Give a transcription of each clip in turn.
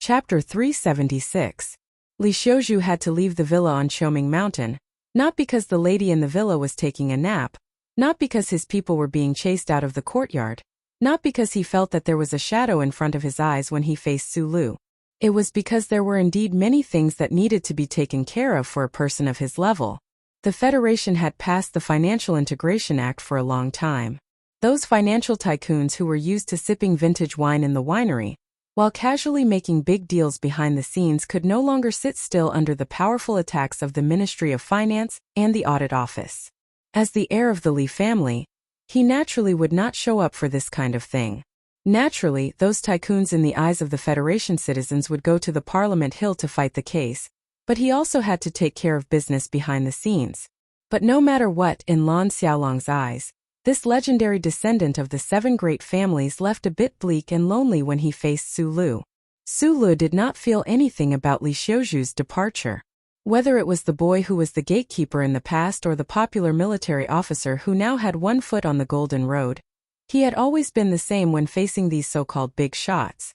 Chapter 376. Li Xiaozhu had to leave the villa on Qiuming Mountain, not because the lady in the villa was taking a nap, not because his people were being chased out of the courtyard, not because he felt that there was a shadow in front of his eyes when he faced Su Lu. It was because there were indeed many things that needed to be taken care of for a person of his level. The Federation had passed the Financial Integration Act for a long time. Those financial tycoons who were used to sipping vintage wine in the winery, while casually making big deals behind the scenes, could no longer sit still under the powerful attacks of the Ministry of Finance and the Audit Office. As the heir of the Li family, he naturally would not show up for this kind of thing. Naturally, those tycoons in the eyes of the Federation citizens would go to the Parliament Hill to fight the case, but he also had to take care of business behind the scenes. But no matter what, in Lan Xiaolong's eyes, this legendary descendant of the 7 great families left a bit bleak and lonely when he faced Su Lu. Su Lu did not feel anything about Li Xiaozhu's departure. Whether it was the boy who was the gatekeeper in the past or the popular military officer who now had one foot on the Golden Road, he had always been the same when facing these so-called big shots.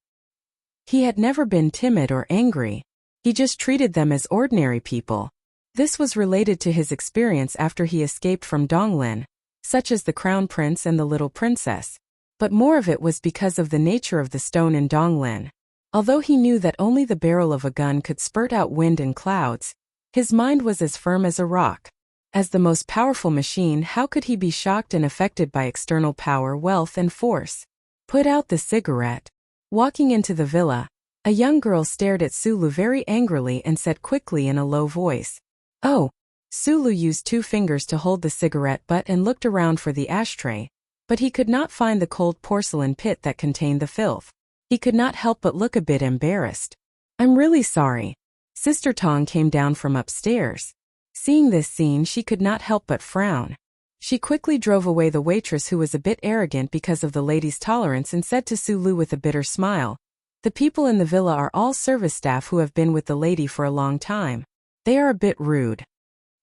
He had never been timid or angry. He just treated them as ordinary people. This was related to his experience after he escaped from Donglin, such as the Crown Prince and the Little Princess. But more of it was because of the nature of the stone in Donglin. Although he knew that only the barrel of a gun could spurt out wind and clouds, his mind was as firm as a rock. As the most powerful machine, how could he be shocked and affected by external power, wealth, and force? Put out the cigarette. Walking into the villa, a young girl stared at Su Lu very angrily and said quickly in a low voice, "Oh." Su Lu used 2 fingers to hold the cigarette butt and looked around for the ashtray, but he could not find the cold porcelain pit that contained the filth. He could not help but look a bit embarrassed. "I'm really sorry." Sister Tong came down from upstairs. Seeing this scene, she could not help but frown. She quickly drove away the waitress, who was a bit arrogant because of the lady's tolerance, and said to Su Lu with a bitter smile, "The people in the villa are all service staff who have been with the lady for a long time. They are a bit rude."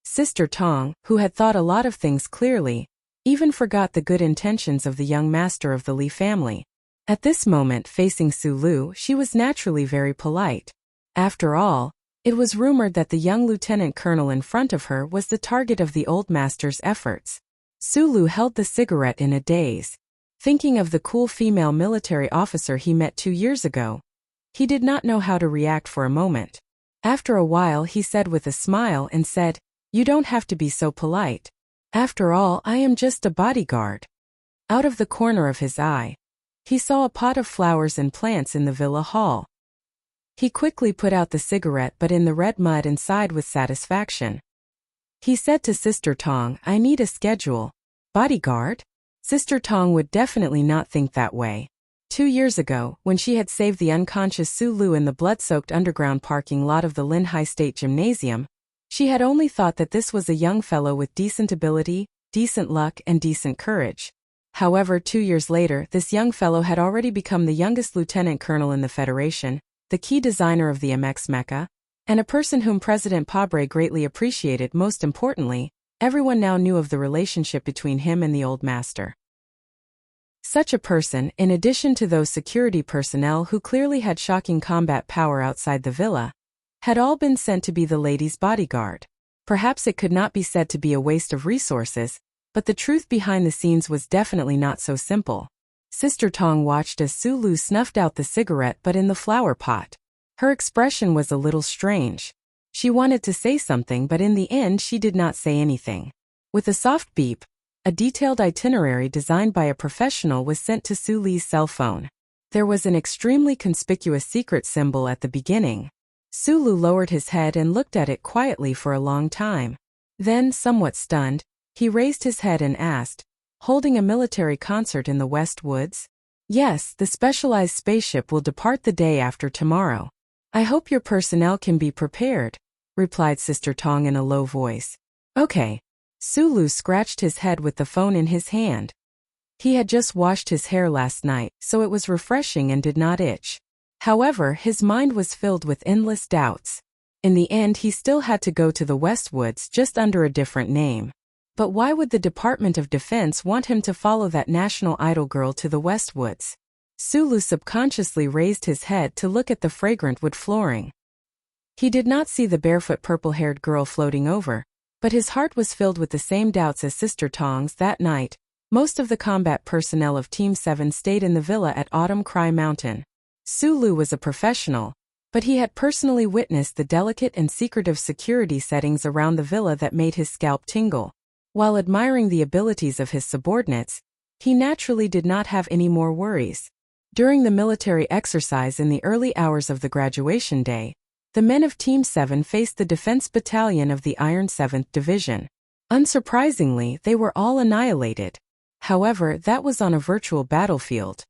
Sister Tong, who had thought a lot of things clearly, even forgot the good intentions of the young master of the Li family. At this moment, facing Su Lu, she was naturally very polite. After all, it was rumored that the young lieutenant colonel in front of her was the target of the old master's efforts. Su Lu held the cigarette in a daze, thinking of the cool female military officer he met 2 years ago. He did not know how to react for a moment. After a while, he said with a smile and said, "You don't have to be so polite. After all, I am just a bodyguard." Out of the corner of his eye, he saw a pot of flowers and plants in the villa hall. He quickly put out the cigarette but in the red mud and sighed with satisfaction. He said to Sister Tong, "I need a schedule." Bodyguard? Sister Tong would definitely not think that way. 2 years ago, when she had saved the unconscious Su Lu in the blood-soaked underground parking lot of the Linhai State Gymnasium, she had only thought that this was a young fellow with decent ability, decent luck, and decent courage. However, 2 years later, this young fellow had already become the youngest lieutenant colonel in the Federation, the key designer of the MX Mecha, and a person whom President Pabre greatly appreciated. Most importantly, everyone now knew of the relationship between him and the old master. Such a person, in addition to those security personnel who clearly had shocking combat power outside the villa, had all been sent to be the lady's bodyguard. Perhaps it could not be said to be a waste of resources, but the truth behind the scenes was definitely not so simple. Sister Tong watched as Su Lu snuffed out the cigarette but in the flower pot. Her expression was a little strange. She wanted to say something, but in the end she did not say anything. With a soft beep, a detailed itinerary designed by a professional was sent to Su Li's cell phone. There was an extremely conspicuous secret symbol at the beginning. Su Lu lowered his head and looked at it quietly for a long time. Then, somewhat stunned, he raised his head and asked, "Holding a military concert in the West Woods?" "Yes, the specialized spaceship will depart the day after tomorrow. I hope your personnel can be prepared," replied Sister Tong in a low voice. "Okay." Su Lu scratched his head with the phone in his hand. He had just washed his hair last night, so it was refreshing and did not itch. However, his mind was filled with endless doubts. In the end, he still had to go to the Westwoods, just under a different name. But why would the Department of Defense want him to follow that national idol girl to the Westwoods? Sulu subconsciously raised his head to look at the fragrant wood flooring. He did not see the barefoot purple-haired girl floating over, but his heart was filled with the same doubts as Sister Tongs. That night, most of the combat personnel of Team 7 stayed in the villa at Autumn Cry Mountain. Sulu was a professional, but he had personally witnessed the delicate and secretive security settings around the villa that made his scalp tingle. While admiring the abilities of his subordinates, he naturally did not have any more worries. During the military exercise in the early hours of the graduation day, the men of Team 7 faced the Defense Battalion of the Iron 7th Division. Unsurprisingly, they were all annihilated. However, that was on a virtual battlefield.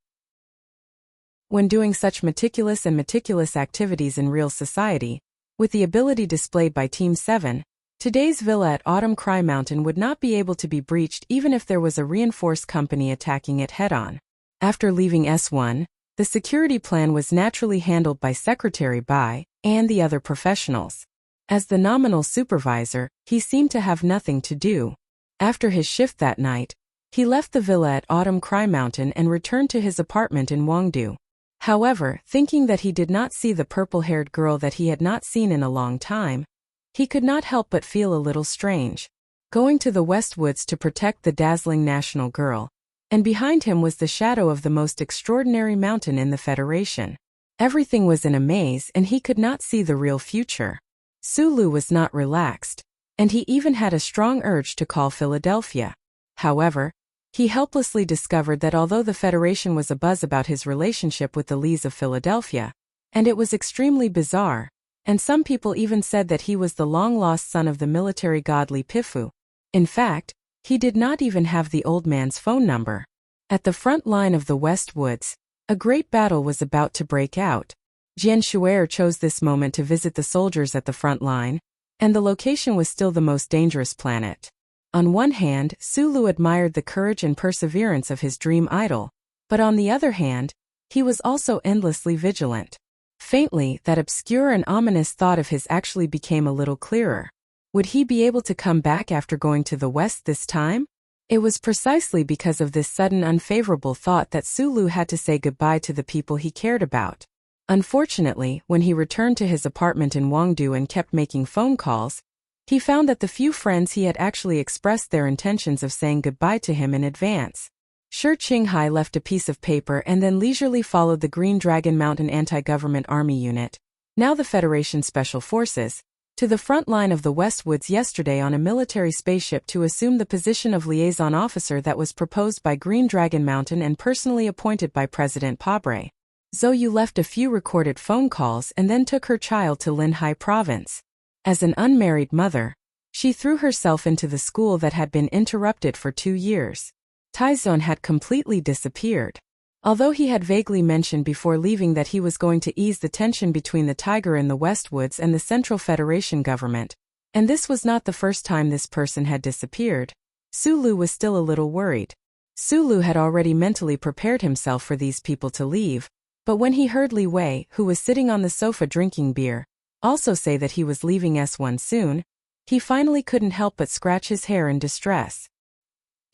When doing such meticulous activities in real society, with the ability displayed by Team 7, today's villa at Autumn Cry Mountain would not be able to be breached even if there was a reinforced company attacking it head-on. After leaving S1, the security plan was naturally handled by Secretary Bai and the other professionals. As the nominal supervisor, he seemed to have nothing to do. After his shift that night, he left the villa at Autumn Cry Mountain and returned to his apartment in Wangdu. However, thinking that he did not see the purple-haired girl that he had not seen in a long time, he could not help but feel a little strange. Going to the West Woods to protect the dazzling national girl, and behind him was the shadow of the most extraordinary mountain in the Federation. Everything was in a maze and he could not see the real future. Sulu was not relaxed, and he even had a strong urge to call Philadelphia. However, he helplessly discovered that although the Federation was abuzz about his relationship with the Lees of Philadelphia, and it was extremely bizarre, and some people even said that he was the long-lost son of the military god Li Pifu. In fact, he did not even have the old man's phone number. At the front line of the West Woods, a great battle was about to break out. Jian Shuer chose this moment to visit the soldiers at the front line, and the location was still the most dangerous planet. On one hand, Sulu admired the courage and perseverance of his dream idol, but on the other hand, he was also endlessly vigilant. Faintly, that obscure and ominous thought of his actually became a little clearer. Would he be able to come back after going to the West this time? It was precisely because of this sudden unfavorable thought that Sulu had to say goodbye to the people he cared about. Unfortunately, when he returned to his apartment in Wangdu and kept making phone calls, he found that the few friends he had actually expressed their intentions of saying goodbye to him in advance. Shi Qinghai left a piece of paper and then leisurely followed the Green Dragon Mountain Anti-Government Army Unit, now the Federation Special Forces, to the front line of the West Woods yesterday on a military spaceship to assume the position of liaison officer that was proposed by Green Dragon Mountain and personally appointed by President Pabre. Zhou left a few recorded phone calls and then took her child to Linhai Province. As an unmarried mother, she threw herself into the school that had been interrupted for 2 years. Taizong had completely disappeared. Although he had vaguely mentioned before leaving that he was going to ease the tension between the Tiger in the West Woods and the Central Federation government, and this was not the first time this person had disappeared, Sulu was still a little worried. Sulu had already mentally prepared himself for these people to leave, but when he heard Li Wei, who was sitting on the sofa drinking beer, also say that he was leaving S1 soon, he finally couldn't help but scratch his hair in distress.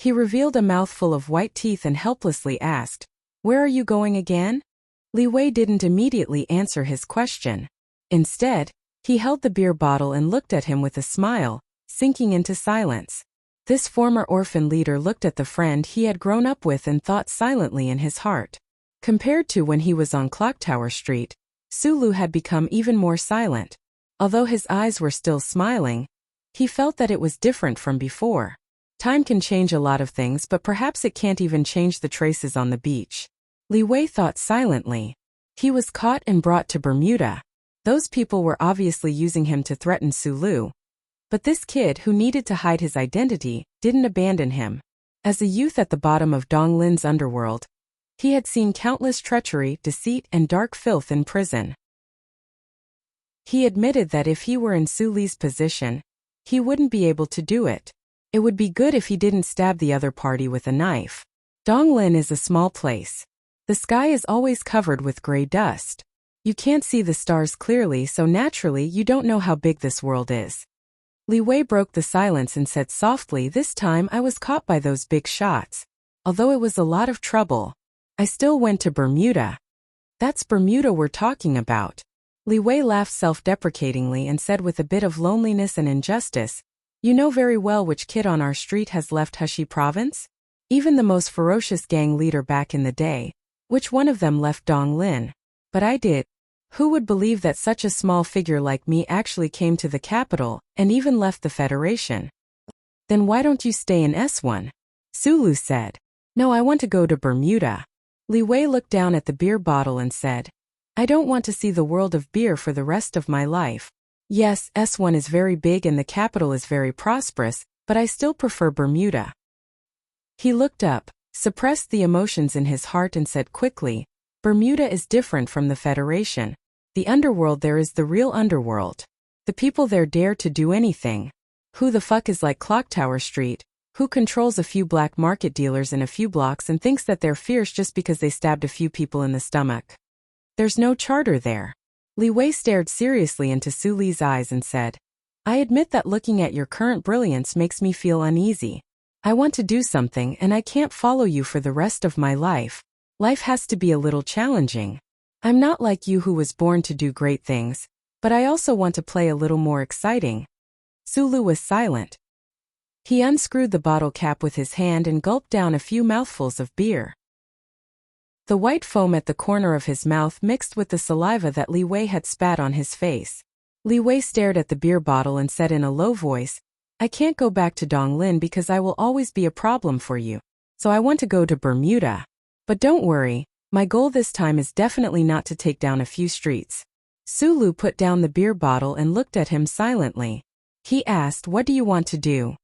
He revealed a mouthful of white teeth and helplessly asked, "Where are you going again?" Li Wei didn't immediately answer his question. Instead, he held the beer bottle and looked at him with a smile, sinking into silence. This former orphan leader looked at the friend he had grown up with and thought silently in his heart. Compared to when he was on Clocktower Street, Sulu had become even more silent. Although his eyes were still smiling, he felt that it was different from before. Time can change a lot of things, but perhaps it can't even change the traces on the beach. Li Wei thought silently. He was caught and brought to Bermuda. Those people were obviously using him to threaten Sulu. But this kid who needed to hide his identity didn't abandon him. As a youth at the bottom of Dong Lin's underworld, he had seen countless treachery, deceit, and dark filth in prison. He admitted that if he were in Suli's position, he wouldn't be able to do it. It would be good if he didn't stab the other party with a knife. Dong Lin is a small place. The sky is always covered with gray dust. You can't see the stars clearly, so naturally you don't know how big this world is. Li Wei broke the silence and said softly, "This time I was caught by those big shots. Although it was a lot of trouble, I still went to Bermuda. That's Bermuda we're talking about. Li Wei laughed self-deprecatingly and said with a bit of loneliness and injustice, you know very well which kid on our street has left Heshi province? Even the most ferocious gang leader back in the day. Which one of them left Donglin? But I did. Who would believe that such a small figure like me actually came to the capital, and even left the Federation? Then why don't you stay in S1? Sulu said. No, I want to go to Bermuda. Li Wei looked down at the beer bottle and said, I don't want to see the world of beer for the rest of my life. Yes, S1 is very big and the capital is very prosperous, but I still prefer Bermuda. He looked up, suppressed the emotions in his heart and said quickly, Bermuda is different from the Federation. The underworld there is the real underworld. The people there dare to do anything. Who the fuck is like Clocktower Street? Who controls a few black market dealers in a few blocks and thinks that they're fierce just because they stabbed a few people in the stomach? There's no charter there. Li Wei stared seriously into Su Li's eyes and said, I admit that looking at your current brilliance makes me feel uneasy. I want to do something and I can't follow you for the rest of my life. Life has to be a little challenging. I'm not like you who was born to do great things, but I also want to play a little more exciting. Sulu was silent. He unscrewed the bottle cap with his hand and gulped down a few mouthfuls of beer. The white foam at the corner of his mouth mixed with the saliva that Li Wei had spat on his face. Li Wei stared at the beer bottle and said in a low voice, I can't go back to Donglin because I will always be a problem for you. So I want to go to Bermuda. But don't worry, my goal this time is definitely not to take down a few streets. Sulu put down the beer bottle and looked at him silently. He asked, what do you want to do?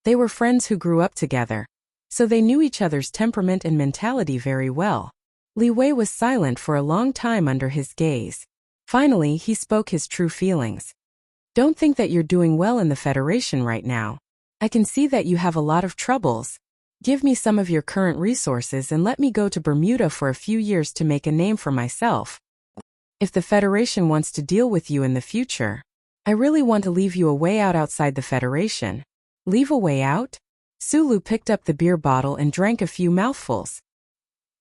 They were friends who grew up together, so they knew each other's temperament and mentality very well. Li Wei was silent for a long time under his gaze. Finally, he spoke his true feelings. Don't think that you're doing well in the Federation right now. I can see that you have a lot of troubles. Give me some of your current resources and let me go to Bermuda for a few years to make a name for myself. If the Federation wants to deal with you in the future, I really want to leave you a way out outside the Federation. Leave a way out? Sulu picked up the beer bottle and drank a few mouthfuls.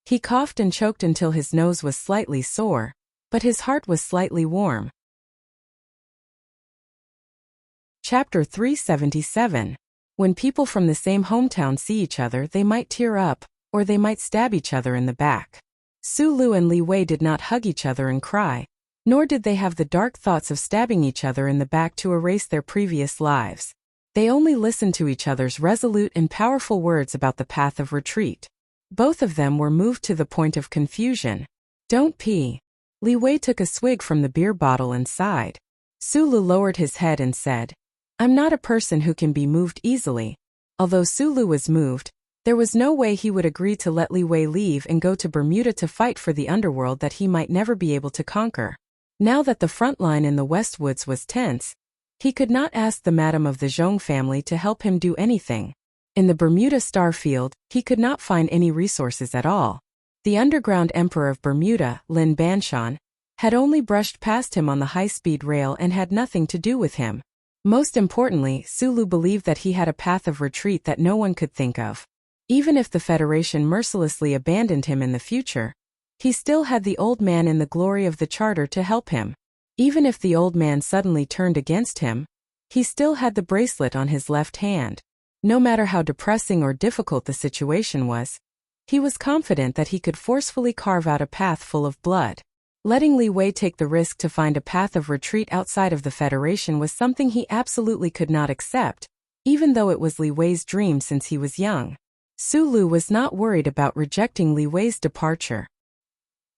He coughed and choked until his nose was slightly sore, but his heart was slightly warm. Chapter 377. When people from the same hometown see each other, they might tear up, or they might stab each other in the back. Sulu and Li Wei did not hug each other and cry, nor did they have the dark thoughts of stabbing each other in the back to erase their previous lives. They only listened to each other's resolute and powerful words about the path of retreat. Both of them were moved to the point of confusion. Don't pee. Li Wei took a swig from the beer bottle and sighed. Sulu lowered his head and said, I'm not a person who can be moved easily. Although Sulu was moved, there was no way he would agree to let Li Wei leave and go to Bermuda to fight for the underworld that he might never be able to conquer. Now that the front line in the Westwoods was tense, he could not ask the madam of the Zhong family to help him do anything. In the Bermuda Starfield, he could not find any resources at all. The underground emperor of Bermuda, Lin Banshan, had only brushed past him on the high-speed rail and had nothing to do with him. Most importantly, Sulu believed that he had a path of retreat that no one could think of. Even if the Federation mercilessly abandoned him in the future, he still had the old man in the glory of the charter to help him. Even if the old man suddenly turned against him, he still had the bracelet on his left hand. No matter how depressing or difficult the situation was, he was confident that he could forcefully carve out a path full of blood. Letting Li Wei take the risk to find a path of retreat outside of the Federation was something he absolutely could not accept, even though it was Li Wei's dream since he was young. Sulu was not worried about rejecting Li Wei's departure.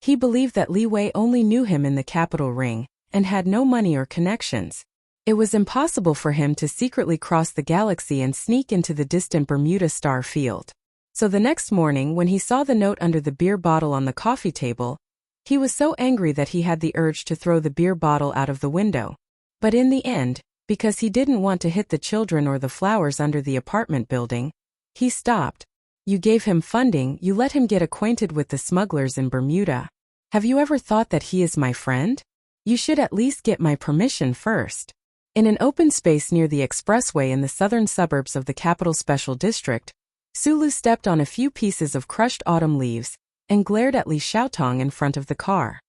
He believed that Li Wei only knew him in the capital ring, and had no money or connections. It was impossible for him to secretly cross the galaxy and sneak into the distant Bermuda star field. So the next morning when he saw the note under the beer bottle on the coffee table, he was so angry that he had the urge to throw the beer bottle out of the window. But in the end, because he didn't want to hit the children or the flowers under the apartment building, he stopped. You gave him funding, you let him get acquainted with the smugglers in Bermuda. Have you ever thought that he is my friend? You should at least get my permission first. In an open space near the expressway in the southern suburbs of the Capital Special District, Sulu stepped on a few pieces of crushed autumn leaves, and glared at Li Xiaotong in front of the car.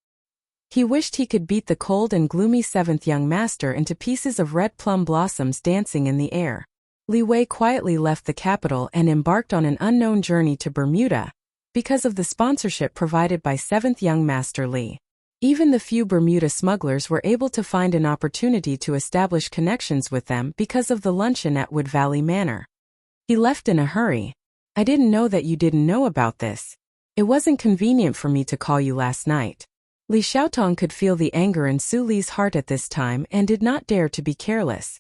He wished he could beat the cold and gloomy seventh young master into pieces of red plum blossoms dancing in the air. Li Wei quietly left the capital and embarked on an unknown journey to Bermuda, because of the sponsorship provided by seventh young master Li. Even the few Bermuda smugglers were able to find an opportunity to establish connections with them because of the luncheon at Wood Valley Manor. He left in a hurry. I didn't know that you didn't know about this. It wasn't convenient for me to call you last night. Li Xiaotong could feel the anger in Su Li's heart at this time and did not dare to be careless.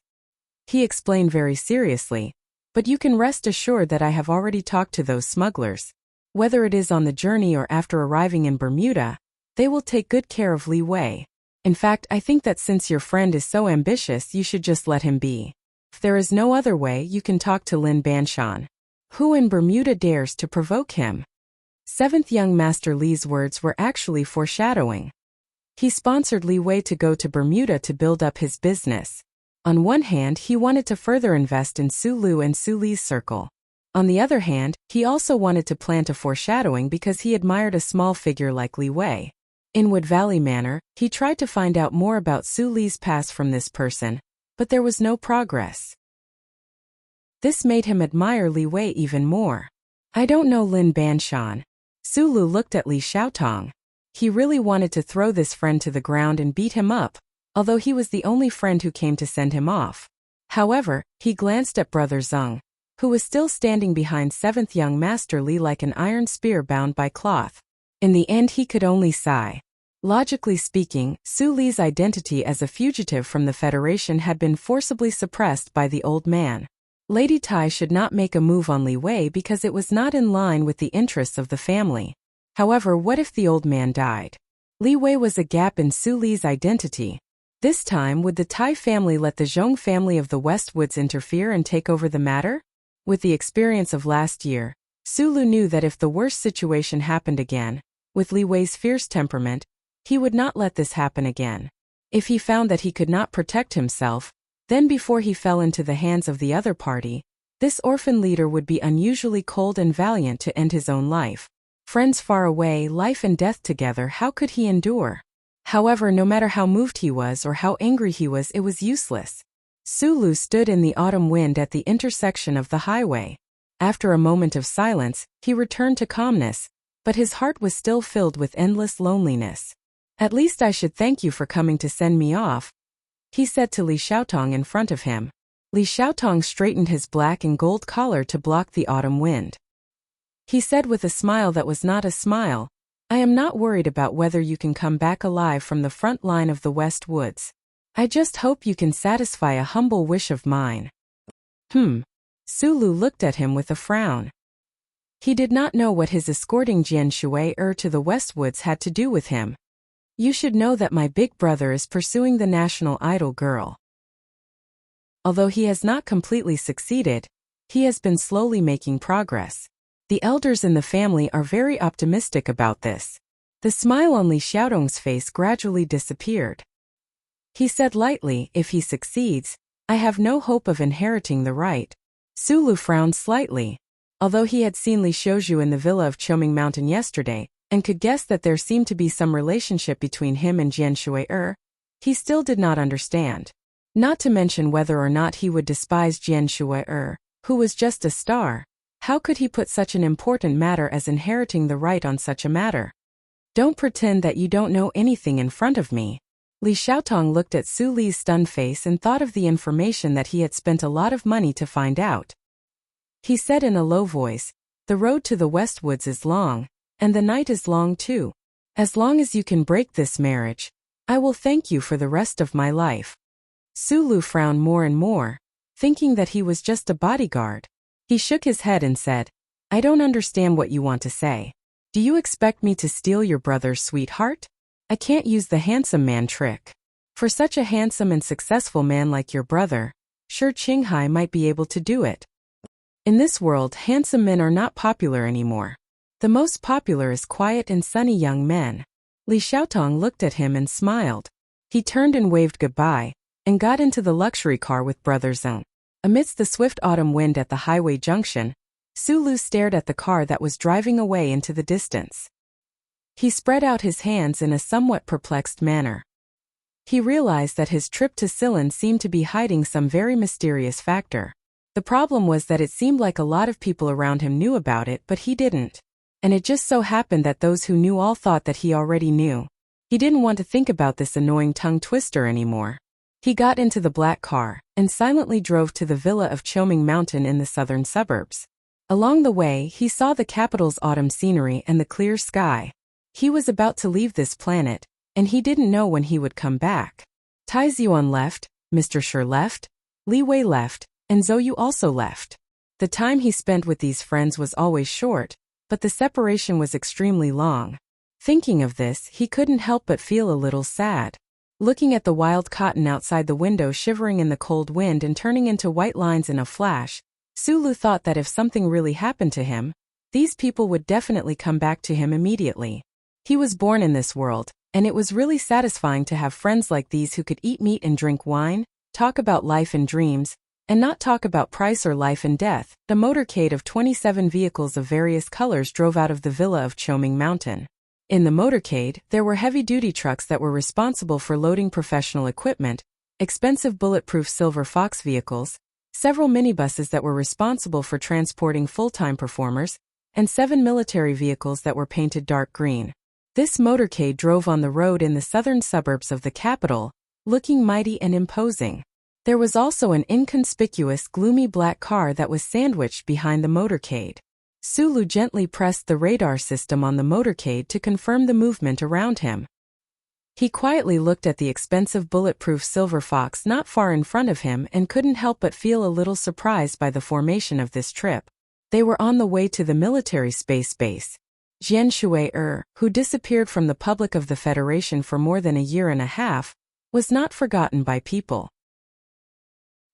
He explained very seriously, but you can rest assured that I have already talked to those smugglers. Whether it is on the journey or after arriving in Bermuda, they will take good care of Li Wei. In fact, I think that since your friend is so ambitious, you should just let him be. If there is no other way, you can talk to Lin Banshan. Who in Bermuda dares to provoke him? Seventh young master Li's words were actually foreshadowing. He sponsored Li Wei to go to Bermuda to build up his business. On one hand, he wanted to further invest in Su Lu and Su Li's circle. On the other hand, he also wanted to plant a foreshadowing because he admired a small figure like Li Wei. In Wood Valley Manor, he tried to find out more about Su Li's past from this person, but there was no progress. This made him admire Li Wei even more. I don't know Lin Banshan. Su Lu looked at Li Xiaotong. He really wanted to throw this friend to the ground and beat him up, although he was the only friend who came to send him off. However, he glanced at Brother Zeng, who was still standing behind seventh young master Li like an iron spear bound by cloth. In the end, he could only sigh. Logically speaking, Su Li's identity as a fugitive from the Federation had been forcibly suppressed by the old man. Lady Tai should not make a move on Li Wei because it was not in line with the interests of the family. However, what if the old man died? Li Wei was a gap in Su Li's identity. This time, would the Tai family let the Zhong family of the Westwoods interfere and take over the matter? With the experience of last year, Su Lu knew that if the worst situation happened again, with Li Wei's fierce temperament, he would not let this happen again. If he found that he could not protect himself, then before he fell into the hands of the other party, this orphan leader would be unusually cold and valiant to end his own life. Friends far away, life and death together, how could he endure? However, no matter how moved he was or how angry he was, it was useless. Su Lu stood in the autumn wind at the intersection of the highway. After a moment of silence, he returned to calmness, but his heart was still filled with endless loneliness. At least I should thank you for coming to send me off, he said to Li Xiaotong in front of him. Li Xiaotong straightened his black and gold collar to block the autumn wind. He said with a smile that was not a smile, I am not worried about whether you can come back alive from the front line of the West Woods. I just hope you can satisfy a humble wish of mine. Su Lu looked at him with a frown. He did not know what his escorting Jian Shui to the Westwoods had to do with him. You should know that my big brother is pursuing the national idol girl. Although he has not completely succeeded, he has been slowly making progress. The elders in the family are very optimistic about this. The smile on Li Xiaotong's face gradually disappeared. He said lightly, if he succeeds, I have no hope of inheriting the right. Su Lu frowned slightly. Although he had seen Li Xiaozhu in the villa of Choming Mountain yesterday, and could guess that there seemed to be some relationship between him and Jian Shui, he still did not understand. Not to mention whether or not he would despise Jian Shui, who was just a star. How could he put such an important matter as inheriting the right on such a matter? Don't pretend that you don't know anything in front of me. Li Xiaotong looked at Su Li's stunned face and thought of the information that he had spent a lot of money to find out. He said in a low voice, the road to the Westwoods is long, and the night is long too. As long as you can break this marriage, I will thank you for the rest of my life. Su Lu frowned more and more, thinking that he was just a bodyguard. He shook his head and said, I don't understand what you want to say. Do you expect me to steal your brother's sweetheart? I can't use the handsome man trick. For such a handsome and successful man like your brother, sure Qinghai might be able to do it. In this world, handsome men are not popular anymore. The most popular is quiet and sunny young men. Li Xiaotong looked at him and smiled. He turned and waved goodbye, and got into the luxury car with Brother Zeng. Amidst the swift autumn wind at the highway junction, Su Lu stared at the car that was driving away into the distance. He spread out his hands in a somewhat perplexed manner. He realized that his trip to Ceylon seemed to be hiding some very mysterious factor. The problem was that it seemed like a lot of people around him knew about it, but he didn't. And it just so happened that those who knew all thought that he already knew. He didn't want to think about this annoying tongue twister anymore. He got into the black car and silently drove to the villa of Choming Mountain in the southern suburbs. Along the way, he saw the capital's autumn scenery and the clear sky. He was about to leave this planet, and he didn't know when he would come back. Tai Ziyuan left, Mr. Shi left, Li Wei left, and Zhou Yu also left. The time he spent with these friends was always short, but the separation was extremely long. Thinking of this, he couldn't help but feel a little sad. Looking at the wild cotton outside the window shivering in the cold wind and turning into white lines in a flash, Sulu thought that if something really happened to him, these people would definitely come back to him immediately. He was born in this world, and it was really satisfying to have friends like these who could eat meat and drink wine, talk about life and dreams, and not talk about price or life and death. The motorcade of 27 vehicles of various colors drove out of the villa of Choming Mountain. In the motorcade, there were heavy-duty trucks that were responsible for loading professional equipment, expensive bulletproof Silver Fox vehicles, several minibuses that were responsible for transporting full-time performers, and 7 military vehicles that were painted dark green. This motorcade drove on the road in the southern suburbs of the capital, looking mighty and imposing. There was also an inconspicuous, gloomy black car that was sandwiched behind the motorcade. Sulu gently pressed the radar system on the motorcade to confirm the movement around him. He quietly looked at the expensive bulletproof Silver Fox not far in front of him and couldn't help but feel a little surprised by the formation of this trip. They were on the way to the military space base. Jian Shui, who disappeared from the public of the Federation for more than a year and a half, was not forgotten by people.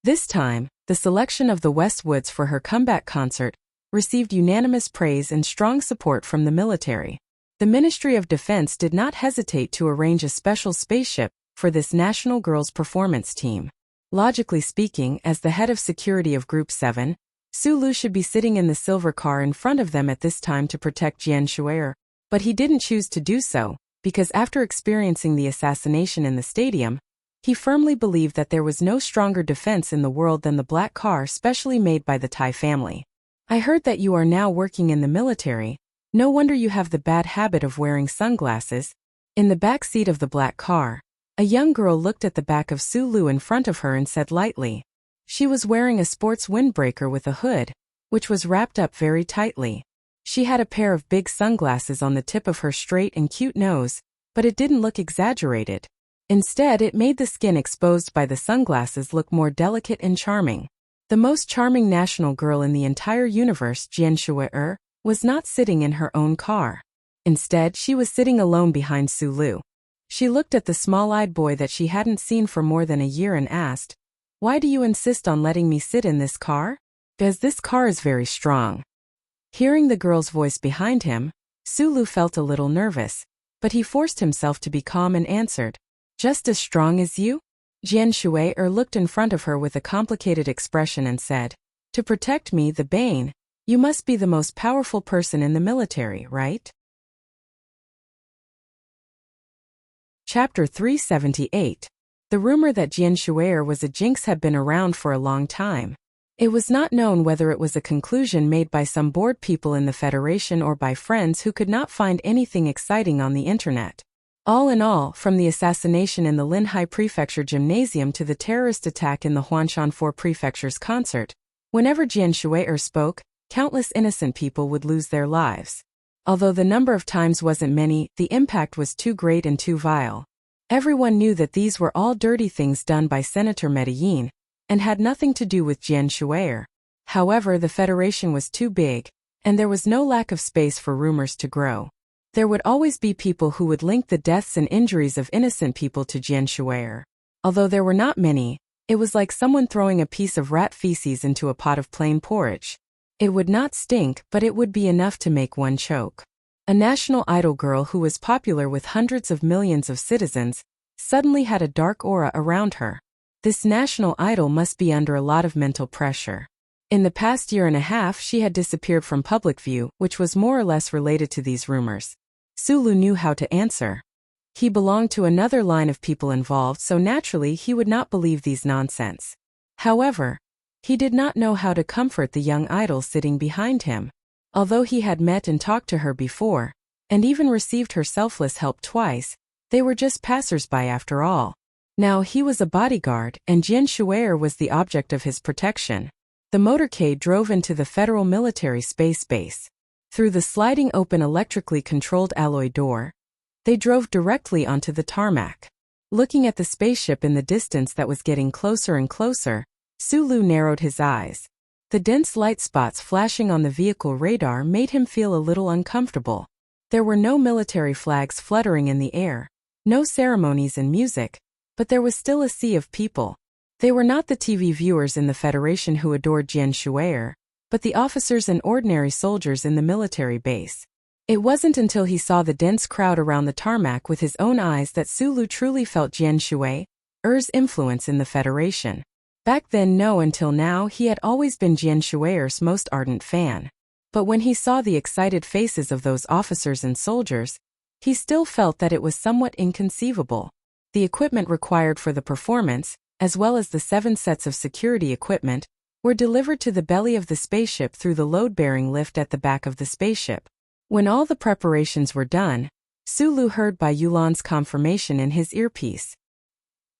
This time, the selection of the West Woods for her comeback concert received unanimous praise and strong support from the military. The Ministry of Defense did not hesitate to arrange a special spaceship for this National Girls Performance team. Logically speaking, as the head of security of Group 7, Sulu should be sitting in the silver car in front of them at this time to protect Jian Shui, but he didn't choose to do so, because after experiencing the assassination in the stadium, he firmly believed that there was no stronger defense in the world than the black car specially made by the Tai family. I heard that you are now working in the military. No wonder you have the bad habit of wearing sunglasses. In the back seat of the black car, a young girl looked at the back of Sulu in front of her and said lightly. She was wearing a sports windbreaker with a hood, which was wrapped up very tightly. She had a pair of big sunglasses on the tip of her straight and cute nose, but it didn't look exaggerated. Instead, it made the skin exposed by the sunglasses look more delicate and charming. The most charming national girl in the entire universe, Jian Shui, was not sitting in her own car. Instead, she was sitting alone behind Sulu. She looked at the small-eyed boy that she hadn't seen for more than a year and asked, "Why do you insist on letting me sit in this car?" "Because this car is very strong." Hearing the girl's voice behind him, Sulu felt a little nervous, but he forced himself to be calm and answered, "Just as strong as you?" Jian Shui looked in front of her with a complicated expression and said, "To protect me, the Bane, you must be the most powerful person in the military, right?" Chapter 378. The rumor that Jian Shui was a jinx had been around for a long time. It was not known whether it was a conclusion made by some bored people in the Federation or by friends who could not find anything exciting on the internet. All in all, from the assassination in the Linhai Prefecture Gymnasium to the terrorist attack in the Huanshan 4 Prefecture's concert, whenever Jian Shui spoke, countless innocent people would lose their lives. Although the number of times wasn't many, the impact was too great and too vile. Everyone knew that these were all dirty things done by Senator Medellin, and had nothing to do with Jian Shui. However, the Federation was too big, and there was no lack of space for rumors to grow. There would always be people who would link the deaths and injuries of innocent people to Jian Shui. Although there were not many, it was like someone throwing a piece of rat feces into a pot of plain porridge. It would not stink, but it would be enough to make one choke. A national idol girl who was popular with hundreds of millions of citizens suddenly had a dark aura around her. This national idol must be under a lot of mental pressure. In the past year and a half, she had disappeared from public view, which was more or less related to these rumors. Sulu knew how to answer. He belonged to another line of people involved, so naturally he would not believe these nonsense. However, he did not know how to comfort the young idol sitting behind him. Although he had met and talked to her before, and even received her selfless help twice, they were just passers-by after all. Now he was a bodyguard, and Jian Shui'er was the object of his protection. The motorcade drove into the Federal Military Space Base. Through the sliding open electrically controlled alloy door, they drove directly onto the tarmac. Looking at the spaceship in the distance that was getting closer and closer, Sulu narrowed his eyes. The dense light spots flashing on the vehicle radar made him feel a little uncomfortable. There were no military flags fluttering in the air, no ceremonies and music, but there was still a sea of people. They were not the TV viewers in the Federation who adored Jian Shui'er, but the officers and ordinary soldiers in the military base. It wasn't until he saw the dense crowd around the tarmac with his own eyes that Sulu truly felt Jian Shui'er's influence in the Federation. Back then, until now, he had always been Jian Shui'er's most ardent fan. But when he saw the excited faces of those officers and soldiers, he still felt that it was somewhat inconceivable. The equipment required for the performance, as well as the 7 sets of security equipment, were delivered to the belly of the spaceship through the load-bearing lift at the back of the spaceship. When all the preparations were done, Sulu heard Bai Yulan's confirmation in his earpiece.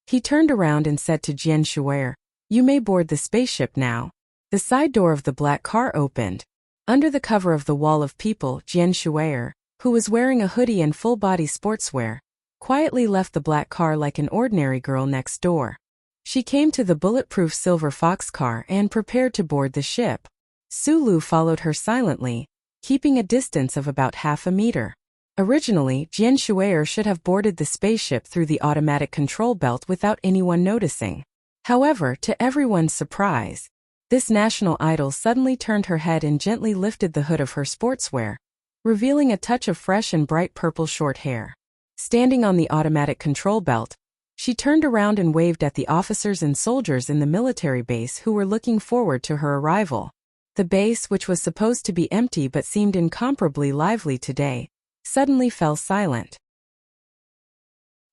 He turned around and said to Jian Shui'er, "You may board the spaceship now." The side door of the black car opened. Under the cover of the wall of people, Jian Shui'er, who was wearing a hoodie and full-body sportswear, quietly left the black car like an ordinary girl next door. She came to the bulletproof silver fox car and prepared to board the ship. Sulu followed her silently, keeping a distance of about half a meter. Originally, Jian Shui'er should have boarded the spaceship through the automatic control belt without anyone noticing. However, to everyone's surprise, this national idol suddenly turned her head and gently lifted the hood of her sportswear, revealing a touch of fresh and bright purple short hair. Standing on the automatic control belt, she turned around and waved at the officers and soldiers in the military base who were looking forward to her arrival. The base, which was supposed to be empty but seemed incomparably lively today, suddenly fell silent.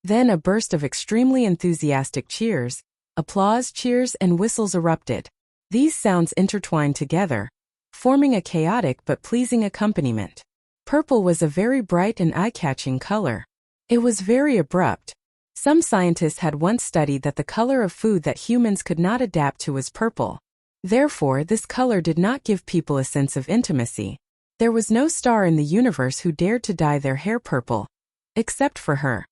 Then a burst of extremely enthusiastic cheers, applause, cheers, and whistles erupted. These sounds intertwined together, forming a chaotic but pleasing accompaniment. Purple was a very bright and eye-catching color. It was very abrupt. Some scientists had once studied that the color of food that humans could not adapt to was purple. Therefore, this color did not give people a sense of intimacy. There was no star in the universe who dared to dye their hair purple, except for her.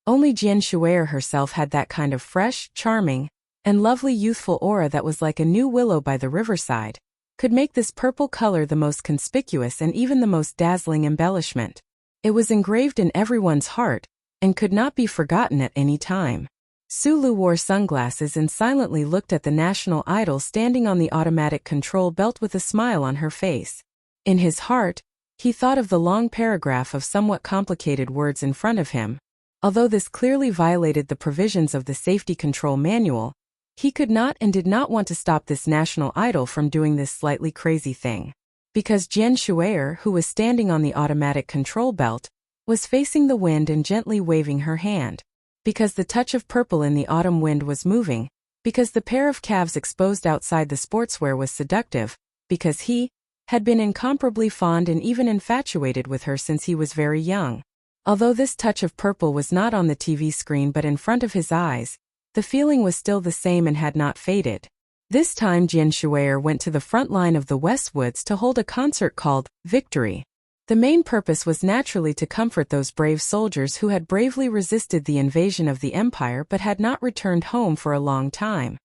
Only Jian Shui'er herself had that kind of fresh, charming, and lovely youthful aura that was like a new willow by the riverside, could make this purple color the most conspicuous and even the most dazzling embellishment. It was engraved in everyone's heart, and could not be forgotten at any time. Sulu wore sunglasses and silently looked at the national idol standing on the automatic control belt with a smile on her face. In his heart, he thought of the long paragraph of somewhat complicated words in front of him. Although this clearly violated the provisions of the safety control manual, he could not and did not want to stop this national idol from doing this slightly crazy thing. Because Jian Shui'er, who was standing on the automatic control belt, was facing the wind and gently waving her hand. Because the touch of purple in the autumn wind was moving. Because the pair of calves exposed outside the sportswear was seductive. Because he had been incomparably fond and even infatuated with her since he was very young. Although this touch of purple was not on the TV screen but in front of his eyes, the feeling was still the same and had not faded. This time Jian Shui'er went to the front line of the Westwoods to hold a concert called Victory. The main purpose was naturally to comfort those brave soldiers who had bravely resisted the invasion of the empire but had not returned home for a long time.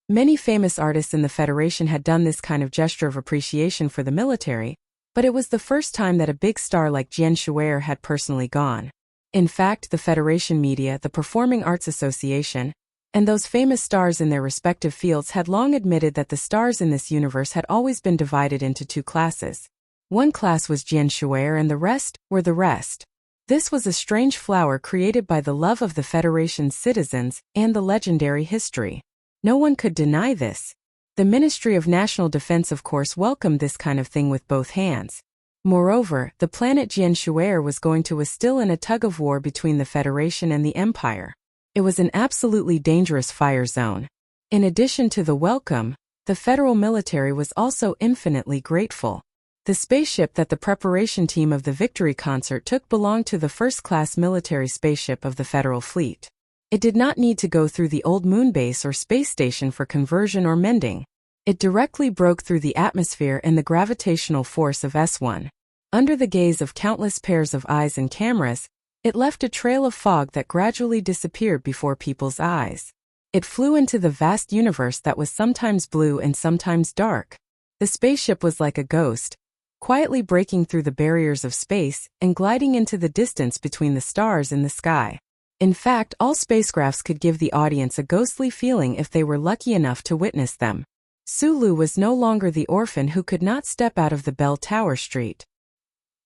Many famous artists in the Federation had done this kind of gesture of appreciation for the military, but it was the first time that a big star like Jian Shui'er had personally gone. In fact, the Federation media, the Performing Arts Association, and those famous stars in their respective fields had long admitted that the stars in this universe had always been divided into 2 classes. One class was Jian Shui'er and the rest were the rest. This was a strange flower created by the love of the Federation's citizens and the legendary history. No one could deny this. The Ministry of National Defense of course welcomed this kind of thing with both hands. Moreover, the planet Jianshuer was going to was still in a tug-of-war between the Federation and the Empire. It was an absolutely dangerous fire zone. In addition to the welcome, the federal military was also infinitely grateful. The spaceship that the preparation team of the Victory Concert took belonged to the first-class military spaceship of the Federal Fleet. It did not need to go through the old moon base or space station for conversion or mending. It directly broke through the atmosphere and the gravitational force of S1. Under the gaze of countless pairs of eyes and cameras, it left a trail of fog that gradually disappeared before people's eyes. It flew into the vast universe that was sometimes blue and sometimes dark. The spaceship was like a ghost, quietly breaking through the barriers of space and gliding into the distance between the stars in the sky. In fact, all spacecrafts could give the audience a ghostly feeling if they were lucky enough to witness them. Sulu was no longer the orphan who could not step out of the bell tower street.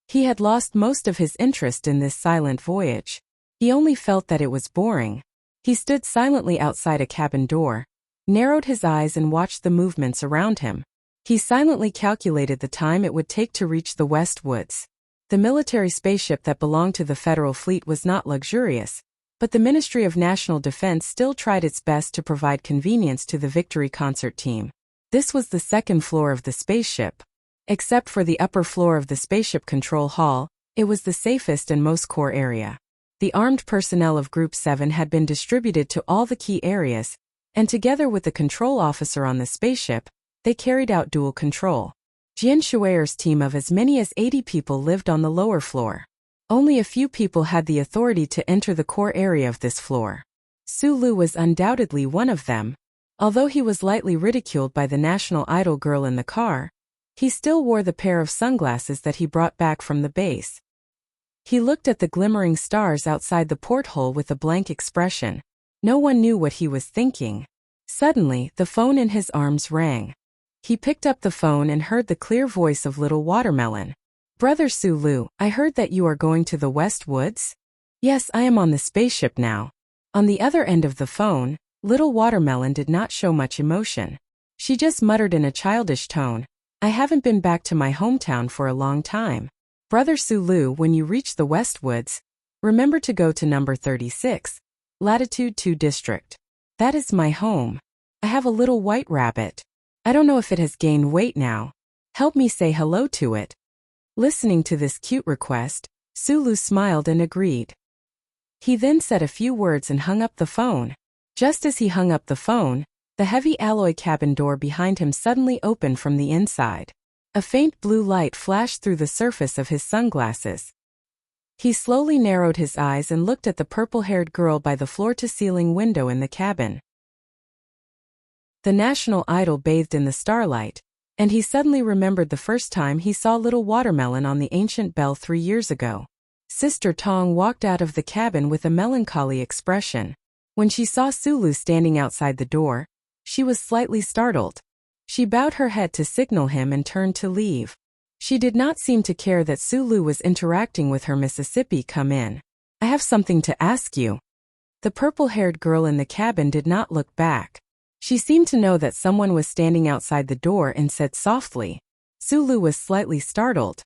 He had lost most of his interest in this silent voyage. He only felt that it was boring. He stood silently outside a cabin door, narrowed his eyes and watched the movements around him. He silently calculated the time it would take to reach the West Woods. The military spaceship that belonged to the Federal Fleet was not luxurious, but the Ministry of National Defense still tried its best to provide convenience to the Victory Concert team. This was the second floor of the spaceship. Except for the upper floor of the spaceship control hall, it was the safest and most core area. The armed personnel of Group 7 had been distributed to all the key areas, and together with the control officer on the spaceship, they carried out dual control. Jianshuer's team of as many as 80 people lived on the lower floor. Only a few people had the authority to enter the core area of this floor. Sulu was undoubtedly one of them. Although he was lightly ridiculed by the national idol girl in the car, he still wore the pair of sunglasses that he brought back from the base. He looked at the glimmering stars outside the porthole with a blank expression. No one knew what he was thinking. Suddenly, the phone in his arms rang. He picked up the phone and heard the clear voice of Little Watermelon. "Brother Sulu, I heard that you are going to the West Woods?" "Yes, I am on the spaceship now." On the other end of the phone, Little Watermelon did not show much emotion. She just muttered in a childish tone, "I haven't been back to my hometown for a long time. Brother Sulu, when you reach the West Woods, remember to go to number 36, Latitude 2 District. That is my home. I have a little white rabbit. I don't know if it has gained weight now. Help me say hello to it." Listening to this cute request, Sulu smiled and agreed. He then said a few words and hung up the phone. Just as he hung up the phone, the heavy alloy cabin door behind him suddenly opened from the inside. A faint blue light flashed through the surface of his sunglasses. He slowly narrowed his eyes and looked at the purple-haired girl by the floor-to-ceiling window in the cabin. The national idol bathed in the starlight, and he suddenly remembered the first time he saw Little Watermelon on the ancient bell 3 years ago. Sister Tong walked out of the cabin with a melancholy expression. When she saw Sulu standing outside the door, she was slightly startled. She bowed her head to signal him and turned to leave. She did not seem to care that Sulu was interacting with her. "Mississippi, come in. I have something to ask you." The purple-haired girl in the cabin did not look back. She seemed to know that someone was standing outside the door and said softly. Sulu was slightly startled.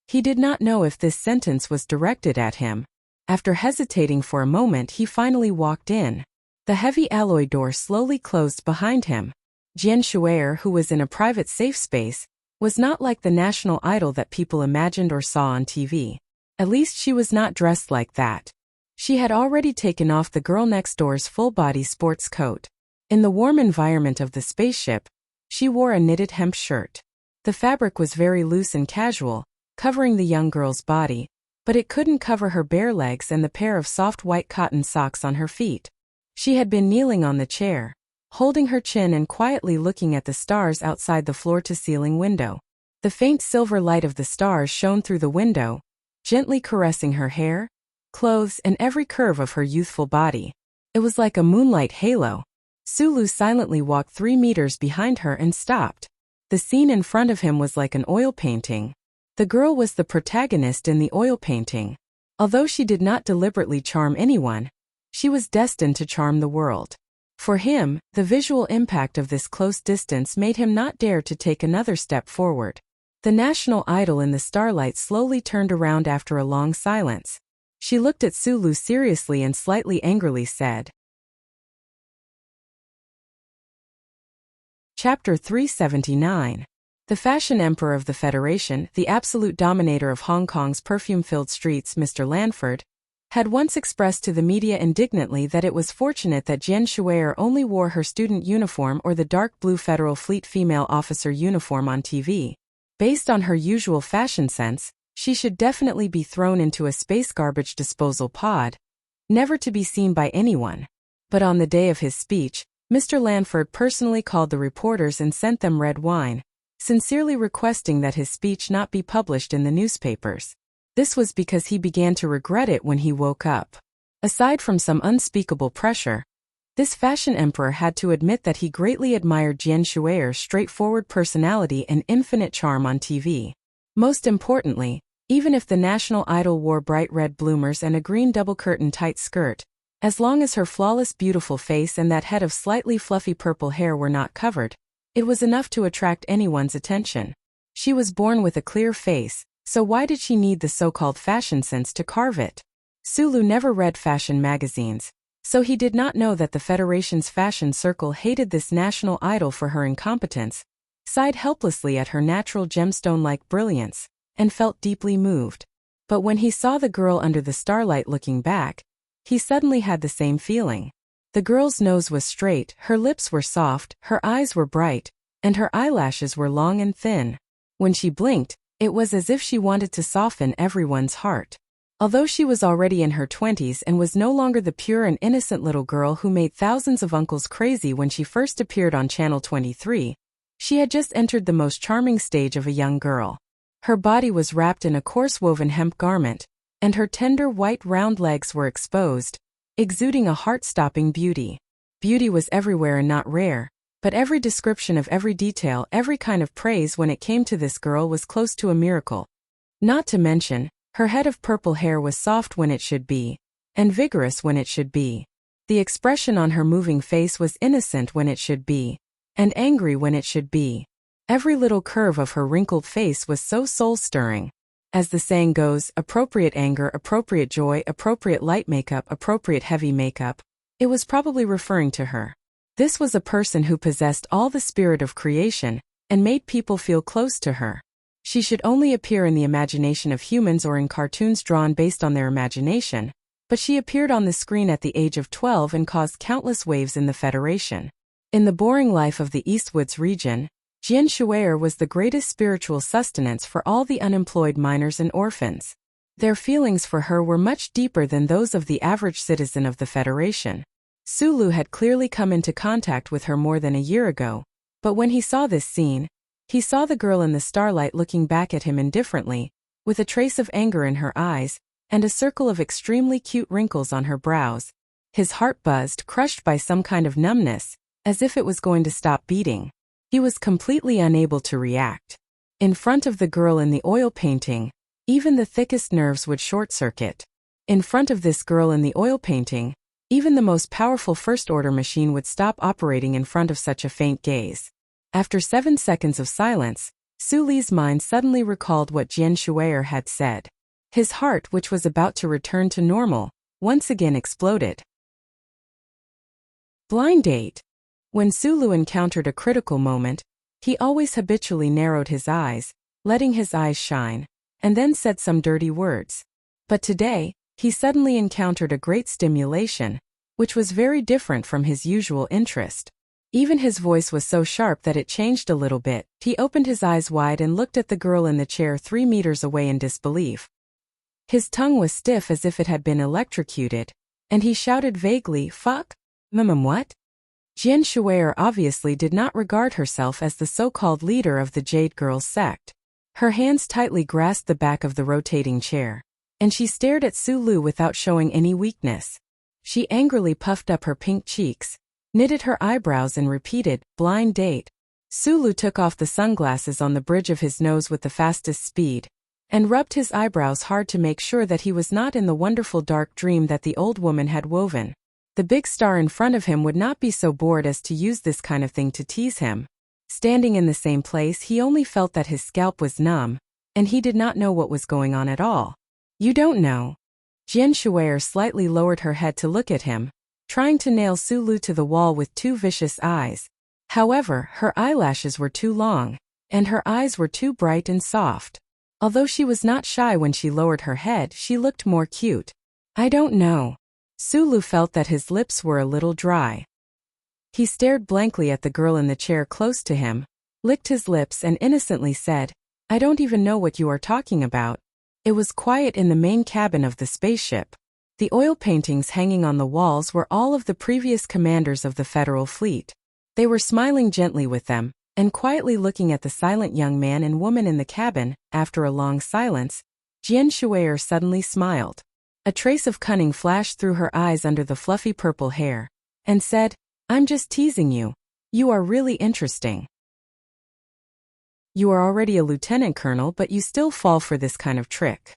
He did not know if this sentence was directed at him. After hesitating for a moment, he finally walked in. The heavy alloy door slowly closed behind him. Jianshuer, who was in a private safe space, was not like the national idol that people imagined or saw on TV. At least she was not dressed like that. She had already taken off the girl next door's full-body sports coat. In the warm environment of the spaceship, she wore a knitted hemp shirt. The fabric was very loose and casual, covering the young girl's body, but it couldn't cover her bare legs and the pair of soft white cotton socks on her feet. She had been kneeling on the chair, holding her chin and quietly looking at the stars outside the floor-to-ceiling window. The faint silver light of the stars shone through the window, gently caressing her hair, clothes, and every curve of her youthful body. It was like a moonlight halo. Sulu silently walked 3 meters behind her and stopped. The scene in front of him was like an oil painting. The girl was the protagonist in the oil painting. Although she did not deliberately charm anyone, she was destined to charm the world. For him, the visual impact of this close distance made him not dare to take another step forward. The national idol in the starlight slowly turned around after a long silence. She looked at Sulu seriously and slightly angrily said. Chapter 379. The fashion emperor of the Federation, the absolute dominator of Hong Kong's perfume-filled streets, Mr. Lanford, had once expressed to the media indignantly that it was fortunate that Jian Shuier only wore her student uniform or the dark blue Federal Fleet female officer uniform on TV. Based on her usual fashion sense, she should definitely be thrown into a space garbage disposal pod, never to be seen by anyone. But on the day of his speech, Mr. Lanford personally called the reporters and sent them red wine, sincerely requesting that his speech not be published in the newspapers. This was because he began to regret it when he woke up. Aside from some unspeakable pressure, this fashion emperor had to admit that he greatly admired Jian Shuier's straightforward personality and infinite charm on TV. Most importantly, even if the national idol wore bright red bloomers and a green double-curtain tight skirt, as long as her flawless beautiful face and that head of slightly fluffy purple hair were not covered, it was enough to attract anyone's attention. She was born with a clear face, so why did she need the so-called fashion sense to carve it? Sulu never read fashion magazines, so he did not know that the Federation's fashion circle hated this national idol for her incompetence, sighed helplessly at her natural gemstone-like brilliance, and felt deeply moved. But when he saw the girl under the starlight looking back, he suddenly had the same feeling. The girl's nose was straight, her lips were soft, her eyes were bright, and her eyelashes were long and thin. When she blinked, it was as if she wanted to soften everyone's heart. Although she was already in her 20s and was no longer the pure and innocent little girl who made thousands of uncles crazy when she first appeared on Channel 23, she had just entered the most charming stage of a young girl. Her body was wrapped in a coarse-woven hemp garment, and her tender white round legs were exposed, exuding a heart-stopping beauty. Beauty was everywhere and not rare, but every description of every detail, every kind of praise when it came to this girl was close to a miracle. Not to mention, her head of purple hair was soft when it should be, and vigorous when it should be. The expression on her moving face was innocent when it should be, and angry when it should be. Every little curve of her wrinkled face was so soul-stirring. As the saying goes, appropriate anger, appropriate joy, appropriate light makeup, appropriate heavy makeup. It was probably referring to her. This was a person who possessed all the spirit of creation, and made people feel close to her. She should only appear in the imagination of humans or in cartoons drawn based on their imagination, but she appeared on the screen at the age of 12 and caused countless waves in the Federation. In the boring life of the Eastwoods region, Jian Shuier was the greatest spiritual sustenance for all the unemployed minors and orphans. Their feelings for her were much deeper than those of the average citizen of the Federation. Sulu had clearly come into contact with her more than a year ago, but when he saw this scene, he saw the girl in the starlight looking back at him indifferently, with a trace of anger in her eyes, and a circle of extremely cute wrinkles on her brows. His heart buzzed, crushed by some kind of numbness, as if it was going to stop beating. He was completely unable to react. In front of the girl in the oil painting, even the thickest nerves would short-circuit. In front of this girl in the oil painting, even the most powerful first-order machine would stop operating in front of such a faint gaze. After 7 seconds of silence, Su Li's mind suddenly recalled what Jian Shuier had said. His heart, which was about to return to normal, once again exploded. Blind date. When Sulu encountered a critical moment, he always habitually narrowed his eyes, letting his eyes shine, and then said some dirty words. But today, he suddenly encountered a great stimulation, which was very different from his usual interest. Even his voice was so sharp that it changed a little bit. He opened his eyes wide and looked at the girl in the chair 3 meters away in disbelief. His tongue was stiff as if it had been electrocuted, and he shouted vaguely, "Fuck? What?" Jian Shuier obviously did not regard herself as the so-called leader of the Jade Girls sect. Her hands tightly grasped the back of the rotating chair, and she stared at Sulu without showing any weakness. She angrily puffed up her pink cheeks, knitted her eyebrows and repeated, "Blind date." Sulu took off the sunglasses on the bridge of his nose with the fastest speed, and rubbed his eyebrows hard to make sure that he was not in the wonderful dark dream that the old woman had woven. The big star in front of him would not be so bored as to use this kind of thing to tease him. Standing in the same place, he only felt that his scalp was numb, and he did not know what was going on at all. You don't know. Jian Shuier slightly lowered her head to look at him, trying to nail Su Lu to the wall with two vicious eyes. However, her eyelashes were too long, and her eyes were too bright and soft. Although she was not shy when she lowered her head, she looked more cute. I don't know. Su Lu felt that his lips were a little dry. He stared blankly at the girl in the chair close to him, licked his lips and innocently said, I don't even know what you are talking about. It was quiet in the main cabin of the spaceship. The oil paintings hanging on the walls were all of the previous commanders of the Federal Fleet. They were smiling gently with them, and quietly looking at the silent young man and woman in the cabin. After a long silence, Jian Shuier suddenly smiled. A trace of cunning flashed through her eyes under the fluffy purple hair, and said, I'm just teasing you. You are really interesting. You are already a lieutenant colonel, but you still fall for this kind of trick.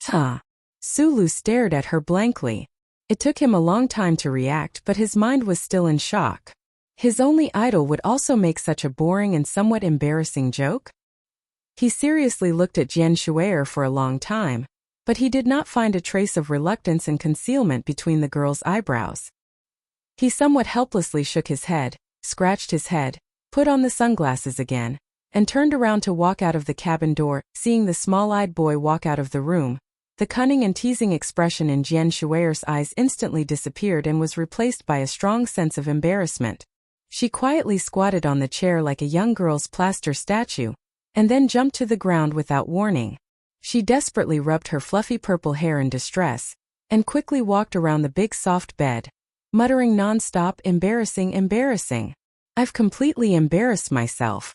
Huh. Su Lu stared at her blankly. It took him a long time to react, but his mind was still in shock. His only idol would also make such a boring and somewhat embarrassing joke? He seriously looked at Jian Shuier for a long time, but he did not find a trace of reluctance and concealment between the girl's eyebrows. He somewhat helplessly shook his head, scratched his head, put on the sunglasses again, and turned around to walk out of the cabin door. Seeing the small-eyed boy walk out of the room, the cunning and teasing expression in Jian Shuier's eyes instantly disappeared and was replaced by a strong sense of embarrassment. She quietly squatted on the chair like a young girl's plaster statue, and then jumped to the ground without warning. She desperately rubbed her fluffy purple hair in distress, and quickly walked around the big soft bed, muttering non-stop, embarrassing, embarrassing. I've completely embarrassed myself.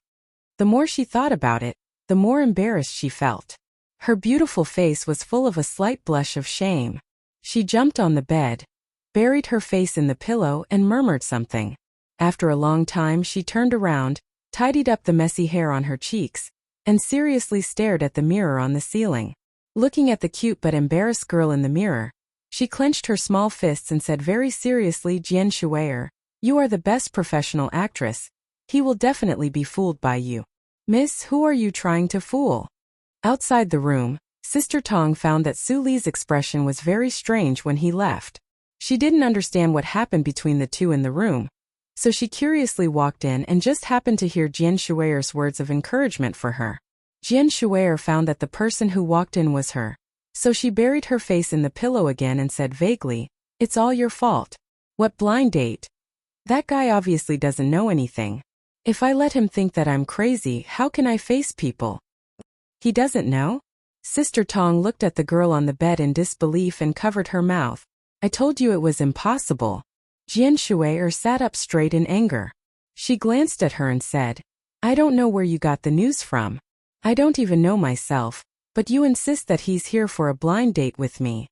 The more she thought about it, the more embarrassed she felt. Her beautiful face was full of a slight blush of shame. She jumped on the bed, buried her face in the pillow and murmured something. After a long time she turned around, tidied up the messy hair on her cheeks, and seriously stared at the mirror on the ceiling. Looking at the cute but embarrassed girl in the mirror, she clenched her small fists and said very seriously, Jian Shuier, you are the best professional actress. He will definitely be fooled by you. Miss, who are you trying to fool? Outside the room, Sister Tong found that Su Li's expression was very strange when he left. She didn't understand what happened between the two in the room, so she curiously walked in and just happened to hear Jian Shuier's words of encouragement for her. Jian Shuier found that the person who walked in was her, so she buried her face in the pillow again and said vaguely, It's all your fault. What blind date? That guy obviously doesn't know anything. If I let him think that I'm crazy, how can I face people? He doesn't know? Sister Tong looked at the girl on the bed in disbelief and covered her mouth. I told you it was impossible. Jian Shuier sat up straight in anger. She glanced at her and said, I don't know where you got the news from. I don't even know myself, but you insist that he's here for a blind date with me.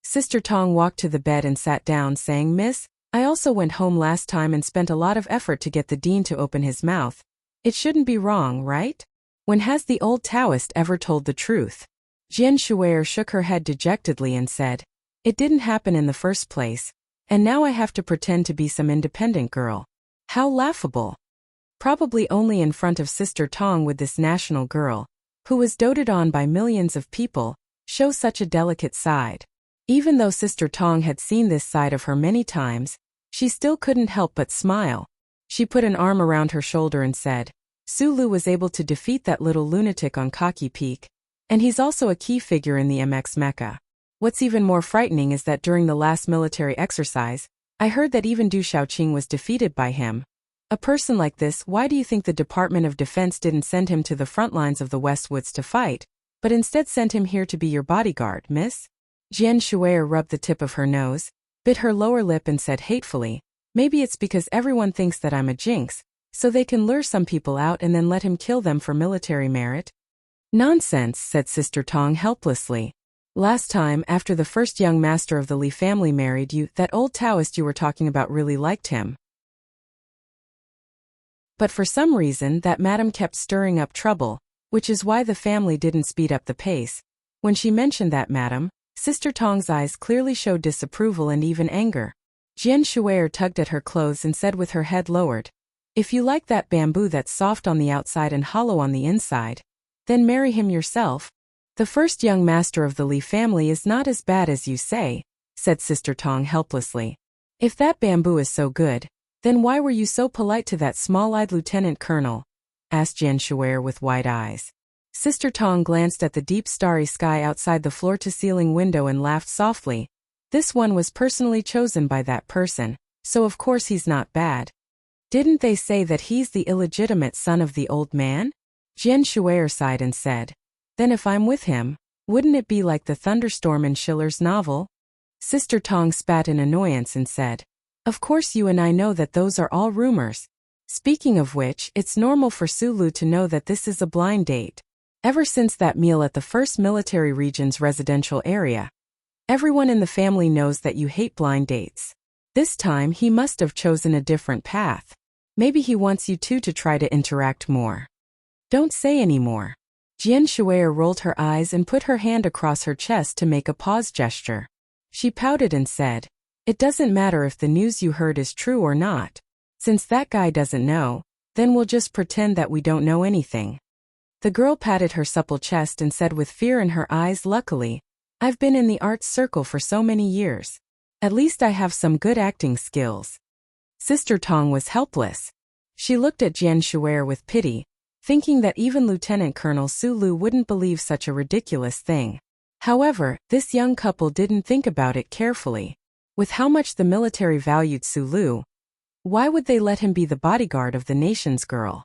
Sister Tong walked to the bed and sat down saying, Miss, I also went home last time and spent a lot of effort to get the dean to open his mouth. It shouldn't be wrong, right? When has the old Taoist ever told the truth? Jian Shuier shook her head dejectedly and said, It didn't happen in the first place, and now I have to pretend to be some independent girl. How laughable. Probably only in front of Sister Tong would this national girl, who was doted on by millions of people, show such a delicate side. Even though Sister Tong had seen this side of her many times, she still couldn't help but smile. She put an arm around her shoulder and said, Su Lu was able to defeat that little lunatic on Kaki Peak, and he's also a key figure in the MX Mecha. What's even more frightening is that during the last military exercise, I heard that even Du Shaoqing was defeated by him. A person like this, why do you think the Department of Defense didn't send him to the front lines of the Westwoods to fight, but instead sent him here to be your bodyguard, miss? Jian Shuier rubbed the tip of her nose, bit her lower lip and said hatefully, Maybe it's because everyone thinks that I'm a jinx, so they can lure some people out and then let him kill them for military merit? Nonsense, said Sister Tong helplessly. Last time, after the first young master of the Li family married you, that old Taoist you were talking about really liked him. But for some reason that madam kept stirring up trouble, which is why the family didn't speed up the pace. When she mentioned that madam, Sister Tong's eyes clearly showed disapproval and even anger. Jian Shuier tugged at her clothes and said with her head lowered, If you like that bamboo that's soft on the outside and hollow on the inside, then marry him yourself. The first young master of the Li family is not as bad as you say, said Sister Tong helplessly. If that bamboo is so good, then why were you so polite to that small-eyed lieutenant colonel? Asked Jian Shuer with wide eyes. Sister Tong glanced at the deep starry sky outside the floor-to-ceiling window and laughed softly. This one was personally chosen by that person, so of course he's not bad. Didn't they say that he's the illegitimate son of the old man? Jian Shuer sighed and said, then if I'm with him, wouldn't it be like the thunderstorm in Schiller's novel? Sister Tong spat in annoyance and said, of course you and I know that those are all rumors. Speaking of which, it's normal for Sulu to know that this is a blind date. Ever since that meal at the 1st Military Region's residential area, everyone in the family knows that you hate blind dates. This time he must have chosen a different path. Maybe he wants you two to try to interact more. Don't say any more. Jian Shuer rolled her eyes and put her hand across her chest to make a pause gesture. She pouted and said, it doesn't matter if the news you heard is true or not. Since that guy doesn't know, then we'll just pretend that we don't know anything. The girl patted her supple chest and said with fear in her eyes, luckily, I've been in the arts circle for so many years. At least I have some good acting skills. Sister Tong was helpless. She looked at Jian Shuer with pity, thinking that even Lieutenant Colonel Sulu wouldn't believe such a ridiculous thing. However, this young couple didn't think about it carefully. With how much the military valued Sulu, why would they let him be the bodyguard of the nation's girl?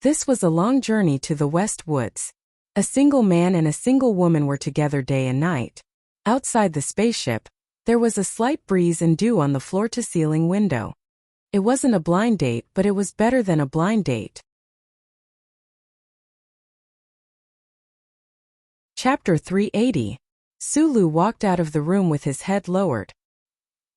This was a long journey to the West Woods. A single man and a single woman were together day and night. Outside the spaceship, there was a slight breeze and dew on the floor-to-ceiling window. It wasn't a blind date, but it was better than a blind date. Chapter 380. Sulu walked out of the room with his head lowered.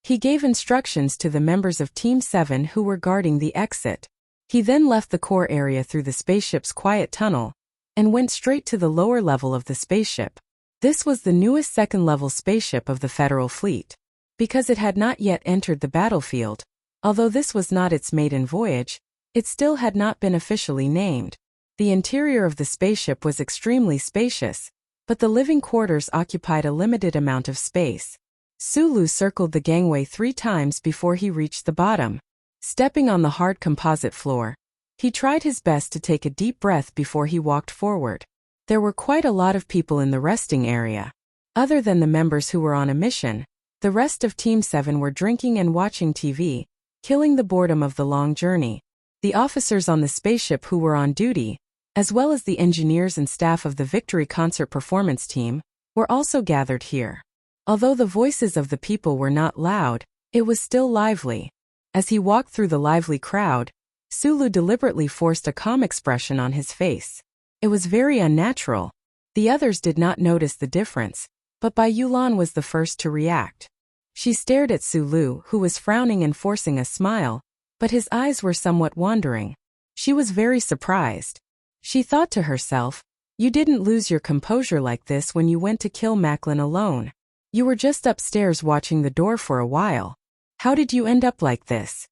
He gave instructions to the members of Team 7 who were guarding the exit. He then left the core area through the spaceship's quiet tunnel and went straight to the lower level of the spaceship. This was the newest second-level spaceship of the Federal Fleet. Because it had not yet entered the battlefield, although this was not its maiden voyage, it still had not been officially named. The interior of the spaceship was extremely spacious, but the living quarters occupied a limited amount of space. Sulu circled the gangway 3 times before he reached the bottom. Stepping on the hard composite floor, he tried his best to take a deep breath before he walked forward. There were quite a lot of people in the resting area. Other than the members who were on a mission, the rest of Team 7 were drinking and watching TV, killing the boredom of the long journey. The officers on the spaceship who were on duty, as well as the engineers and staff of the Victory Concert Performance Team, were also gathered here. Although the voices of the people were not loud, it was still lively. As he walked through the lively crowd, Sulu deliberately forced a calm expression on his face. It was very unnatural. The others did not notice the difference, but Bai Yulan was the first to react. She stared at Sulu, who was frowning and forcing a smile, but his eyes were somewhat wandering. She was very surprised. She thought to herself, you didn't lose your composure like this when you went to kill Macklin alone. You were just upstairs watching the door for a while. How did you end up like this?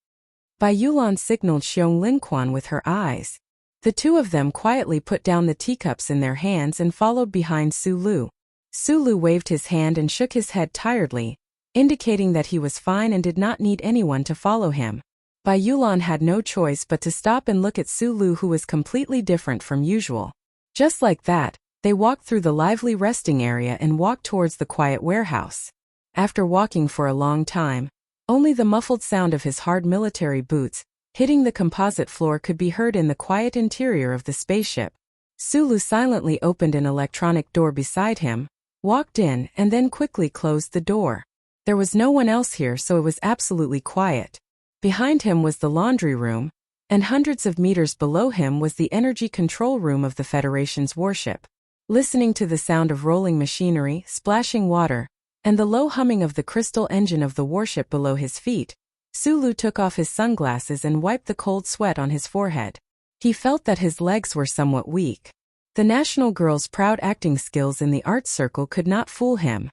Bai Yulan signaled Xiong Linquan with her eyes. The two of them quietly put down the teacups in their hands and followed behind Sulu. Sulu waved his hand and shook his head tiredly, indicating that he was fine and did not need anyone to follow him. Bai Yulan had no choice but to stop and look at Sulu, who was completely different from usual. Just like that, they walked through the lively resting area and walked towards the quiet warehouse. After walking for a long time, only the muffled sound of his hard military boots hitting the composite floor could be heard in the quiet interior of the spaceship. Sulu silently opened an electronic door beside him, walked in, and then quickly closed the door. There was no one else here, so it was absolutely quiet. Behind him was the laundry room, and hundreds of meters below him was the energy control room of the Federation's warship. Listening to the sound of rolling machinery, splashing water, and the low humming of the crystal engine of the warship below his feet, Sulu took off his sunglasses and wiped the cold sweat on his forehead. He felt that his legs were somewhat weak. The national girl's proud acting skills in the arts circle could not fool him.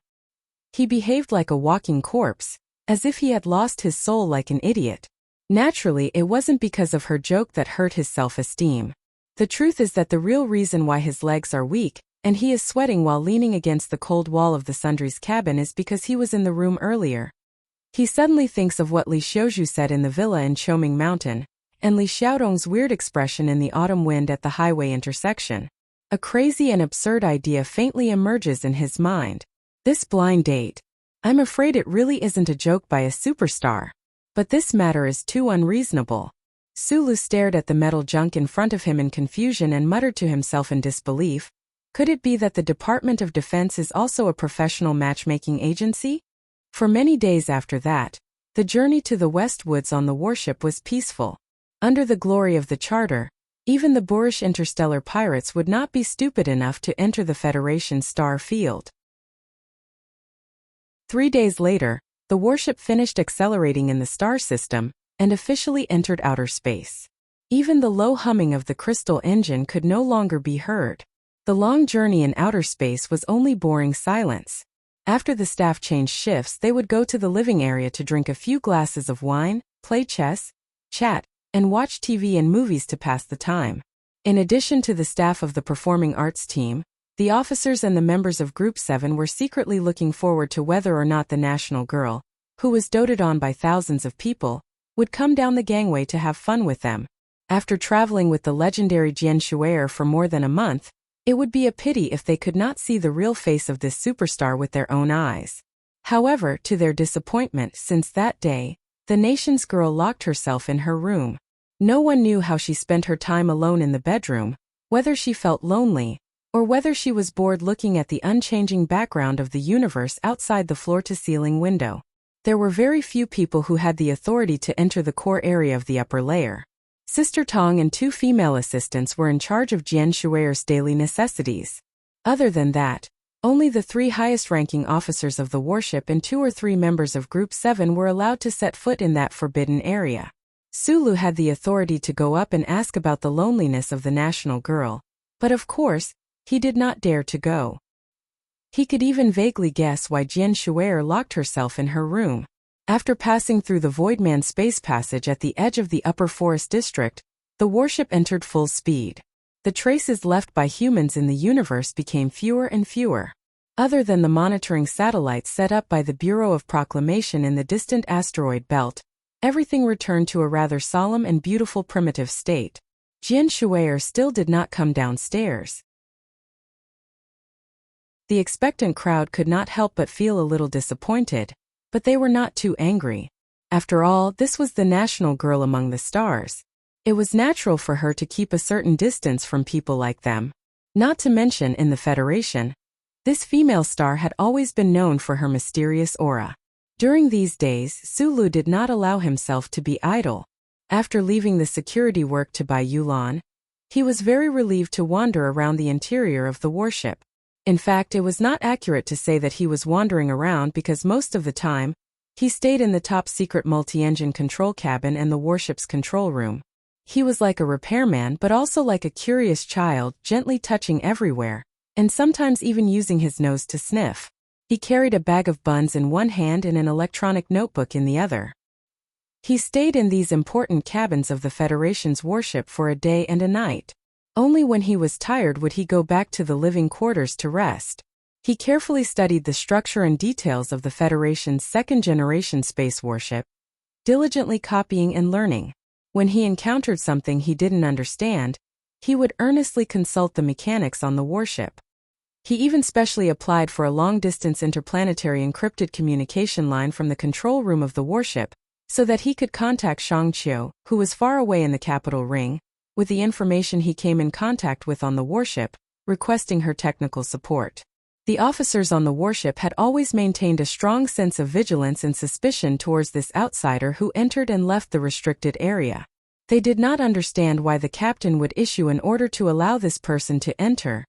He behaved like a walking corpse, as if he had lost his soul like an idiot. Naturally, it wasn't because of her joke that hurt his self-esteem. The truth is that the real reason why his legs are weak, and he is sweating while leaning against the cold wall of the Sundry's cabin is because he was in the room earlier. He suddenly thinks of what Li Xiaozhu said in the villa in Choming Mountain, and Li Xiaodong's weird expression in the autumn wind at the highway intersection. A crazy and absurd idea faintly emerges in his mind. This blind date. I'm afraid it really isn't a joke by a superstar. But this matter is too unreasonable. Sulu stared at the metal junk in front of him in confusion and muttered to himself in disbelief. Could it be that the Department of Defense is also a professional matchmaking agency? For many days after that, the journey to the West Woods on the warship was peaceful. Under the glory of the charter, even the boorish interstellar pirates would not be stupid enough to enter the Federation's star field. 3 days later, the warship finished accelerating in the star system and officially entered outer space. Even the low humming of the crystal engine could no longer be heard. The long journey in outer space was only boring silence. After the staff changed shifts, they would go to the living area to drink a few glasses of wine, play chess, chat, and watch TV and movies to pass the time. In addition to the staff of the performing arts team, the officers and the members of Group 7 were secretly looking forward to whether or not the national girl, who was doted on by thousands of people, would come down the gangway to have fun with them. After traveling with the legendary Jian Shuier for more than a month, it would be a pity if they could not see the real face of this superstar with their own eyes. However, to their disappointment, since that day, the nation's girl locked herself in her room. No one knew how she spent her time alone in the bedroom, whether she felt lonely, or whether she was bored looking at the unchanging background of the universe outside the floor-to-ceiling window. There were very few people who had the authority to enter the core area of the upper layer. Sister Tong and 2 female assistants were in charge of Jian Shuier's daily necessities. Other than that, only the 3 highest-ranking officers of the warship and 2 or 3 members of Group 7 were allowed to set foot in that forbidden area. Sulu had the authority to go up and ask about the loneliness of the national girl, but of course, he did not dare to go. He could even vaguely guess why Jian Shuier locked herself in her room. After passing through the Voidman space passage at the edge of the Upper Forest District, the warship entered full speed. The traces left by humans in the universe became fewer and fewer. Other than the monitoring satellites set up by the Bureau of Proclamation in the distant asteroid belt, everything returned to a rather solemn and beautiful primitive state. Jian Shuier still did not come downstairs. The expectant crowd could not help but feel a little disappointed, but they were not too angry. After all, this was the national girl among the stars. It was natural for her to keep a certain distance from people like them. Not to mention, in the Federation, this female star had always been known for her mysterious aura. During these days, Sulu did not allow himself to be idle. After leaving the security work to Bai Yulan, he was very relieved to wander around the interior of the warship. In fact, it was not accurate to say that he was wandering around because most of the time, he stayed in the top-secret multi-engine control cabin and the warship's control room. He was like a repairman but also like a curious child, gently touching everywhere, and sometimes even using his nose to sniff. He carried a bag of buns in one hand and an electronic notebook in the other. He stayed in these important cabins of the Federation's warship for a day and a night. Only when he was tired would he go back to the living quarters to rest. He carefully studied the structure and details of the Federation's second-generation space warship, diligently copying and learning. When he encountered something he didn't understand, he would earnestly consult the mechanics on the warship. He even specially applied for a long-distance interplanetary encrypted communication line from the control room of the warship, so that he could contact Shang Qiu, who was far away in the capital ring, with the information he came in contact with on the warship, requesting her technical support. The officers on the warship had always maintained a strong sense of vigilance and suspicion towards this outsider who entered and left the restricted area. They did not understand why the captain would issue an order to allow this person to enter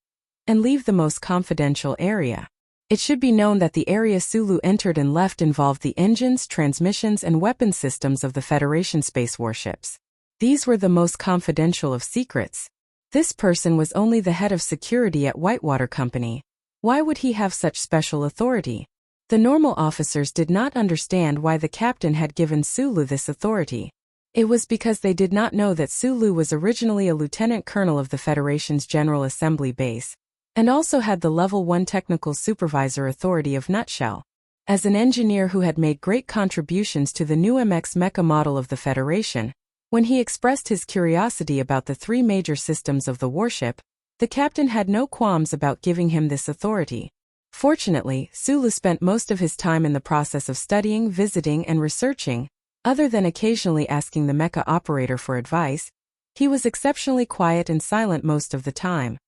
and leave the most confidential area. It should be known that the area Sulu entered and left involved the engines, transmissions, and weapon systems of the Federation space warships. These were the most confidential of secrets. This person was only the head of security at Whitewater Company. Why would he have such special authority? The normal officers did not understand why the captain had given Sulu this authority. It was because they did not know that Sulu was originally a lieutenant colonel of the Federation's General Assembly base, and also had the Level 1 technical supervisor authority of Nutshell. As an engineer who had made great contributions to the new MX mecha model of the Federation, when he expressed his curiosity about the three major systems of the warship, the captain had no qualms about giving him this authority. Fortunately, Sulu spent most of his time in the process of studying, visiting, and researching. Other than occasionally asking the mecha operator for advice, he was exceptionally quiet and silent most of the time.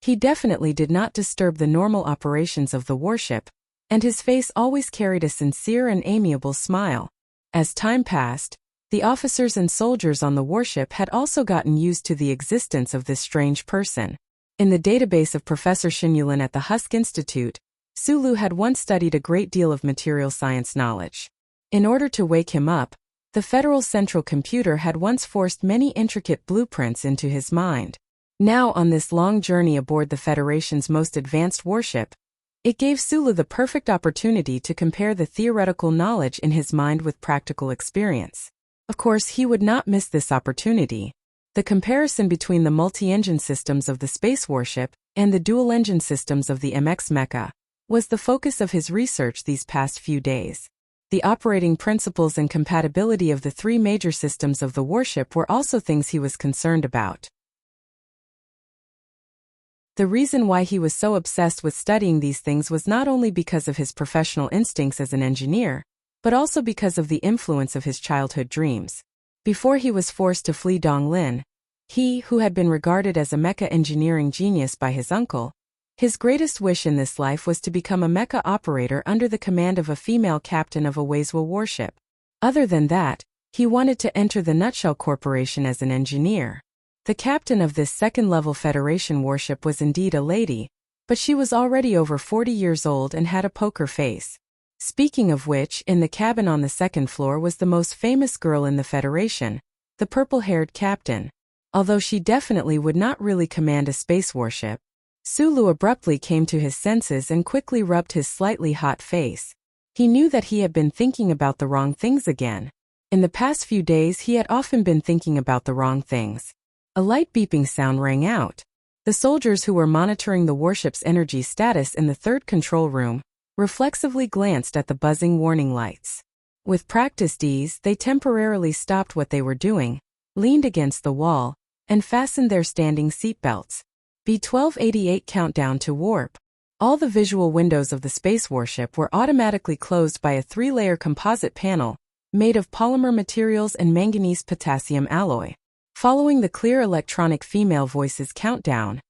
He definitely did not disturb the normal operations of the warship, and his face always carried a sincere and amiable smile. As time passed, the officers and soldiers on the warship had also gotten used to the existence of this strange person. In the database of Professor Shinyulin at the Husk Institute, Sulu had once studied a great deal of material science knowledge. In order to wake him up, the Federal Central Computer had once forced many intricate blueprints into his mind. Now, on this long journey aboard the Federation's most advanced warship, it gave Sulu the perfect opportunity to compare the theoretical knowledge in his mind with practical experience. Of course, he would not miss this opportunity. The comparison between the multi-engine systems of the space warship and the dual-engine systems of the MX mecha was the focus of his research these past few days. The operating principles and compatibility of the three major systems of the warship were also things he was concerned about. The reason why he was so obsessed with studying these things was not only because of his professional instincts as an engineer, but also because of the influence of his childhood dreams. Before he was forced to flee Donglin, he, who had been regarded as a mecha engineering genius by his uncle, his greatest wish in this life was to become a mecha operator under the command of a female captain of a Weizhou warship. Other than that, he wanted to enter the Nutshell Corporation as an engineer. The captain of this second-level Federation warship was indeed a lady, but she was already over 40 years old and had a poker face. Speaking of which, in the cabin on the second floor was the most famous girl in the Federation, the purple-haired captain. Although she definitely would not really command a space warship, Sulu abruptly came to his senses and quickly rubbed his slightly hot face. He knew that he had been thinking about the wrong things again. In the past few days he had often been thinking about the wrong things. A light beeping sound rang out. The soldiers who were monitoring the warship's energy status in the third control room reflexively glanced at the buzzing warning lights. With practiced ease, they temporarily stopped what they were doing, leaned against the wall, and fastened their standing seatbelts. B-1288 countdown to warp. All the visual windows of the space warship were automatically closed by a three-layer composite panel made of polymer materials and manganese-potassium alloy. Following the clear electronic female voice's countdown,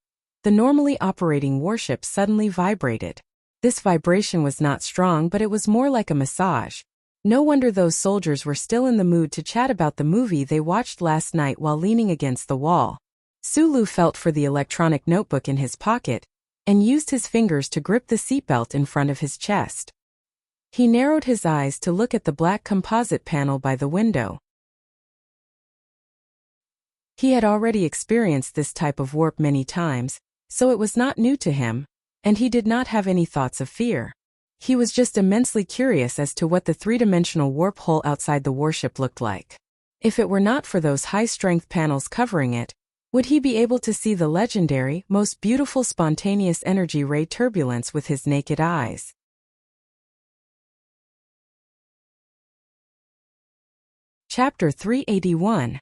the normally operating warship suddenly vibrated. This vibration was not strong, but it was more like a massage. No wonder those soldiers were still in the mood to chat about the movie they watched last night while leaning against the wall. Sulu felt for the electronic notebook in his pocket and used his fingers to grip the seatbelt in front of his chest. He narrowed his eyes to look at the black composite panel by the window. He had already experienced this type of warp many times, so it was not new to him, and he did not have any thoughts of fear. He was just immensely curious as to what the three-dimensional warp hole outside the warship looked like. If it were not for those high-strength panels covering it, would he be able to see the legendary, most beautiful spontaneous energy ray turbulence with his naked eyes? Chapter 381.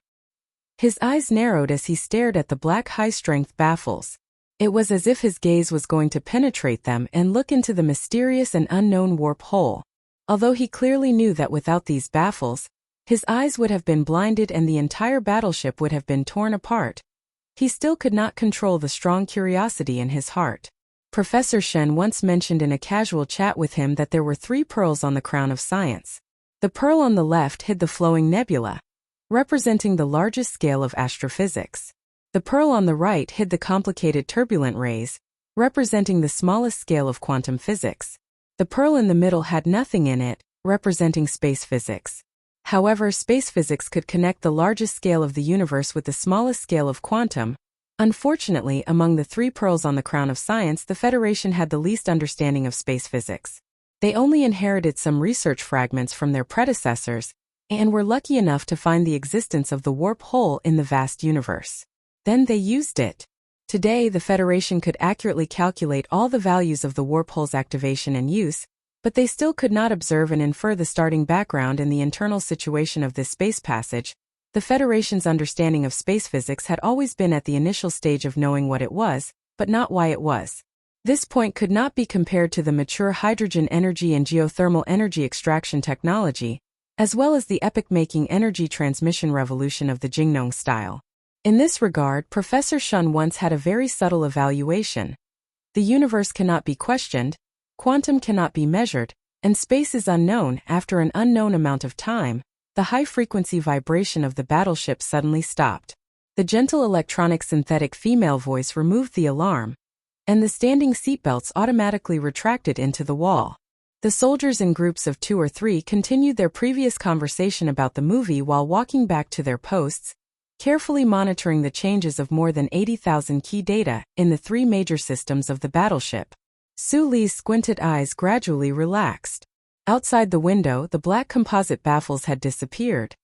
His eyes narrowed as he stared at the black high-strength baffles. It was as if his gaze was going to penetrate them and look into the mysterious and unknown warp hole. Although he clearly knew that without these baffles, his eyes would have been blinded and the entire battleship would have been torn apart, he still could not control the strong curiosity in his heart. Professor Shen once mentioned in a casual chat with him that there were 3 pearls on the crown of science. The pearl on the left hid the flowing nebula, representing the largest scale of astrophysics. The pearl on the right hid the complicated turbulent rays, representing the smallest scale of quantum physics. The pearl in the middle had nothing in it, representing space physics. However, space physics could connect the largest scale of the universe with the smallest scale of quantum. Unfortunately, among the 3 pearls on the crown of science, the Federation had the least understanding of space physics. They only inherited some research fragments from their predecessors, and were lucky enough to find the existence of the warp hole in the vast universe. Then they used it. Today, the Federation could accurately calculate all the values of the warp hole's activation and use, but they still could not observe and infer the starting background and the internal situation of this space passage. The Federation's understanding of space physics had always been at the initial stage of knowing what it was, but not why it was. This point could not be compared to the mature hydrogen energy and geothermal energy extraction technology, as well as the epoch-making energy transmission revolution of the Jingnong style. In this regard, Professor Shun once had a very subtle evaluation. The universe cannot be questioned, quantum cannot be measured, and space is unknown. After an unknown amount of time, the high-frequency vibration of the battleship suddenly stopped. The gentle electronic synthetic female voice removed the alarm, and the standing seatbelts automatically retracted into the wall. The soldiers in groups of 2 or 3 continued their previous conversation about the movie while walking back to their posts, carefully monitoring the changes of more than 80,000 key data in the 3 major systems of the battleship. Su Li's squinted eyes gradually relaxed. Outside the window, the black composite baffles had disappeared,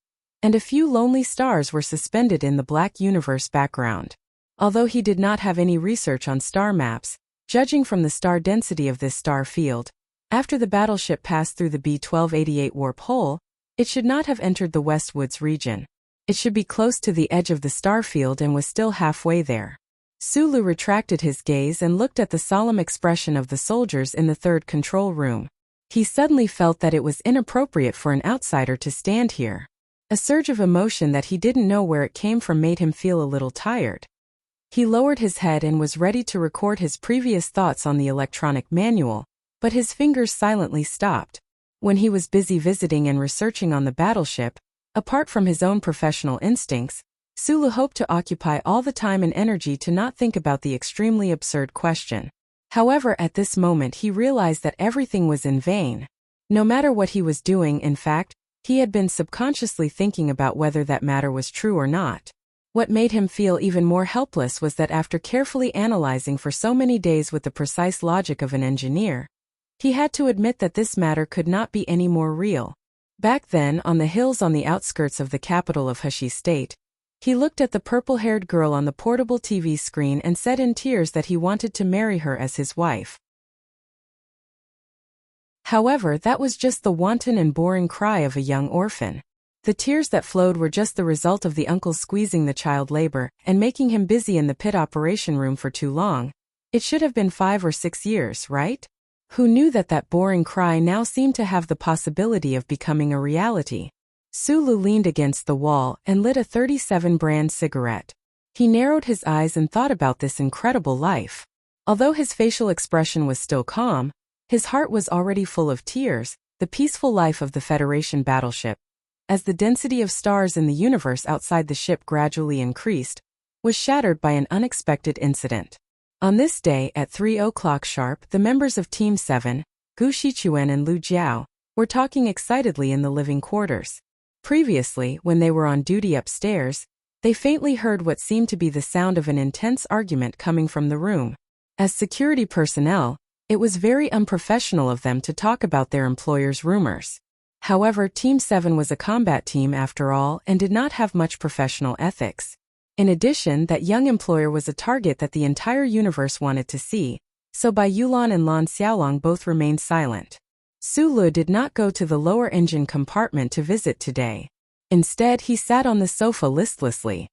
and a few lonely stars were suspended in the black universe background. Although he did not have any research on star maps, judging from the star density of this star field, after the battleship passed through the B-1288 warp hole, it should not have entered the Westwoods region. It should be close to the edge of the star field and was still halfway there. Sulu retracted his gaze and looked at the solemn expression of the soldiers in the 3rd control room. He suddenly felt that it was inappropriate for an outsider to stand here. A surge of emotion that he didn't know where it came from made him feel a little tired. He lowered his head and was ready to record his previous thoughts on the electronic manual, but his fingers silently stopped. When he was busy visiting and researching on the battleship, apart from his own professional instincts, Sulu hoped to occupy all the time and energy to not think about the extremely absurd question. However, at this moment he realized that everything was in vain. No matter what he was doing, in fact, he had been subconsciously thinking about whether that matter was true or not. What made him feel even more helpless was that after carefully analyzing for so many days with the precise logic of an engineer, he had to admit that this matter could not be any more real. Back then, on the hills on the outskirts of the capital of Heshi State, he looked at the purple-haired girl on the portable TV screen and said in tears that he wanted to marry her as his wife. However, that was just the wanton and boring cry of a young orphan. The tears that flowed were just the result of the uncle squeezing the child labor and making him busy in the pit operation room for too long. It should have been 5 or 6 years, right? Who knew that that boring cry now seemed to have the possibility of becoming a reality? Sulu leaned against the wall and lit a 37 brand cigarette. He narrowed his eyes and thought about this incredible life. Although his facial expression was still calm, his heart was already full of tears. The peaceful life of the Federation battleship, as the density of stars in the universe outside the ship gradually increased, was shattered by an unexpected incident. On this day at 3 o'clock sharp, the members of Team 7, Gu Shichuan and Lu Jiao, were talking excitedly in the living quarters. Previously, when they were on duty upstairs, they faintly heard what seemed to be the sound of an intense argument coming from the room. As security personnel, it was very unprofessional of them to talk about their employer's rumors. However, Team 7 was a combat team after all and did not have much professional ethics. In addition, that young employer was a target that the entire universe wanted to see, so Bai Yulan and Lan Xiaolong both remained silent. Su Lu did not go to the lower engine compartment to visit today. Instead, he sat on the sofa listlessly.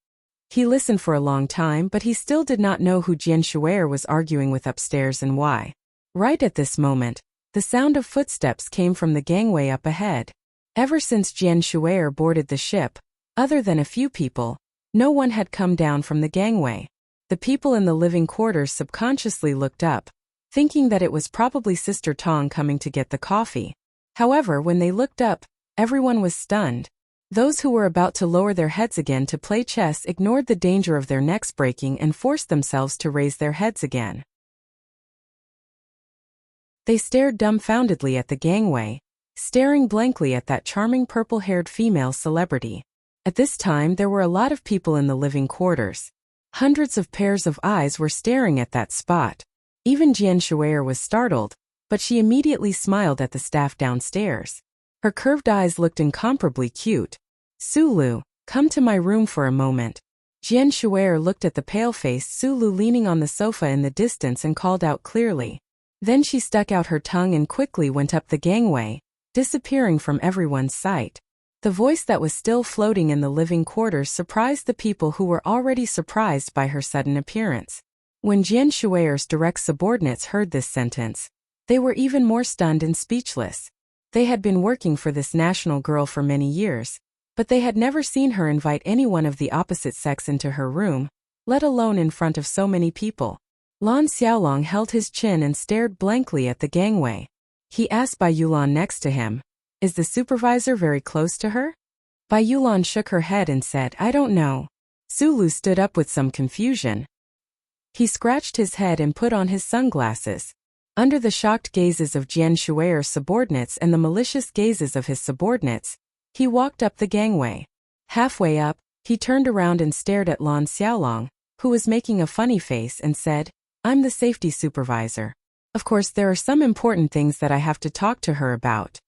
He listened for a long time, but he still did not know who Jian Shuer was arguing with upstairs and why. Right at this moment, the sound of footsteps came from the gangway up ahead. Ever since Jian Shuer boarded the ship, other than a few people, no one had come down from the gangway. The people in the living quarters subconsciously looked up, thinking that it was probably Sister Tong coming to get the coffee. However, when they looked up, everyone was stunned. Those who were about to lower their heads again to play chess ignored the danger of their necks breaking and forced themselves to raise their heads again. They stared dumbfoundedly at the gangway, staring blankly at that charming purple-haired female celebrity. At this time there were a lot of people in the living quarters. Hundreds of pairs of eyes were staring at that spot. Even Jian Shuer was startled, but she immediately smiled at the staff downstairs. Her curved eyes looked incomparably cute. Sulu, come to my room for a moment. Jian Shuer looked at the pale-faced Sulu leaning on the sofa in the distance and called out clearly. Then she stuck out her tongue and quickly went up the gangway, disappearing from everyone's sight. The voice that was still floating in the living quarters surprised the people who were already surprised by her sudden appearance. When Jian Shuer's direct subordinates heard this sentence, they were even more stunned and speechless. They had been working for this national girl for many years, but they had never seen her invite anyone of the opposite sex into her room, let alone in front of so many people. Lan Xiaolong held his chin and stared blankly at the gangway. He asked Bai Yulan next to him, "Is the supervisor very close to her?" Bai Yulan shook her head and said, "I don't know." Sulu stood up with some confusion. He scratched his head and put on his sunglasses. Under the shocked gazes of Jian Shuer's subordinates and the malicious gazes of his subordinates, he walked up the gangway. Halfway up, he turned around and stared at Lan Xiaolong, who was making a funny face, and said, "I'm the safety supervisor. Of course there are some important things that I have to talk to her about."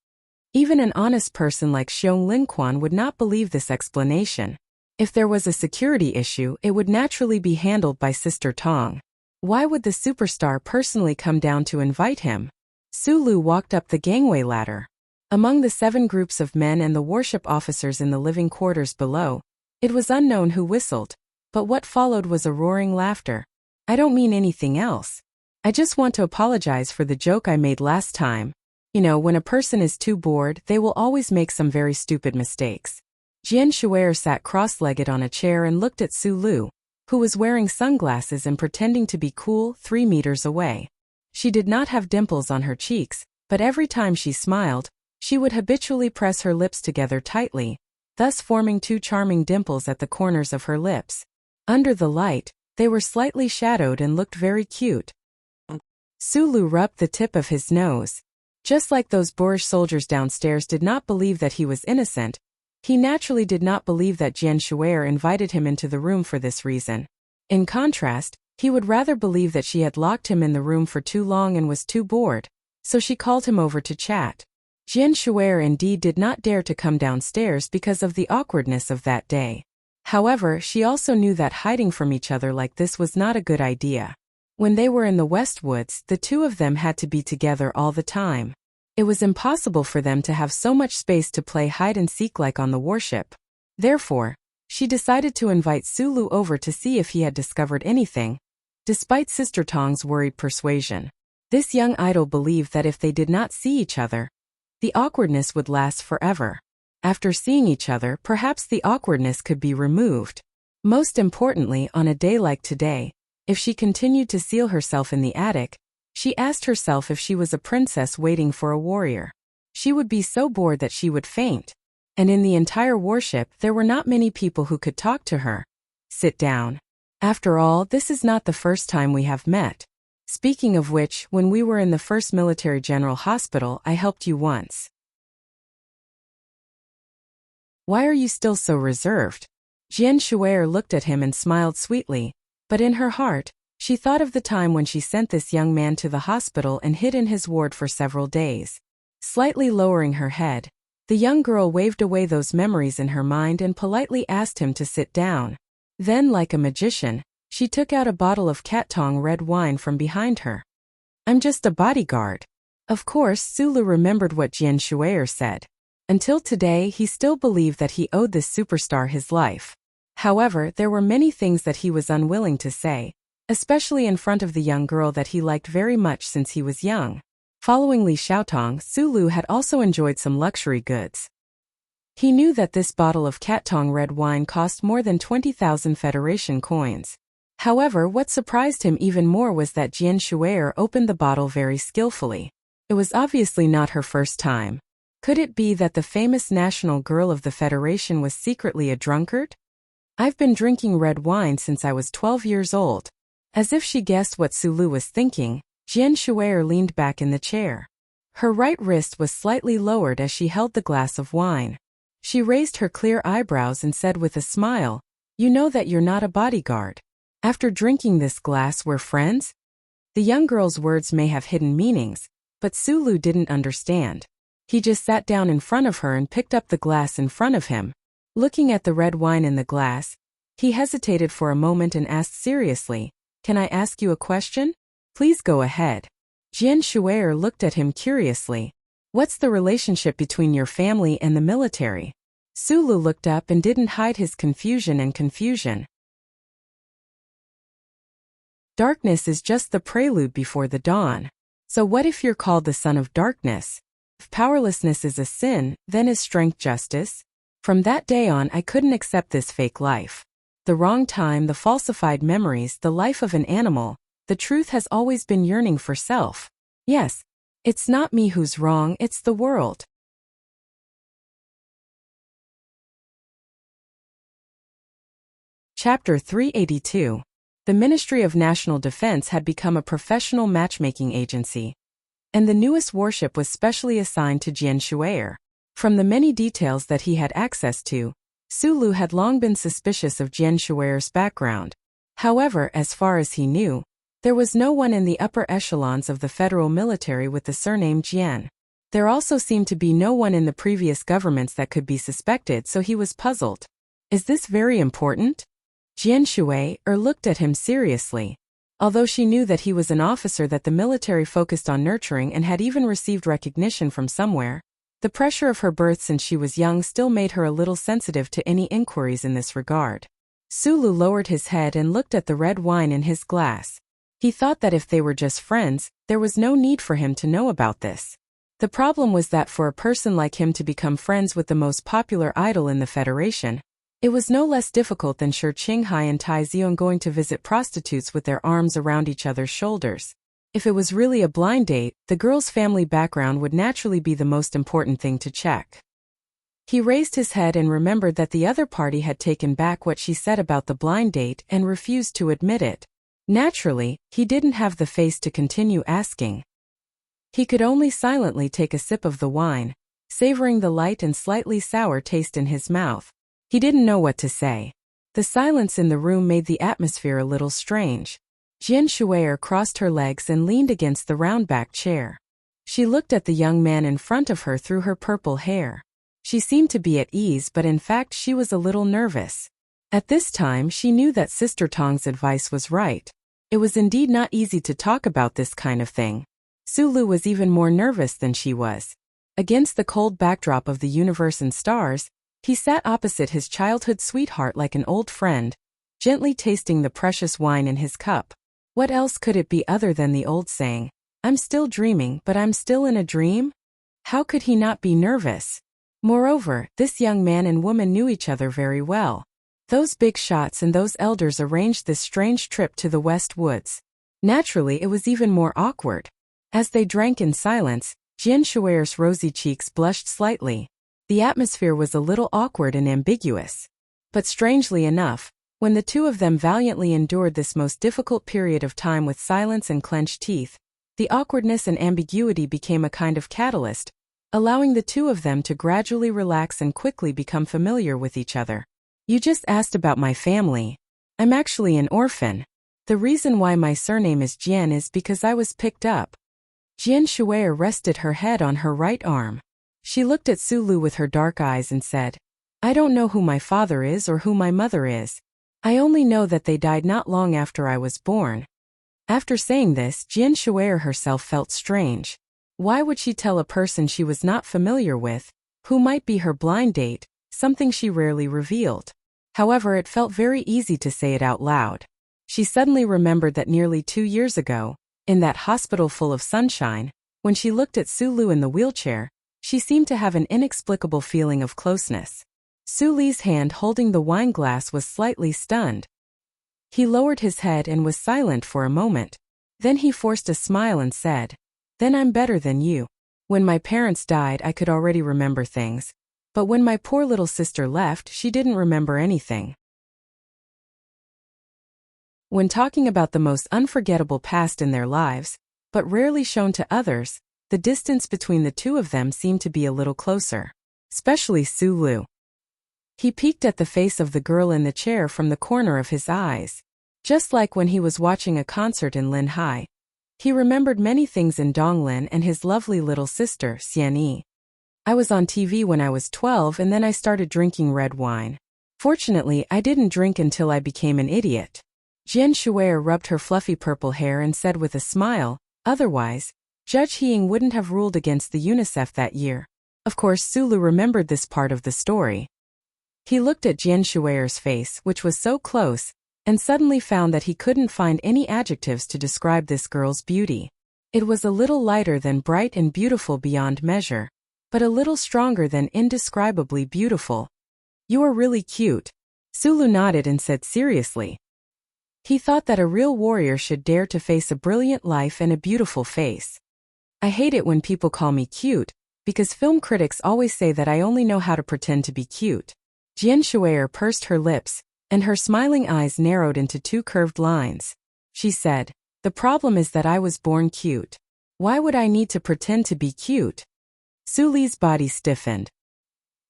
Even an honest person like Xiong Linquan would not believe this explanation. If there was a security issue, it would naturally be handled by Sister Tong. Why would the superstar personally come down to invite him? Sulu walked up the gangway ladder. Among the 7 groups of men and the warship officers in the living quarters below, it was unknown who whistled, but what followed was a roaring laughter. "I don't mean anything else. I just want to apologize for the joke I made last time. You know, when a person is too bored, they will always make some very stupid mistakes." Jian Shuer sat cross-legged on a chair and looked at Sulu, who was wearing sunglasses and pretending to be cool 3 meters away. She did not have dimples on her cheeks, but every time she smiled, she would habitually press her lips together tightly, thus forming 2 charming dimples at the corners of her lips. Under the light, they were slightly shadowed and looked very cute. Sulu rubbed the tip of his nose. Just like those boorish soldiers downstairs did not believe that he was innocent, he naturally did not believe that Jian Shuer invited him into the room for this reason. In contrast, he would rather believe that she had locked him in the room for too long and was too bored, so she called him over to chat. Jian Shuer indeed did not dare to come downstairs because of the awkwardness of that day. However, she also knew that hiding from each other like this was not a good idea. When they were in the West Woods, the 2 of them had to be together all the time. It was impossible for them to have so much space to play hide-and-seek like on the warship. Therefore, she decided to invite Sulu over to see if he had discovered anything, despite Sister Tong's worried persuasion. This young idol believed that if they did not see each other, the awkwardness would last forever. After seeing each other, perhaps the awkwardness could be removed. Most importantly, on a day like today, if she continued to seal herself in the attic, she asked herself if she was a princess waiting for a warrior. She would be so bored that she would faint. And in the entire warship, there were not many people who could talk to her. "Sit down. After all, this is not the first time we have met. Speaking of which, when we were in the 1st Military General Hospital, I helped you once. Why are you still so reserved?" Jian Shuer looked at him and smiled sweetly, but in her heart, she thought of the time when she sent this young man to the hospital and hid in his ward for several days. Slightly lowering her head, the young girl waved away those memories in her mind and politely asked him to sit down. Then, like a magician, she took out a bottle of Katong red wine from behind her. "I'm just a bodyguard." Of course, Sulu remembered what Jian Shuer said. Until today, he still believed that he owed this superstar his life. However, there were many things that he was unwilling to say, especially in front of the young girl that he liked very much since he was young. Following Li Xiaotong, Sulu had also enjoyed some luxury goods. He knew that this bottle of Katong red wine cost more than 20,000 Federation coins. However, what surprised him even more was that Jian Shuer opened the bottle very skillfully. It was obviously not her first time. Could it be that the famous national girl of the Federation was secretly a drunkard? "I've been drinking red wine since I was 12 years old." As if she guessed what Sulu was thinking, Jian Shuer leaned back in the chair. Her right wrist was slightly lowered as she held the glass of wine. She raised her clear eyebrows and said with a smile, "You know that you're not a bodyguard. After drinking this glass, we're friends?" The young girl's words may have hidden meanings, but Sulu didn't understand. He just sat down in front of her and picked up the glass in front of him. Looking at the red wine in the glass, he hesitated for a moment and asked seriously, "Can I ask you a question?" "Please go ahead." Jian Shuier looked at him curiously. "What's the relationship between your family and the military?" Sulu looked up and didn't hide his confusion. Darkness is just the prelude before the dawn. So what if you're called the son of darkness? If powerlessness is a sin, then is strength justice? From that day on, I couldn't accept this fake life. The wrong time, the falsified memories, the life of an animal. The truth has always been yearning for self. Yes, it's not me who's wrong, it's the world. Chapter 382. The Ministry of National Defense had become a professional matchmaking agency, and the newest warship was specially assigned to Jian Shuier. From the many details that he had access to, Sulu had long been suspicious of Jian Shuier's background. However, as far as he knew, there was no one in the upper echelons of the federal military with the surname Jian. There also seemed to be no one in the previous governments that could be suspected, so he was puzzled. Is this very important? Jian Shuier looked at him seriously. Although she knew that he was an officer that the military focused on nurturing and had even received recognition from somewhere, the pressure of her birth since she was young still made her a little sensitive to any inquiries in this regard. Sulu lowered his head and looked at the red wine in his glass. He thought that if they were just friends, there was no need for him to know about this. The problem was that for a person like him to become friends with the most popular idol in the Federation, it was no less difficult than Shi Qinghai and Tai Ziong going to visit prostitutes with their arms around each other's shoulders. If it was really a blind date, the girl's family background would naturally be the most important thing to check. He raised his head and remembered that the other party had taken back what she said about the blind date and refused to admit it. Naturally, he didn't have the face to continue asking. He could only silently take a sip of the wine, savoring the light and slightly sour taste in his mouth. He didn't know what to say. The silence in the room made the atmosphere a little strange. Jian Shuier crossed her legs and leaned against the round-backed chair. She looked at the young man in front of her through her purple hair. She seemed to be at ease, but in fact she was a little nervous. At this time she knew that Sister Tong's advice was right. It was indeed not easy to talk about this kind of thing. Sulu was even more nervous than she was. Against the cold backdrop of the universe and stars, he sat opposite his childhood sweetheart like an old friend, gently tasting the precious wine in his cup. What else could it be other than the old saying, "I'm still dreaming, but I'm still in a dream"? How could he not be nervous? Moreover, this young man and woman knew each other very well. Those big shots and those elders arranged this strange trip to the West Woods. Naturally, it was even more awkward. As they drank in silence, Jian Shuier's rosy cheeks blushed slightly. The atmosphere was a little awkward and ambiguous. But strangely enough, when the two of them valiantly endured this most difficult period of time with silence and clenched teeth, the awkwardness and ambiguity became a kind of catalyst, allowing the two of them to gradually relax and quickly become familiar with each other. "You just asked about my family. I'm actually an orphan. The reason why my surname is Jian is because I was picked up." Jian Shuier rested her head on her right arm. She looked at Sulu with her dark eyes and said, "I don't know who my father is or who my mother is. I only know that they died not long after I was born." After saying this, Jian Shuier herself felt strange. Why would she tell a person she was not familiar with, who might be her blind date, something she rarely revealed? However, it felt very easy to say it out loud. She suddenly remembered that nearly 2 years ago, in that hospital full of sunshine, when she looked at Sulu in the wheelchair, she seemed to have an inexplicable feeling of closeness. Suli's hand holding the wine glass was slightly stunned. He lowered his head and was silent for a moment. Then he forced a smile and said, "Then I'm better than you. When my parents died, I could already remember things. But when my poor little sister left, she didn't remember anything." When talking about the most unforgettable past in their lives, but rarely shown to others, the distance between the two of them seemed to be a little closer. Especially Sulu. He peeked at the face of the girl in the chair from the corner of his eyes. Just like when he was watching a concert in Linhai. He remembered many things in Donglin and his lovely little sister, Xianyi. I was on TV when I was 12 and then I started drinking red wine. Fortunately, I didn't drink until I became an idiot. Jian Shuai rubbed her fluffy purple hair and said with a smile, otherwise, Judge Hiying wouldn't have ruled against the UNICEF that year. Of course, Sulu remembered this part of the story. He looked at Jian Shuai's face, which was so close, and suddenly found that he couldn't find any adjectives to describe this girl's beauty. It was a little lighter than bright and beautiful beyond measure, but a little stronger than indescribably beautiful. You are really cute. Sulu nodded and said seriously. He thought that a real warrior should dare to face a brilliant life and a beautiful face. I hate it when people call me cute, because film critics always say that I only know how to pretend to be cute. Jian Shuai pursed her lips, and her smiling eyes narrowed into two curved lines. She said, the problem is that I was born cute. Why would I need to pretend to be cute? Su Li's body stiffened.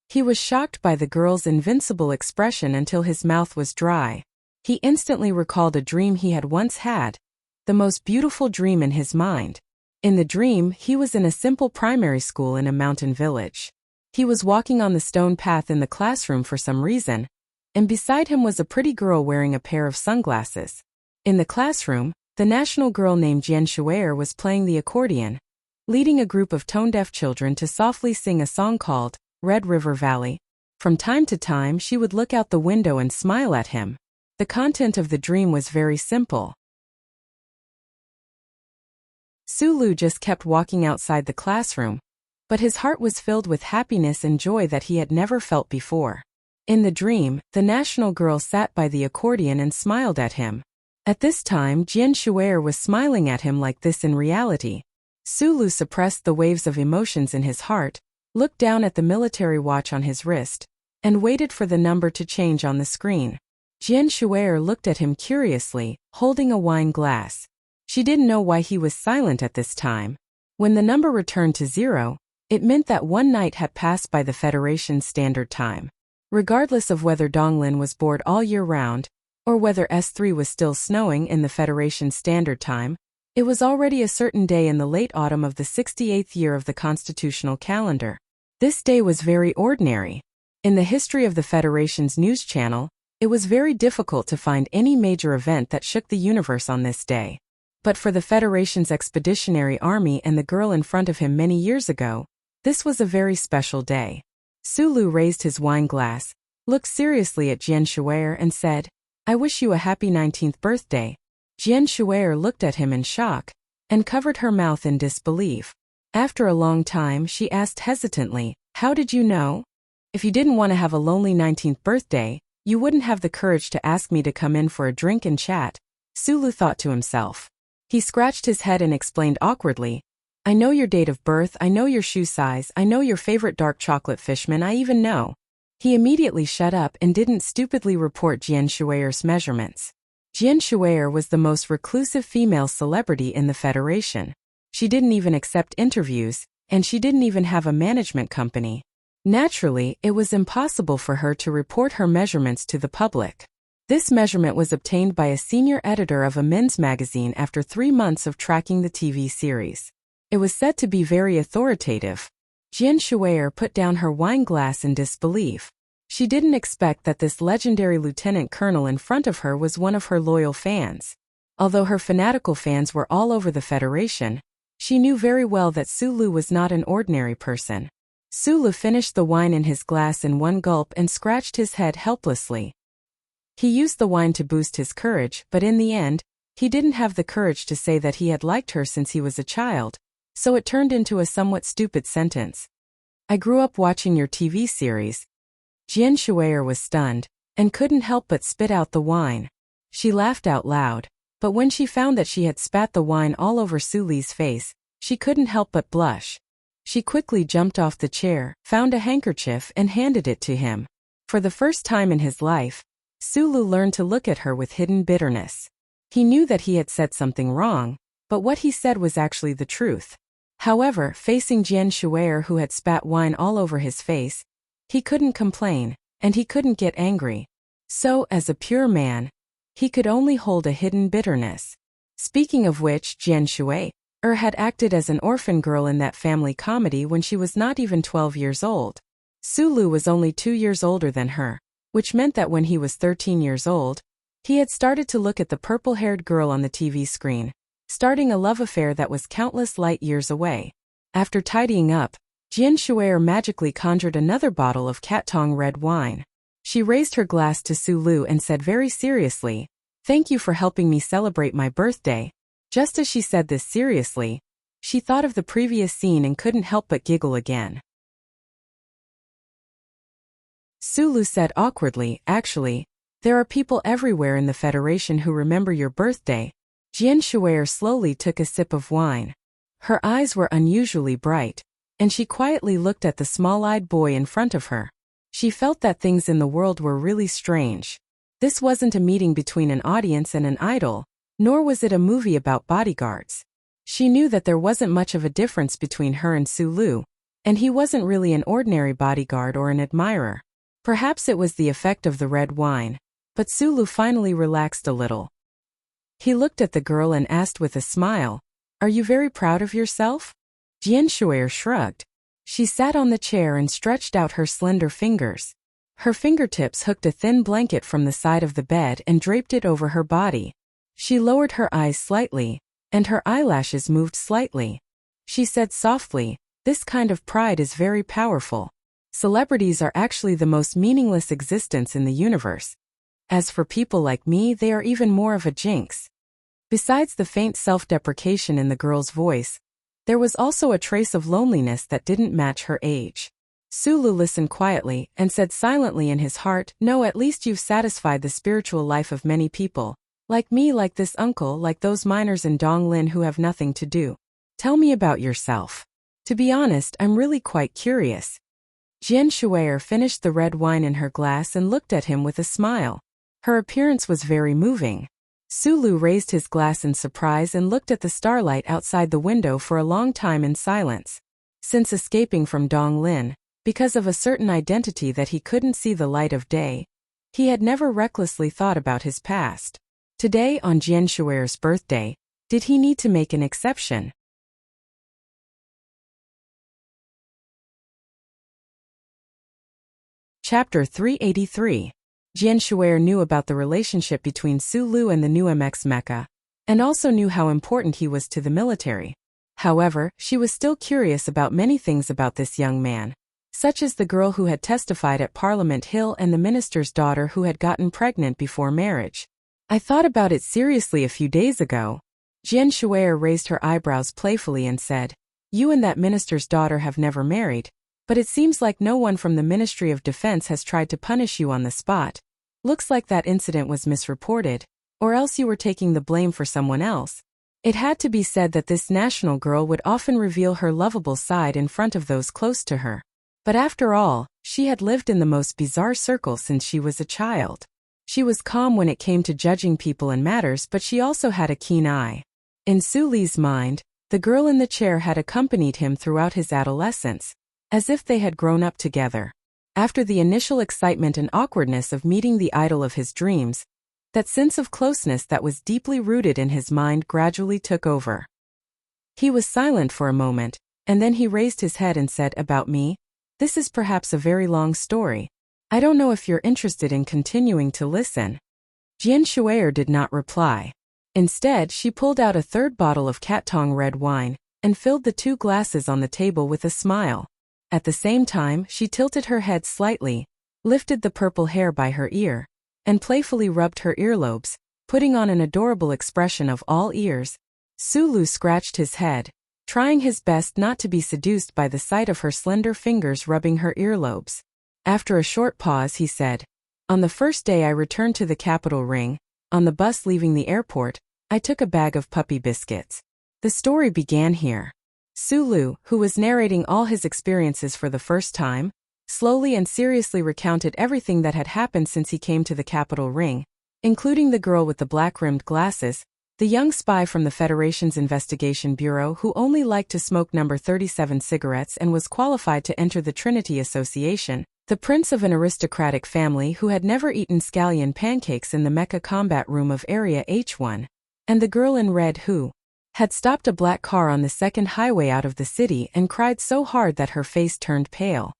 He was shocked by the girl's invincible expression until his mouth was dry. He instantly recalled a dream he had once had, the most beautiful dream in his mind. In the dream, he was in a simple primary school in a mountain village. He was walking on the stone path in the classroom for some reason, and beside him was a pretty girl wearing a pair of sunglasses. In the classroom, the national girl named Jian Shuai was playing the accordion, leading a group of tone-deaf children to softly sing a song called Red River Valley. From time to time, she would look out the window and smile at him. The content of the dream was very simple. Sulu just kept walking outside the classroom, but his heart was filled with happiness and joy that he had never felt before. In the dream, the national girl sat by the accordion and smiled at him. At this time, Jian Shuai was smiling at him like this in reality. Sulu suppressed the waves of emotions in his heart, looked down at the military watch on his wrist, and waited for the number to change on the screen. Jian Shuai looked at him curiously, holding a wine glass. She didn't know why he was silent at this time. When the number returned to 0, it meant that one night had passed by the Federation's standard time. Regardless of whether Donglin was bored all year round, or whether S3 was still snowing in the Federation's standard time, it was already a certain day in the late autumn of the 68th year of the constitutional calendar. This day was very ordinary. In the history of the Federation's news channel, it was very difficult to find any major event that shook the universe on this day. But for the Federation's expeditionary army and the girl in front of him many years ago, this was a very special day. Sulu raised his wine glass, looked seriously at Jian Shuai and said, I wish you a happy 19th birthday. Jian Shuai looked at him in shock, and covered her mouth in disbelief. After a long time, she asked hesitantly, how did you know? If you didn't want to have a lonely 19th birthday, you wouldn't have the courage to ask me to come in for a drink and chat, Sulu thought to himself. He scratched his head and explained awkwardly, I know your date of birth, I know your shoe size, I know your favorite dark chocolate fishman, I even know. He immediately shut up and didn't stupidly report Jian Shuai's measurements. Jian Shuai was the most reclusive female celebrity in the Federation. She didn't even accept interviews, and she didn't even have a management company. Naturally, it was impossible for her to report her measurements to the public. This measurement was obtained by a senior editor of a men's magazine after 3 months of tracking the TV series. It was said to be very authoritative. Jian Shuai put down her wine glass in disbelief. She didn't expect that this legendary lieutenant colonel in front of her was one of her loyal fans. Although her fanatical fans were all over the Federation, she knew very well that Sulu was not an ordinary person. Sulu finished the wine in his glass in one gulp and scratched his head helplessly. He used the wine to boost his courage, but in the end, he didn't have the courage to say that he had liked her since he was a child, so it turned into a somewhat stupid sentence. I grew up watching your TV series. Jian Shuai was stunned, and couldn't help but spit out the wine. She laughed out loud, but when she found that she had spat the wine all over Suli's face, she couldn't help but blush. She quickly jumped off the chair, found a handkerchief and handed it to him. For the first time in his life, Sulu learned to look at her with hidden bitterness. He knew that he had said something wrong, but what he said was actually the truth. However, facing Jian Shuai who had spat wine all over his face, he couldn't complain, and he couldn't get angry. So, as a pure man, he could only hold a hidden bitterness. Speaking of which, Jian Shuai, Had acted as an orphan girl in that family comedy when she was not even 12 years old. Sulu was only 2 years older than her, which meant that when he was 13 years old, he had started to look at the purple-haired girl on the TV screen, starting a love affair that was countless light years away. After tidying up, Jian Shuer magically conjured another bottle of Katong red wine. She raised her glass to Sulu and said very seriously, "Thank you for helping me celebrate my birthday." Just as she said this seriously, she thought of the previous scene and couldn't help but giggle again. Sulu said awkwardly, "Actually, there are people everywhere in the Federation who remember your birthday." Jian Shuer slowly took a sip of wine. Her eyes were unusually bright, and she quietly looked at the small-eyed boy in front of her. She felt that things in the world were really strange. This wasn't a meeting between an audience and an idol, nor was it a movie about bodyguards. She knew that there wasn't much of a difference between her and Sulu, and he wasn't really an ordinary bodyguard or an admirer. Perhaps it was the effect of the red wine, but Sulu finally relaxed a little. He looked at the girl and asked with a smile, "Are you very proud of yourself?" Jian Shuer shrugged. She sat on the chair and stretched out her slender fingers. Her fingertips hooked a thin blanket from the side of the bed and draped it over her body. She lowered her eyes slightly, and her eyelashes moved slightly. She said softly, "This kind of pride is very powerful. Celebrities are actually the most meaningless existence in the universe. As for people like me, they are even more of a jinx." Besides the faint self-deprecation in the girl's voice, there was also a trace of loneliness that didn't match her age. Sulu listened quietly and said silently in his heart, "No, at least you've satisfied the spiritual life of many people. Like me, like this uncle, like those miners in Donglin who have nothing to do. Tell me about yourself. To be honest, I'm really quite curious." Jian Shuer finished the red wine in her glass and looked at him with a smile. Her appearance was very moving. Sulu raised his glass in surprise and looked at the starlight outside the window for a long time in silence. Since escaping from Donglin, because of a certain identity that he couldn't see the light of day, he had never recklessly thought about his past. Today, on Jian Shuer's birthday, did he need to make an exception? Chapter 383. Jian Shuer knew about the relationship between Sulu and the new MX Mecha, and also knew how important he was to the military. However, she was still curious about many things about this young man, such as the girl who had testified at Parliament Hill and the minister's daughter who had gotten pregnant before marriage. "I thought about it seriously a few days ago." Jian Shuer raised her eyebrows playfully and said, "You and that minister's daughter have never married, but it seems like no one from the Ministry of Defense has tried to punish you on the spot. Looks like that incident was misreported, or else you were taking the blame for someone else." It had to be said that this national girl would often reveal her lovable side in front of those close to her. But after all, she had lived in the most bizarre circle since she was a child. She was calm when it came to judging people and matters, but she also had a keen eye. In Suli's mind, the girl in the chair had accompanied him throughout his adolescence, as if they had grown up together. After the initial excitement and awkwardness of meeting the idol of his dreams, that sense of closeness that was deeply rooted in his mind gradually took over. He was silent for a moment, and then he raised his head and said, "About me? This is perhaps a very long story. I don't know if you're interested in continuing to listen." Jian Shuer did not reply. Instead, she pulled out a third bottle of Katong red wine, and filled the 2 glasses on the table with a smile. At the same time, she tilted her head slightly, lifted the purple hair by her ear, and playfully rubbed her earlobes, putting on an adorable expression of all ears. Sulu scratched his head, trying his best not to be seduced by the sight of her slender fingers rubbing her earlobes. After a short pause, he said, "On the first day I returned to the capital ring, on the bus leaving the airport, I took a bag of puppy biscuits." The story began here. Sulu, who was narrating all his experiences for the first time, slowly and seriously recounted everything that had happened since he came to the capital ring, including the girl with the black-rimmed glasses, the young spy from the Federation's Investigation Bureau who only liked to smoke number 37 cigarettes and was qualified to enter the Trinity Association, the prince of an aristocratic family who had never eaten scallion pancakes in the mecha combat room of Area H1, and the girl in red who, had stopped a black car on the second highway out of the city and cried so hard that her face turned pale.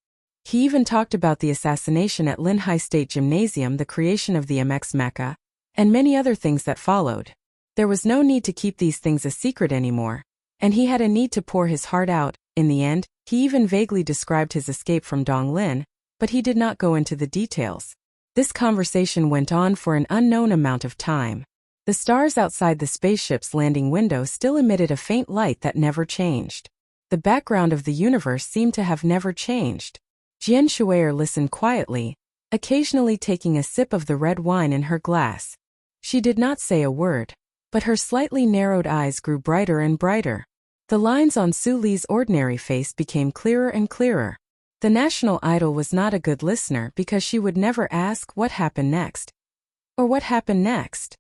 He even talked about the assassination at Lin High State Gymnasium, the creation of the MX Mecha, and many other things that followed. There was no need to keep these things a secret anymore, and he had a need to pour his heart out. In the end, he even vaguely described his escape from Donglin, but he did not go into the details. This conversation went on for an unknown amount of time. The stars outside the spaceship's landing window still emitted a faint light that never changed. The background of the universe seemed to have never changed. Jian Shuier listened quietly, occasionally taking a sip of the red wine in her glass. She did not say a word, but her slightly narrowed eyes grew brighter and brighter. The lines on Su Li's ordinary face became clearer and clearer. The national idol was not a good listener because she would never ask what happened next. Or what happened next?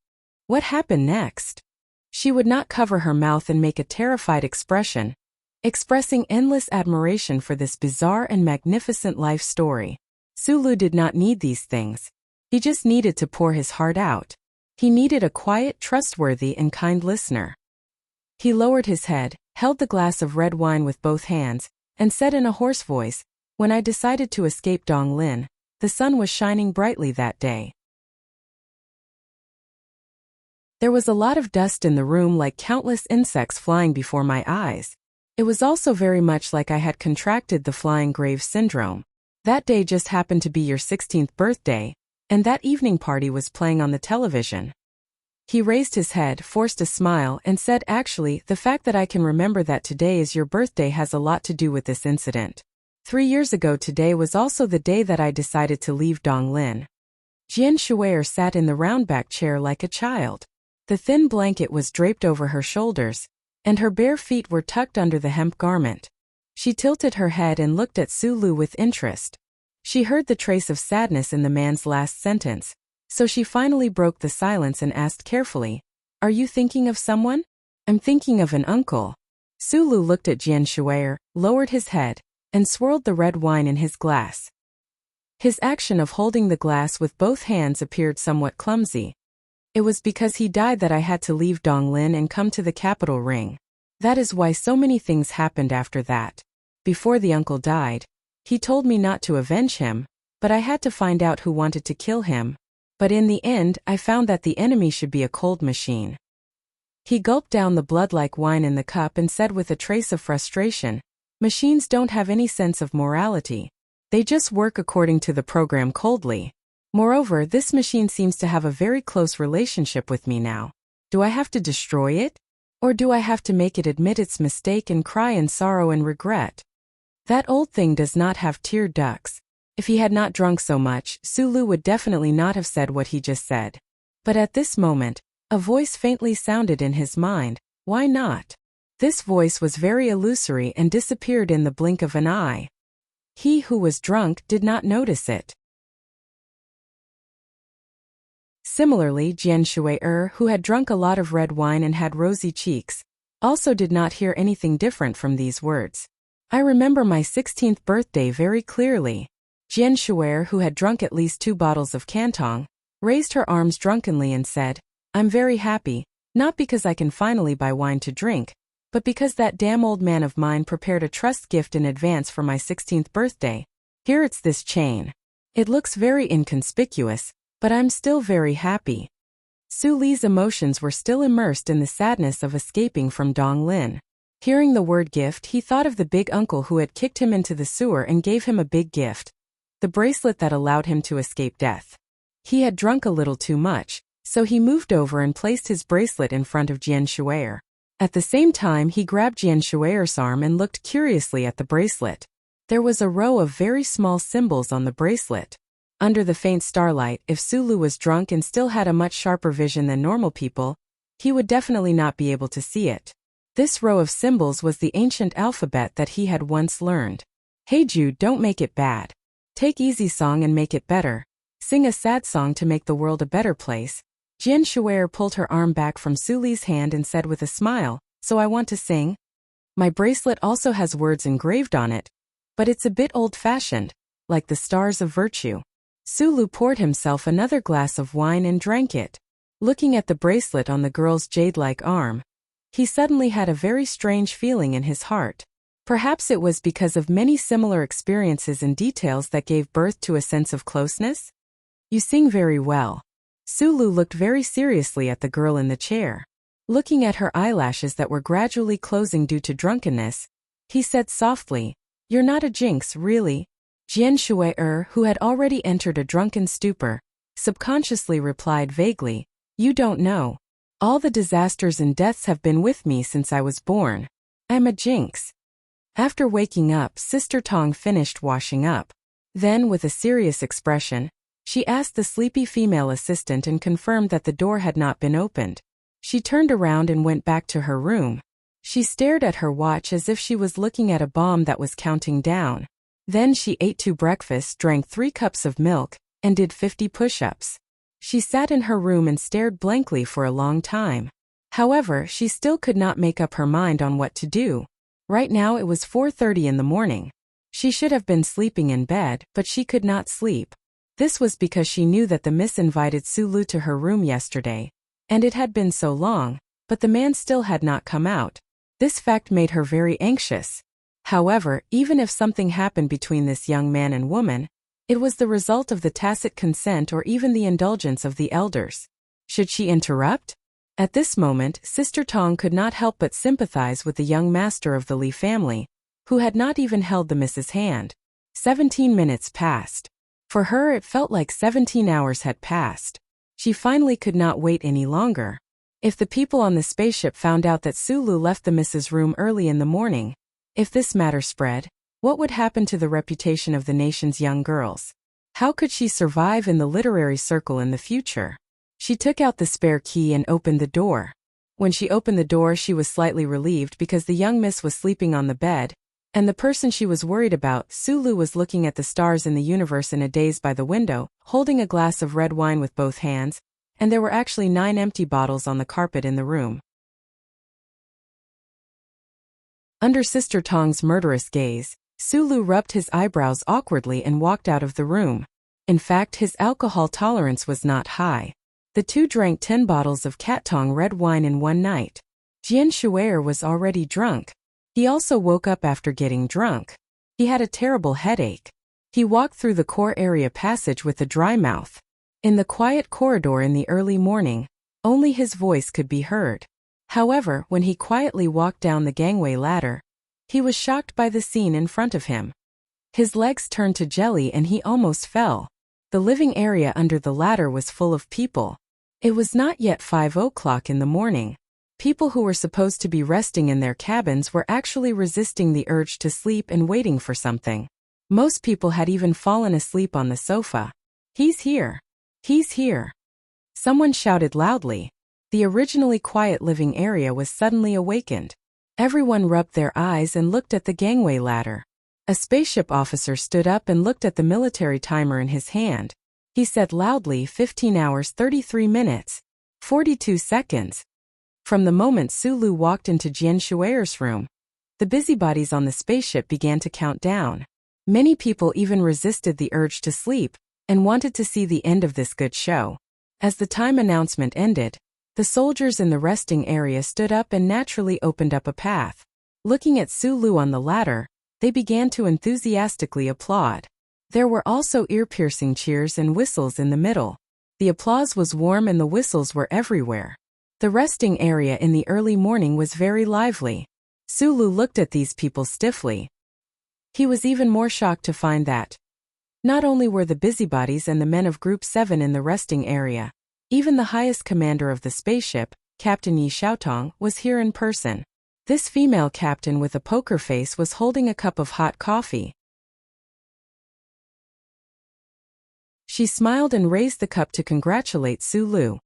What happened next? She would not cover her mouth and make a terrified expression, expressing endless admiration for this bizarre and magnificent life story. Su Lu did not need these things. He just needed to pour his heart out. He needed a quiet, trustworthy, and kind listener. He lowered his head, held the glass of red wine with both hands, and said in a hoarse voice, "When I decided to escape Donglin, the sun was shining brightly that day. There was a lot of dust in the room, like countless insects flying before my eyes. It was also very much like I had contracted the flying grave syndrome. That day just happened to be your 16th birthday, and that evening party was playing on the television." He raised his head, forced a smile, and said, "Actually, the fact that I can remember that today is your birthday has a lot to do with this incident. 3 years ago today was also the day that I decided to leave Donglin." Jian Shuier sat in the round-back chair like a child. The thin blanket was draped over her shoulders, and her bare feet were tucked under the hemp garment. She tilted her head and looked at Su Lu with interest. She heard the trace of sadness in the man's last sentence, so she finally broke the silence and asked carefully, "Are you thinking of someone?" "I'm thinking of an uncle." Su Lu looked at Jian Shuier, lowered his head, and swirled the red wine in his glass. His action of holding the glass with both hands appeared somewhat clumsy. "It was because he died that I had to leave Donglin and come to the capital ring. That is why so many things happened after that. Before the uncle died, he told me not to avenge him, but I had to find out who wanted to kill him. But in the end, I found that the enemy should be a cold machine." He gulped down the blood-like wine in the cup and said with a trace of frustration, "Machines don't have any sense of morality. They just work according to the program coldly. Moreover, this machine seems to have a very close relationship with me now. Do I have to destroy it? Or do I have to make it admit its mistake and cry in sorrow and regret? That old thing does not have tear ducts." If he had not drunk so much, Su Lu would definitely not have said what he just said. But at this moment, a voice faintly sounded in his mind, "Why not?" This voice was very illusory and disappeared in the blink of an eye. He who was drunk did not notice it. Similarly, Jian Shuier, who had drunk a lot of red wine and had rosy cheeks, also did not hear anything different from these words. "I remember my 16th birthday very clearly." Jian Shuier, who had drunk at least 2 bottles of Cantong, raised her arms drunkenly and said, "I'm very happy, not because I can finally buy wine to drink, but because that damn old man of mine prepared a trust gift in advance for my 16th birthday. Here it's this chain. It looks very inconspicuous, but I'm still very happy." Su Li's emotions were still immersed in the sadness of escaping from Donglin. Hearing the word gift, he thought of the big uncle who had kicked him into the sewer and gave him a big gift. The bracelet that allowed him to escape death. He had drunk a little too much, so he moved over and placed his bracelet in front of Jian Shuier. At the same time, he grabbed Jian Shuier's arm and looked curiously at the bracelet. There was a row of very small symbols on the bracelet. Under the faint starlight, if Su Lu was drunk and still had a much sharper vision than normal people, he would definitely not be able to see it. This row of symbols was the ancient alphabet that he had once learned. "Hey Jude, don't make it bad. Take easy song and make it better. Sing a sad song to make the world a better place." Jian Shuier pulled her arm back from Su Li's hand and said with a smile, "So I want to sing? My bracelet also has words engraved on it, but it's a bit old-fashioned, like the stars of virtue." Su Lu poured himself another glass of wine and drank it. Looking at the bracelet on the girl's jade-like arm, He suddenly had a very strange feeling in his heart. Perhaps it was because of many similar experiences and details that gave birth to a sense of closeness? You sing very well. Sulu looked very seriously at the girl in the chair. Looking at her eyelashes that were gradually closing due to drunkenness, he said softly, "You're not a jinx, really?" Jian Shui, who had already entered a drunken stupor, subconsciously replied vaguely, "You don't know. All the disasters and deaths have been with me since I was born. I'm a jinx." After waking up, Sister Tong finished washing up. Then, with a serious expression, she asked the sleepy female assistant and confirmed that the door had not been opened. She turned around and went back to her room. She stared at her watch as if she was looking at a bomb that was counting down. Then she ate 2 breakfasts, drank 3 cups of milk, and did 50 push-ups. She sat in her room and stared blankly for a long time. However, she still could not make up her mind on what to do. Right now it was 4:30 in the morning. She should have been sleeping in bed, but she could not sleep. This was because she knew that the miss invited Sulu to her room yesterday, and it had been so long, but the man still had not come out. This fact made her very anxious. However, even if something happened between this young man and woman, it was the result of the tacit consent or even the indulgence of the elders. Should she interrupt? At this moment, Sister Tong could not help but sympathize with the young master of the Li family, who had not even held the miss's hand. 17 minutes passed. For her it felt like 17 hours had passed. She finally could not wait any longer. If the people on the spaceship found out that Sulu left the miss's room early in the morning, if this matter spread, what would happen to the reputation of the nation's young girls? How could she survive in the literary circle in the future? She took out the spare key and opened the door. When she opened the door, she was slightly relieved because the young miss was sleeping on the bed, and the person she was worried about, Sulu, was looking at the stars in the universe in a daze by the window, holding a glass of red wine with both hands, and there were actually 9 empty bottles on the carpet in the room. Under Sister Tong's murderous gaze, Sulu rubbed his eyebrows awkwardly and walked out of the room. In fact, his alcohol tolerance was not high. The two drank 10 bottles of Katong red wine in one night. Jian Shui was already drunk. He also woke up after getting drunk. He had a terrible headache. He walked through the core area passage with a dry mouth. In the quiet corridor in the early morning, only his voice could be heard. However, when he quietly walked down the gangway ladder, he was shocked by the scene in front of him. His legs turned to jelly and he almost fell. The living area under the ladder was full of people. It was not yet 5 o'clock in the morning. People who were supposed to be resting in their cabins were actually resisting the urge to sleep and waiting for something. Most people had even fallen asleep on the sofa. "He's here! He's here!" Someone shouted loudly. The originally quiet living area was suddenly awakened. Everyone rubbed their eyes and looked at the gangway ladder. A spaceship officer stood up and looked at the military timer in his hand. He said loudly, 15 hours 33 minutes, 42 seconds. From the moment Sulu walked into Jian Shui's room, the busybodies on the spaceship began to count down. Many people even resisted the urge to sleep and wanted to see the end of this good show. As the time announcement ended, the soldiers in the resting area stood up and naturally opened up a path. Looking at Sulu on the ladder, they began to enthusiastically applaud. There were also ear-piercing cheers and whistles in the middle. The applause was warm and the whistles were everywhere. The resting area in the early morning was very lively. Sulu looked at these people stiffly. He was even more shocked to find that not only were the busybodies and the men of Group 7 in the resting area, even the highest commander of the spaceship, Captain Yi Xiaotong, was here in person. This female captain with a poker face was holding a cup of hot coffee. She smiled and raised the cup to congratulate Sulu.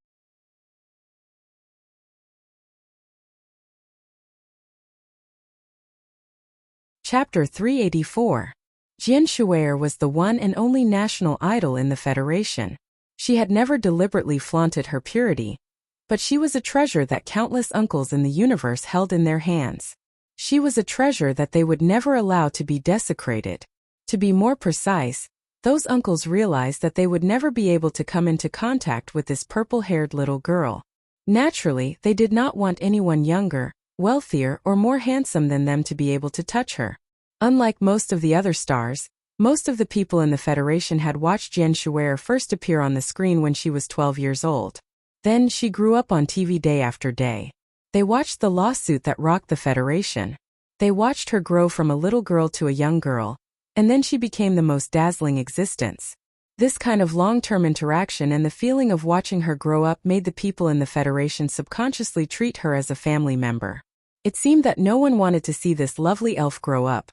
Chapter 384. Jian Shui was the one and only national idol in the Federation. She had never deliberately flaunted her purity, but she was a treasure that countless uncles in the universe held in their hands. She was a treasure that they would never allow to be desecrated. To be more precise, those uncles realized that they would never be able to come into contact with this purple-haired little girl. Naturally, they did not want anyone younger, wealthier, or more handsome than them to be able to touch her. Unlike most of the other stars, most of the people in the Federation had watched Jian Shuai first appear on the screen when she was 12 years old. Then she grew up on TV day after day. They watched the lawsuit that rocked the Federation. They watched her grow from a little girl to a young girl, and then she became the most dazzling existence. This kind of long-term interaction and the feeling of watching her grow up made the people in the Federation subconsciously treat her as a family member. It seemed that no one wanted to see this lovely elf grow up,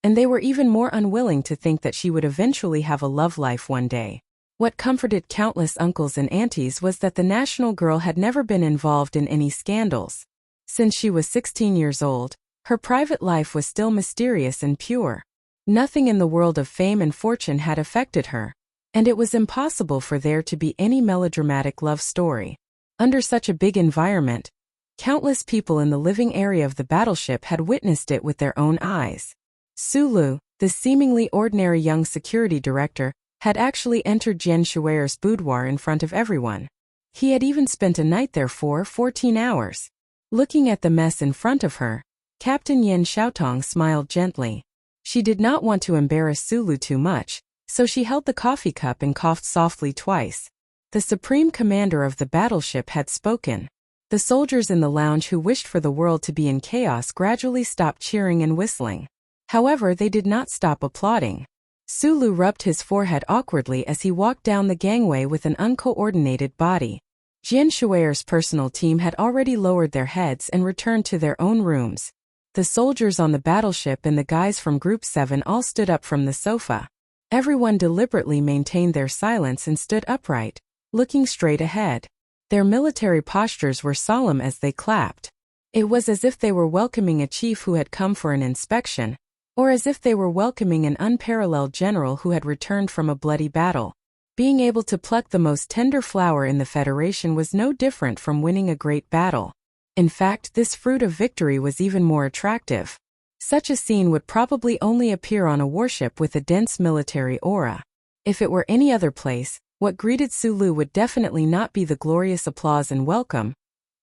and they were even more unwilling to think that she would eventually have a love life one day. What comforted countless uncles and aunties was that the national girl had never been involved in any scandals. Since she was 16 years old, her private life was still mysterious and pure. Nothing in the world of fame and fortune had affected her, and it was impossible for there to be any melodramatic love story. Under such a big environment, countless people in the living area of the battleship had witnessed it with their own eyes. Sulu, the seemingly ordinary young security director, had actually entered Jian Shuai's boudoir in front of everyone. He had even spent a night there for 14 hours. Looking at the mess in front of her, Captain Yin Xiaotong smiled gently. She did not want to embarrass Sulu too much, so she held the coffee cup and coughed softly twice. The supreme commander of the battleship had spoken. The soldiers in the lounge who wished for the world to be in chaos gradually stopped cheering and whistling. However, they did not stop applauding. Sulu rubbed his forehead awkwardly as he walked down the gangway with an uncoordinated body. Jian Shuai's personal team had already lowered their heads and returned to their own rooms. The soldiers on the battleship and the guys from Group 7 all stood up from the sofa. Everyone deliberately maintained their silence and stood upright, looking straight ahead. Their military postures were solemn as they clapped. It was as if they were welcoming a chief who had come for an inspection, or as if they were welcoming an unparalleled general who had returned from a bloody battle. Being able to pluck the most tender flower in the Federation was no different from winning a great battle. In fact, this fruit of victory was even more attractive. Such a scene would probably only appear on a warship with a dense military aura. If it were any other place, what greeted Sulu would definitely not be the glorious applause and welcome,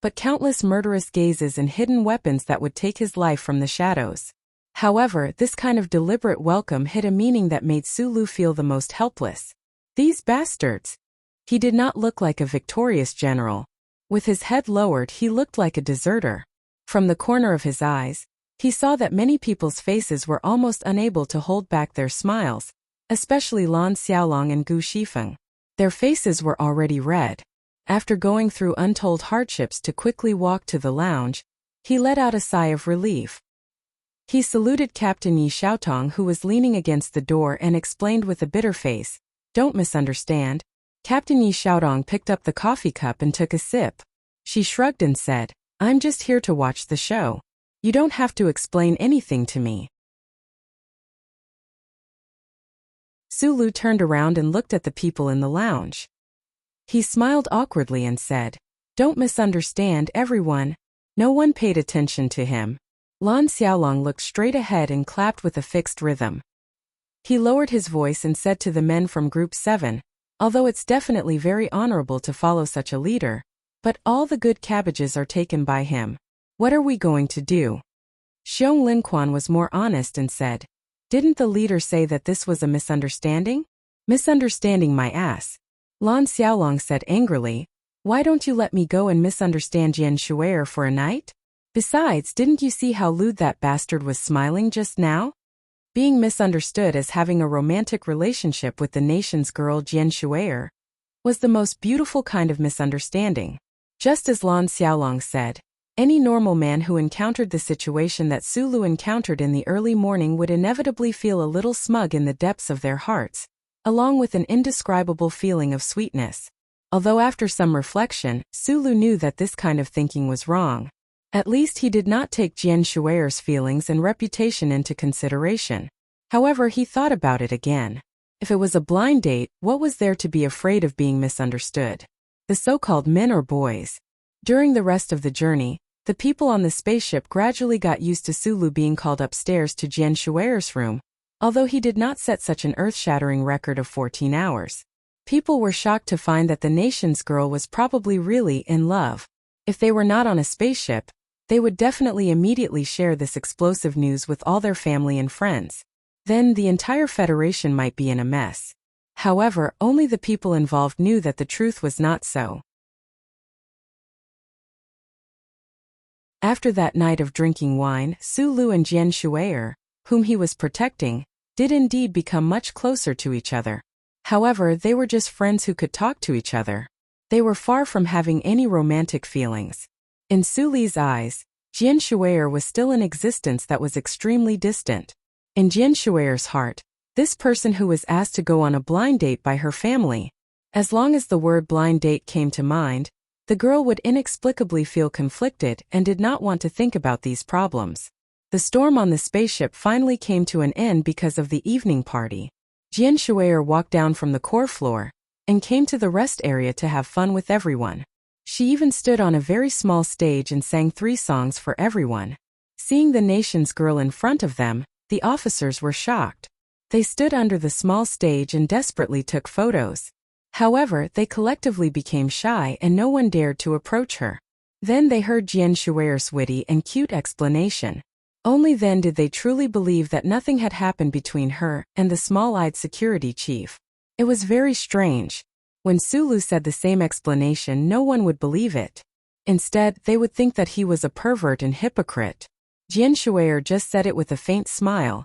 but countless murderous gazes and hidden weapons that would take his life from the shadows. However, this kind of deliberate welcome hid a meaning that made Sulu feel the most helpless. These bastards! He did not look like a victorious general. With his head lowered, he looked like a deserter. From the corner of his eyes, he saw that many people's faces were almost unable to hold back their smiles, especially Lan Xiaolong and Gu Shifeng. Their faces were already red. After going through untold hardships to quickly walk to the lounge, he let out a sigh of relief. He saluted Captain Yi Xiaotong, who was leaning against the door, and explained with a bitter face, "Don't misunderstand." Captain Yi Xiaotong picked up the coffee cup and took a sip. She shrugged and said, "I'm just here to watch the show. You don't have to explain anything to me." Sulu turned around and looked at the people in the lounge. He smiled awkwardly and said, "Don't misunderstand, everyone." No one paid attention to him. Lan Xiaolong looked straight ahead and clapped with a fixed rhythm. He lowered his voice and said to the men from Group 7, "Although it's definitely very honorable to follow such a leader, but all the good cabbages are taken by him. What are we going to do?" Xiong Linquan was more honest and said, "Didn't the leader say that this was a misunderstanding?" "Misunderstanding my ass." Lan Xiaolong said angrily, "Why don't you let me go and misunderstand Jian Shuai for a night? Besides, didn't you see how lewd that bastard was smiling just now?" Being misunderstood as having a romantic relationship with the nation's girl Jian Shuai was the most beautiful kind of misunderstanding. Just as Lan Xiaolong said, any normal man who encountered the situation that Sulu encountered in the early morning would inevitably feel a little smug in the depths of their hearts, along with an indescribable feeling of sweetness. Although after some reflection, Sulu knew that this kind of thinking was wrong. At least he did not take Jian Shuai's feelings and reputation into consideration. However, he thought about it again. If it was a blind date, what was there to be afraid of being misunderstood? The so-called men or boys? During the rest of the journey, the people on the spaceship gradually got used to Sulu being called upstairs to Jian Shuai's room, although he did not set such an earth-shattering record of 14 hours. People were shocked to find that the nation's girl was probably really in love. If they were not on a spaceship, they would definitely immediately share this explosive news with all their family and friends. Then the entire Federation might be in a mess. However, only the people involved knew that the truth was not so. After that night of drinking wine, Su Lu and Jian Shui'er, whom he was protecting, did indeed become much closer to each other. However, they were just friends who could talk to each other. They were far from having any romantic feelings. In Su Li's eyes, Jian Shui'er was still an existence that was extremely distant. In Jian Shui'er's heart, this person who was asked to go on a blind date by her family. As long as the word blind date came to mind, the girl would inexplicably feel conflicted and did not want to think about these problems. The storm on the spaceship finally came to an end because of the evening party. Jian Shui'er walked down from the core floor and came to the rest area to have fun with everyone. She even stood on a very small stage and sang 3 songs for everyone. Seeing the nation's girl in front of them, the officers were shocked. They stood under the small stage and desperately took photos. However, they collectively became shy and no one dared to approach her. Then they heard Jian Shui'er's witty and cute explanation. Only then did they truly believe that nothing had happened between her and the small-eyed security chief. It was very strange. When Su Lu said the same explanation, no one would believe it. Instead, they would think that he was a pervert and hypocrite. Jian Shui'er just said it with a faint smile,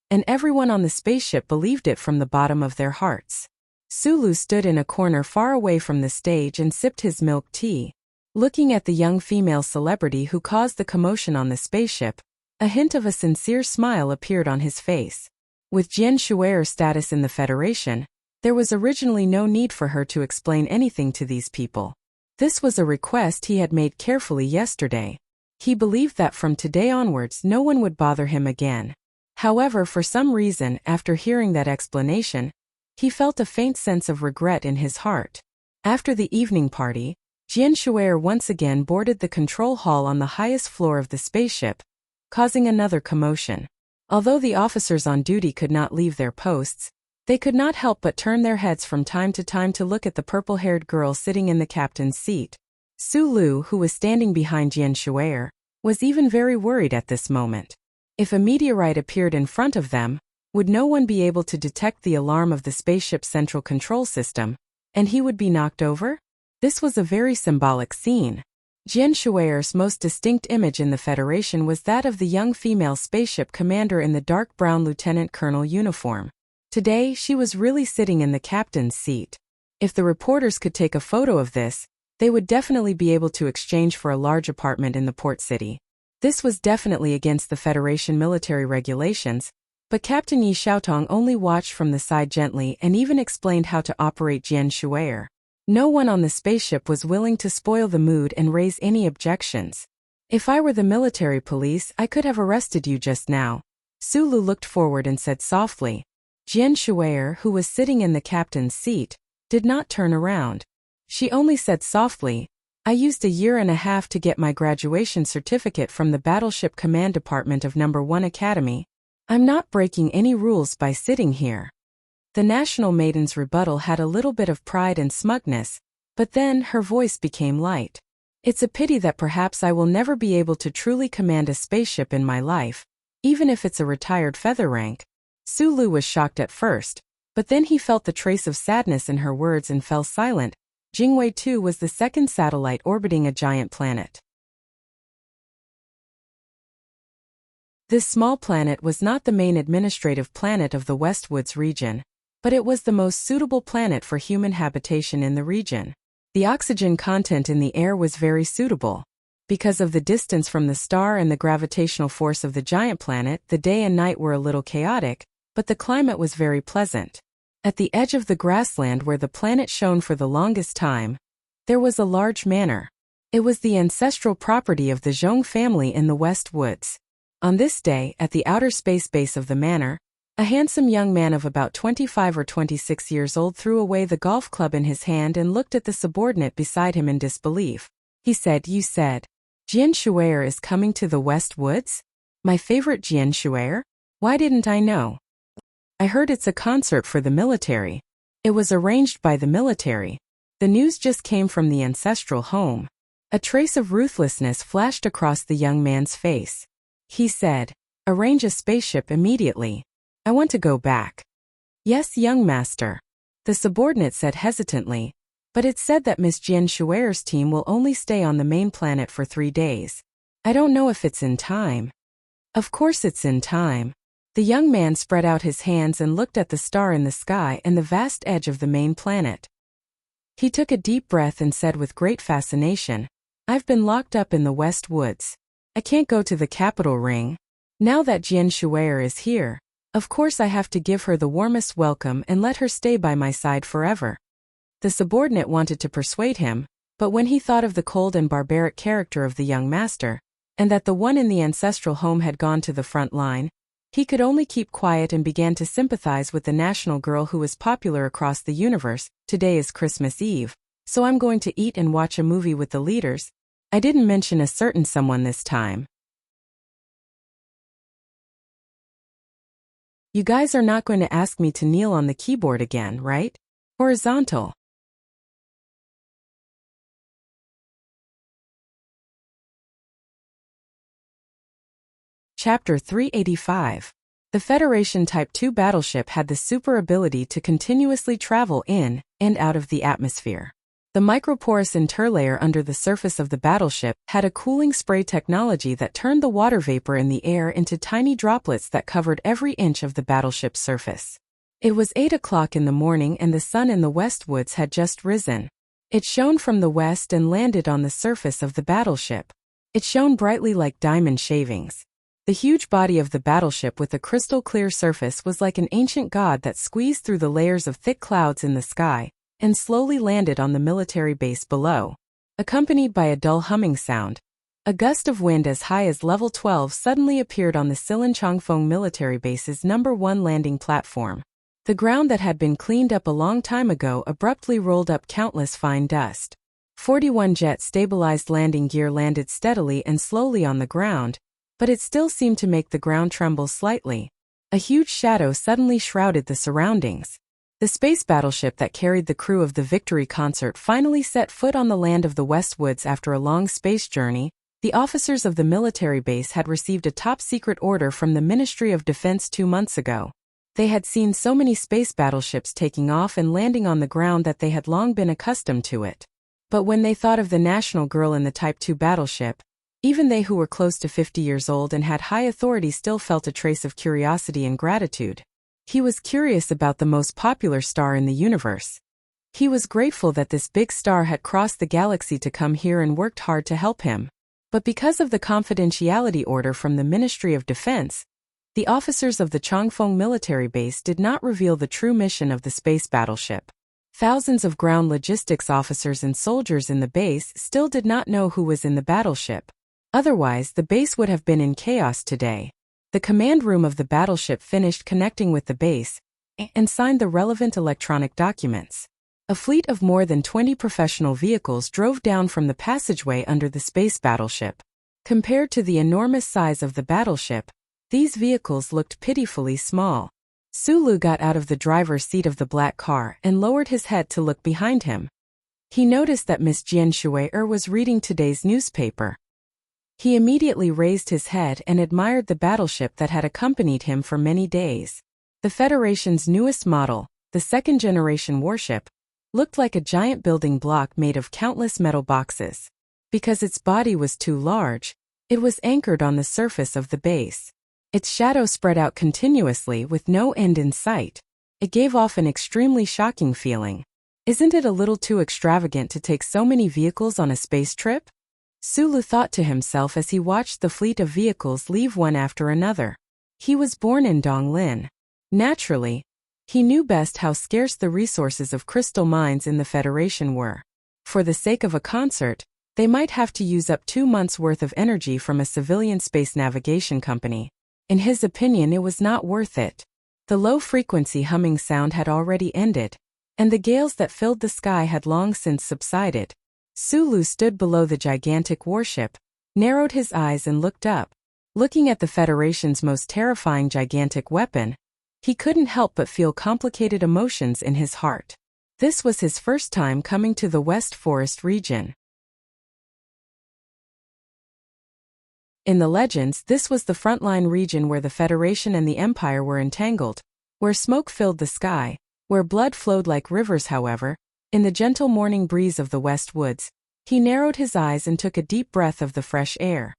and everyone on the spaceship believed it from the bottom of their hearts. Su Lu stood in a corner far away from the stage and sipped his milk tea. Looking at the young female celebrity who caused the commotion on the spaceship, a hint of a sincere smile appeared on his face. With Jian Shui'er's status in the Federation, there was originally no need for her to explain anything to these people. This was a request he had made carefully yesterday. He believed that from today onwards no one would bother him again. However, for some reason, after hearing that explanation, he felt a faint sense of regret in his heart. After the evening party, Jian Shui'er once again boarded the control hall on the highest floor of the spaceship, causing another commotion. Although the officers on duty could not leave their posts, they could not help but turn their heads from time to time to look at the purple-haired girl sitting in the captain's seat. Su Lu, who was standing behind Jian Shui'er, was even very worried at this moment. If a meteorite appeared in front of them, would no one be able to detect the alarm of the spaceship's central control system, and he would be knocked over? This was a very symbolic scene. Jian Shui'er's most distinct image in the Federation was that of the young female spaceship commander in the dark brown lieutenant colonel uniform. Today, she was really sitting in the captain's seat. If the reporters could take a photo of this, they would definitely be able to exchange for a large apartment in the port city. This was definitely against the Federation military regulations, but Captain Yi Xiaotong only watched from the side gently and even explained how to operate Jian Shui'er. No one on the spaceship was willing to spoil the mood and raise any objections. If I were the military police, I could have arrested you just now. Su Lu looked forward and said softly. Jian Shui'er, who was sitting in the captain's seat, did not turn around. She only said softly, I used 1.5 years to get my graduation certificate from the Battleship Command Department of No. 1 Academy. I'm not breaking any rules by sitting here. The National Maiden's rebuttal had a little bit of pride and smugness, but then her voice became light. It's a pity that perhaps I will never be able to truly command a spaceship in my life, even if it's a retired feather rank. Su Lu was shocked at first, but then he felt the trace of sadness in her words and fell silent. Jingwei 2 was the second satellite orbiting a giant planet. This small planet was not the main administrative planet of the Westwoods region, but it was the most suitable planet for human habitation in the region. The oxygen content in the air was very suitable. Because of the distance from the star and the gravitational force of the giant planet, the day and night were a little chaotic, but the climate was very pleasant. At the edge of the grassland where the planet shone for the longest time, there was a large manor. It was the ancestral property of the Zhong family in the West Woods. On this day, at the outer space base of the manor, a handsome young man of about 25 or 26 years old threw away the golf club in his hand and looked at the subordinate beside him in disbelief. He said, You said, Jian Shui'er is coming to the West Woods? My favorite Jian Shui'er? Why didn't I know? I heard it's a concert for the military. It was arranged by the military. The news just came from the ancestral home. A trace of ruthlessness flashed across the young man's face. He said, "Arrange a spaceship immediately. I want to go back." "Yes, young master," the subordinate said hesitantly, "but it's said that Miss Jian Shuer's team will only stay on the main planet for 3 days. I don't know if it's in time." "Of course it's in time." The young man spread out his hands and looked at the star in the sky and the vast edge of the main planet. He took a deep breath and said with great fascination, "I've been locked up in the West Woods. I can't go to the capital ring. Now that Jian Shuer is here, of course I have to give her the warmest welcome and let her stay by my side forever." The subordinate wanted to persuade him, but when he thought of the cold and barbaric character of the young master, and that the one in the ancestral home had gone to the front line, he could only keep quiet and began to sympathize with the national girl who is popular across the universe. "Today is Christmas Eve, so I'm going to eat and watch a movie with the leaders. I didn't mention a certain someone this time." "You guys are not going to ask me to kneel on the keyboard again, right? Horizontal." Chapter 385. The Federation Type 2 battleship had the super ability to continuously travel in and out of the atmosphere. The microporous interlayer under the surface of the battleship had a cooling spray technology that turned the water vapor in the air into tiny droplets that covered every inch of the battleship's surface. It was 8 o'clock in the morning and the sun in the West Woods had just risen. It shone from the west and landed on the surface of the battleship. It shone brightly like diamond shavings. The huge body of the battleship with a crystal-clear surface was like an ancient god that squeezed through the layers of thick clouds in the sky and slowly landed on the military base below. Accompanied by a dull humming sound, a gust of wind as high as level 12 suddenly appeared on the Silan Chongfeng military base's number 1 landing platform. The ground that had been cleaned up a long time ago abruptly rolled up countless fine dust. 41 jet-stabilized landing gear landed steadily and slowly on the ground, but it still seemed to make the ground tremble slightly. A huge shadow suddenly shrouded the surroundings. The space battleship that carried the crew of the Victory Consort finally set foot on the land of the West Woods after a long space journey. The officers of the military base had received a top-secret order from the Ministry of Defense 2 months ago. They had seen so many space battleships taking off and landing on the ground that they had long been accustomed to it. But when they thought of the national girl in the Type 2 battleship, even they who were close to 50 years old and had high authority still felt a trace of curiosity and gratitude. He was curious about the most popular star in the universe. He was grateful that this big star had crossed the galaxy to come here and worked hard to help him. But because of the confidentiality order from the Ministry of Defense, the officers of the Chongfeng military base did not reveal the true mission of the space battleship. Thousands of ground logistics officers and soldiers in the base still did not know who was in the battleship. Otherwise, the base would have been in chaos today. The command room of the battleship finished connecting with the base and signed the relevant electronic documents. A fleet of more than 20 professional vehicles drove down from the passageway under the space battleship. Compared to the enormous size of the battleship, these vehicles looked pitifully small. Sulu got out of the driver's seat of the black car and lowered his head to look behind him. He noticed that Miss Jian Shuer was reading today's newspaper. He immediately raised his head and admired the battleship that had accompanied him for many days. The Federation's newest model, the second-generation warship, looked like a giant building block made of countless metal boxes. Because its body was too large, it was anchored on the surface of the base. Its shadow spread out continuously with no end in sight. It gave off an extremely shocking feeling. Isn't it a little too extravagant to take so many vehicles on a space trip? Sulu thought to himself as he watched the fleet of vehicles leave one after another. He was born in Donglin. Naturally, he knew best how scarce the resources of crystal mines in the Federation were. For the sake of a concert, they might have to use up 2 months' worth of energy from a civilian space navigation company. In his opinion, it was not worth it. The low-frequency humming sound had already ended, and the gales that filled the sky had long since subsided. Sulu stood below the gigantic warship, narrowed his eyes and looked up. Looking at the Federation's most terrifying gigantic weapon, he couldn't help but feel complicated emotions in his heart. This was his first time coming to the West Forest region. In the legends, this was the frontline region where the Federation and the Empire were entangled, where smoke filled the sky, where blood flowed like rivers. However, in the gentle morning breeze of the West Woods, he narrowed his eyes and took a deep breath of the fresh air.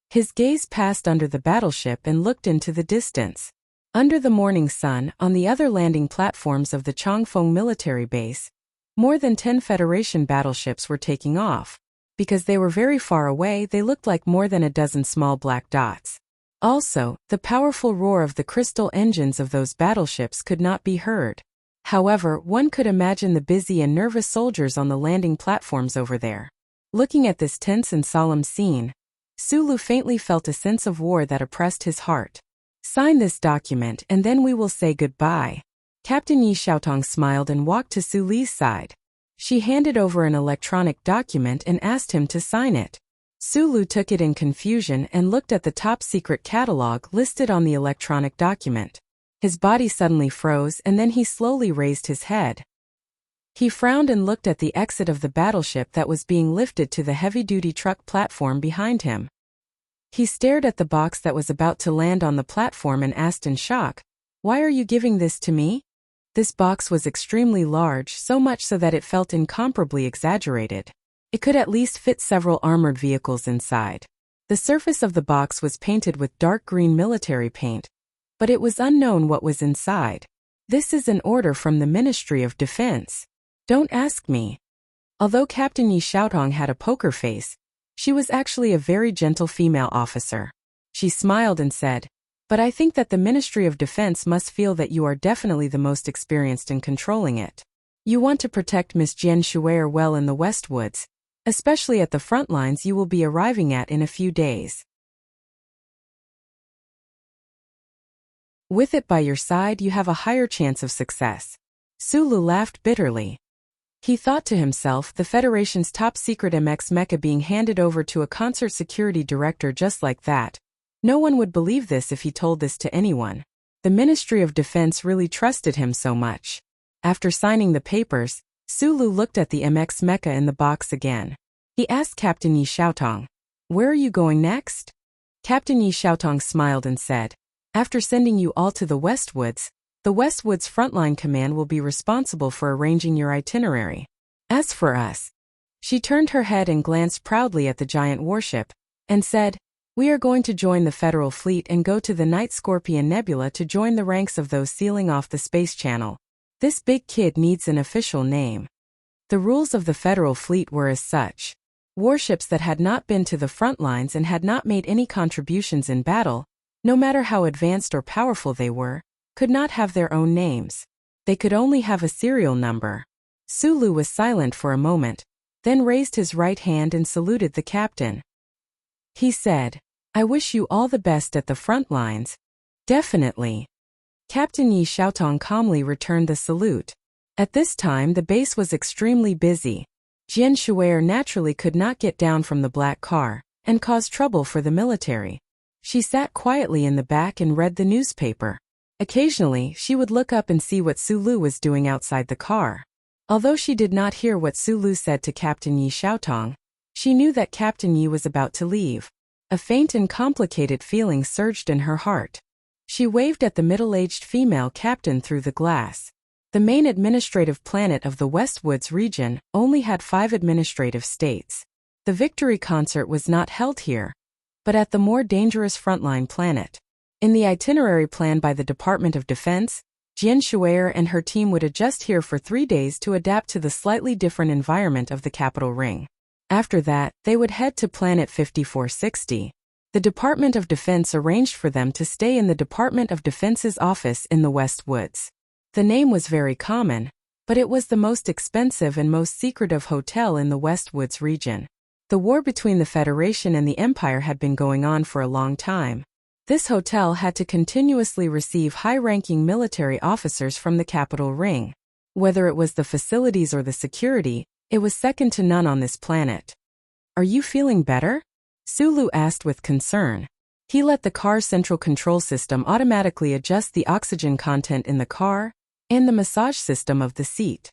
His gaze passed under the battleship and looked into the distance. Under the morning sun, on the other landing platforms of the Changfeng military base, more than 10 Federation battleships were taking off. Because they were very far away, they looked like more than a dozen small black dots. Also, the powerful roar of the crystal engines of those battleships could not be heard. However, one could imagine the busy and nervous soldiers on the landing platforms over there. Looking at this tense and solemn scene, Sulu faintly felt a sense of war that oppressed his heart. "Sign this document and then we will say goodbye." Captain Yi Xiaotong smiled and walked to Su Li's side. She handed over an electronic document and asked him to sign it. Sulu took it in confusion and looked at the top-secret catalog listed on the electronic document. His body suddenly froze and then he slowly raised his head. He frowned and looked at the exit of the battleship that was being lifted to the heavy-duty truck platform behind him. He stared at the box that was about to land on the platform and asked in shock, "Why are you giving this to me?" This box was extremely large, so much so that it felt incomparably exaggerated. It could at least fit several armored vehicles inside. The surface of the box was painted with dark green military paint, but it was unknown what was inside. "This is an order from the Ministry of Defense. Don't ask me." Although Captain Yi Xiaotong had a poker face, she was actually a very gentle female officer. She smiled and said, "But I think that the Ministry of Defense must feel that you are definitely the most experienced in controlling it. You want to protect Miss Jian Shuer well in the West Woods, especially at the front lines you will be arriving at in a few days. With it by your side you have a higher chance of success." Sulu laughed bitterly. He thought to himself, the Federation's top-secret MX mecha being handed over to a concert security director just like that. No one would believe this if he told this to anyone. The Ministry of Defense really trusted him so much. After signing the papers, Sulu looked at the MX mecha in the box again. He asked Captain Yi Xiaotong, "Where are you going next?" Captain Yi Xiaotong smiled and said, "After sending you all to the West Woods, the West Woods Frontline Command will be responsible for arranging your itinerary. As for us..." She turned her head and glanced proudly at the giant warship, and said, "We are going to join the Federal Fleet and go to the Night Scorpion Nebula to join the ranks of those sealing off the space channel. This big kid needs an official name." The rules of the Federal Fleet were as such. Warships that had not been to the front lines and had not made any contributions in battle, no matter how advanced or powerful they were, could not have their own names. They could only have a serial number. Sulu was silent for a moment, then raised his right hand and saluted the captain. He said, "I wish you all the best at the front lines." "Definitely." Captain Yi Xiaotong calmly returned the salute. At this time the base was extremely busy. Jian Shuer naturally could not get down from the black car, and caused trouble for the military. She sat quietly in the back and read the newspaper. Occasionally, she would look up and see what Sulu was doing outside the car. Although she did not hear what Sulu said to Captain Yi Xiaotong, she knew that Captain Yi was about to leave. A faint and complicated feeling surged in her heart. She waved at the middle-aged female captain through the glass. The main administrative planet of the West Woods region only had 5 administrative states. The victory concert was not held here, but at the more dangerous frontline planet. In the itinerary planned by the Department of Defense, Jian Shuer and her team would adjust here for 3 days to adapt to the slightly different environment of the capital ring. After that, they would head to Planet 5460. The Department of Defense arranged for them to stay in the Department of Defense's office in the West Woods. The name was very common, but it was the most expensive and most secretive hotel in the West Woods region. The war between the Federation and the Empire had been going on for a long time. This hotel had to continuously receive high-ranking military officers from the capital ring. Whether it was the facilities or the security, it was second to none on this planet. "Are you feeling better?" Sulu asked with concern. He let the car's central control system automatically adjust the oxygen content in the car and the massage system of the seat.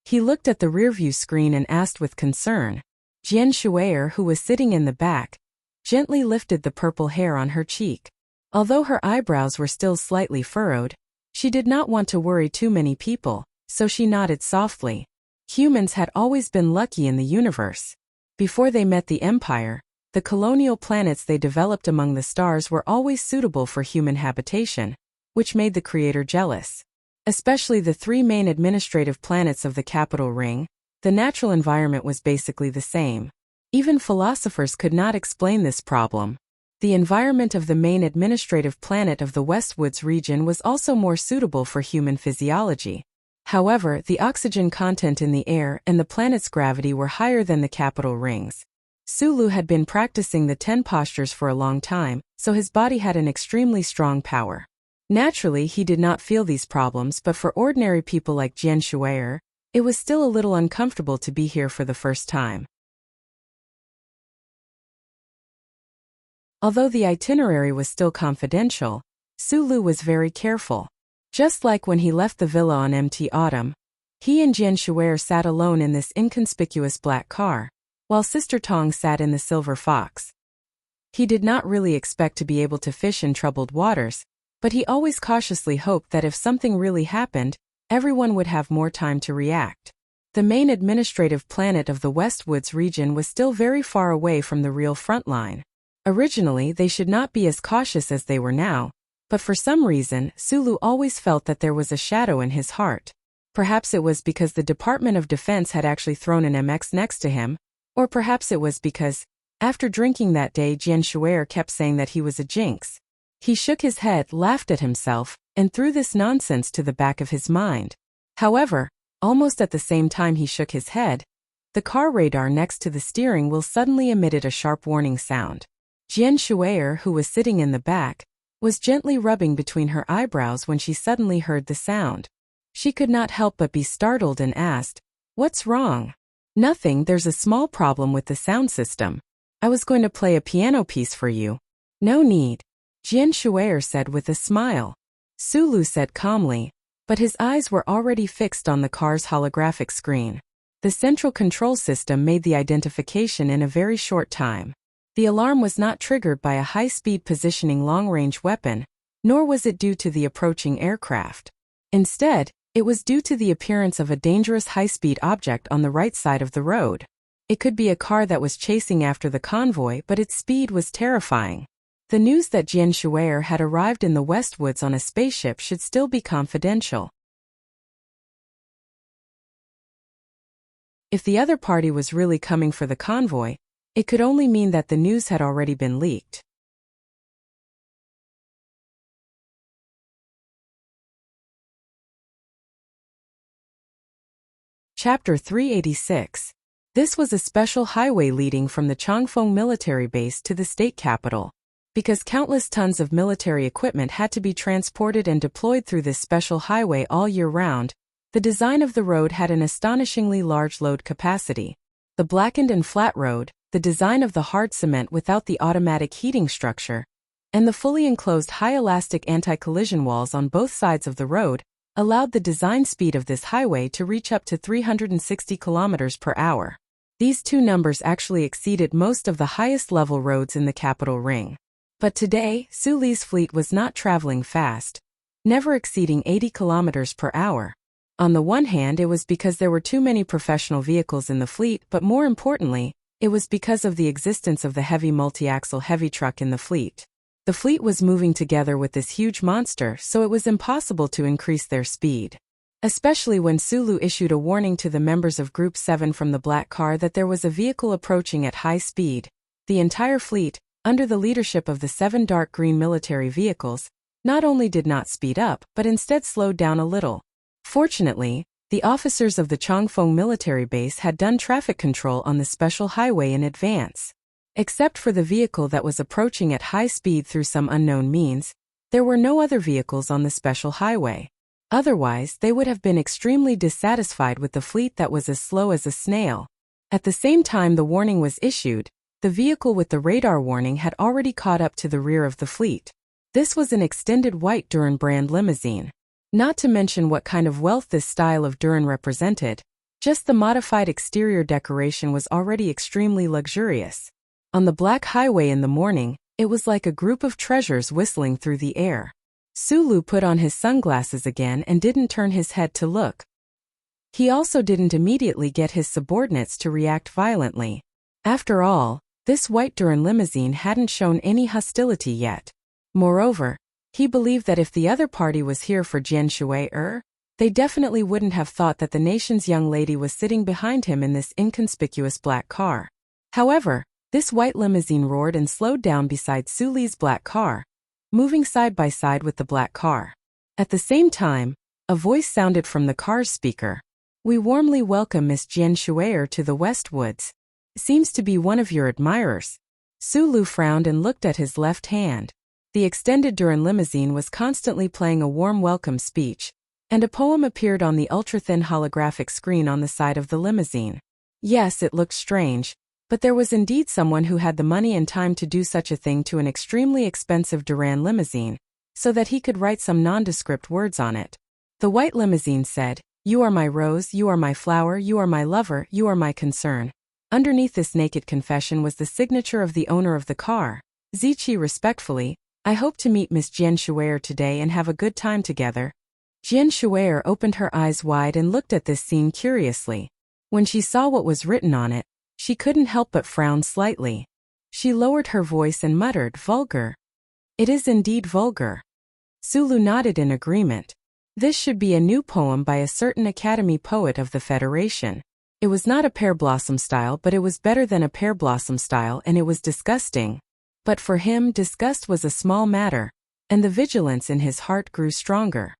He looked at the rearview screen and asked with concern. Jian Shuer, who was sitting in the back, gently lifted the purple hair on her cheek. Although her eyebrows were still slightly furrowed, she did not want to worry too many people, so she nodded softly. Humans had always been lucky in the universe. Before they met the Empire, the colonial planets they developed among the stars were always suitable for human habitation, which made the Creator jealous. Especially the three main administrative planets of the capital ring, the natural environment was basically the same. Even philosophers could not explain this problem. The environment of the main administrative planet of the Westwoods region was also more suitable for human physiology. However, the oxygen content in the air and the planet's gravity were higher than the capital rings. Sulu had been practicing the 10 postures for a long time, so his body had an extremely strong power. Naturally, he did not feel these problems, but for ordinary people like Jian Shuier, it was still a little uncomfortable to be here for the first time. Although the itinerary was still confidential, Sulu was very careful. Just like when he left the villa on MT Autumn, he and Jian Shuier sat alone in this inconspicuous black car, while Sister Tong sat in the Silver Fox. He did not really expect to be able to fish in troubled waters, but he always cautiously hoped that if something really happened, everyone would have more time to react. The main administrative planet of the Westwoods region was still very far away from the real front line. Originally, they should not be as cautious as they were now, but for some reason, Sulu always felt that there was a shadow in his heart. Perhaps it was because the Department of Defense had actually thrown an MX next to him, or perhaps it was because, after drinking that day, Jian Shuier kept saying that he was a jinx. He shook his head, laughed at himself, and threw this nonsense to the back of his mind. However, almost at the same time he shook his head, the car radar next to the steering wheel suddenly emitted a sharp warning sound. Jian Shuier, who was sitting in the back, was gently rubbing between her eyebrows when she suddenly heard the sound. She could not help but be startled and asked, "What's wrong?" "Nothing, there's a small problem with the sound system. I was going to play a piano piece for you." "No need," Jian Shuier said with a smile. Sulu said calmly, but his eyes were already fixed on the car's holographic screen. The central control system made the identification in a very short time. The alarm was not triggered by a high-speed positioning long-range weapon, nor was it due to the approaching aircraft. Instead, it was due to the appearance of a dangerous high-speed object on the right side of the road. It could be a car that was chasing after the convoy, but its speed was terrifying. The news that Jian Shuier had arrived in the Westwoods on a spaceship should still be confidential. If the other party was really coming for the convoy, it could only mean that the news had already been leaked. Chapter 386. This was a special highway leading from the Changfeng military base to the state capital. Because countless tons of military equipment had to be transported and deployed through this special highway all year round, the design of the road had an astonishingly large load capacity. The blackened and flat road, the design of the hard cement without the automatic heating structure, and the fully enclosed high-elastic anti-collision walls on both sides of the road allowed the design speed of this highway to reach up to 360 km per hour. These two numbers actually exceeded most of the highest-level roads in the capital ring. But today, Suli's fleet was not traveling fast, never exceeding 80 km per hour. On the one hand, it was because there were too many professional vehicles in the fleet, but more importantly, it was because of the existence of the heavy multi-axle heavy truck in the fleet. The fleet was moving together with this huge monster, so it was impossible to increase their speed. Especially when Sulu issued a warning to the members of Group 7 from the black car that there was a vehicle approaching at high speed. The entire fleet, under the leadership of the 7 dark green military vehicles, not only did not speed up, but instead slowed down a little. Fortunately, the officers of the Changfeng military base had done traffic control on the special highway in advance. Except for the vehicle that was approaching at high speed through some unknown means, there were no other vehicles on the special highway. Otherwise, they would have been extremely dissatisfied with the fleet that was as slow as a snail. At the same time the warning was issued, the vehicle with the radar warning had already caught up to the rear of the fleet. This was an extended white Duran brand limousine. Not to mention what kind of wealth this style of Duran represented, just the modified exterior decoration was already extremely luxurious. On the black highway in the morning, it was like a group of treasures whistling through the air. Sulu put on his sunglasses again and didn't turn his head to look. He also didn't immediately get his subordinates to react violently. After all, this white Duran limousine hadn't shown any hostility yet. Moreover, he believed that if the other party was here for Jian Shui, they definitely wouldn't have thought that the nation's young lady was sitting behind him in this inconspicuous black car. However, this white limousine roared and slowed down beside Suli's black car, moving side by side with the black car. At the same time, a voice sounded from the car's speaker. "We warmly welcome Miss Jian Shui to the Westwoods. Seems to be one of your admirers." Sulu frowned and looked at his left hand. The extended Duran limousine was constantly playing a warm welcome speech, and a poem appeared on the ultra-thin holographic screen on the side of the limousine. Yes, it looked strange, but there was indeed someone who had the money and time to do such a thing to an extremely expensive Duran limousine, so that he could write some nondescript words on it. The white limousine said, "You are my rose, you are my flower, you are my lover, you are my concern." Underneath this naked confession was the signature of the owner of the car, Ziqi. Respectfully, "I hope to meet Miss Jian Shui today and have a good time together." Jian Shui opened her eyes wide and looked at this scene curiously. When she saw what was written on it, she couldn't help but frown slightly. She lowered her voice and muttered, "Vulgar." "It is indeed vulgar." Sulu nodded in agreement. This should be a new poem by a certain Academy poet of the Federation. It was not a pear blossom style, but it was better than a pear blossom style, and it was disgusting. But for him, disgust was a small matter, and the vigilance in his heart grew stronger.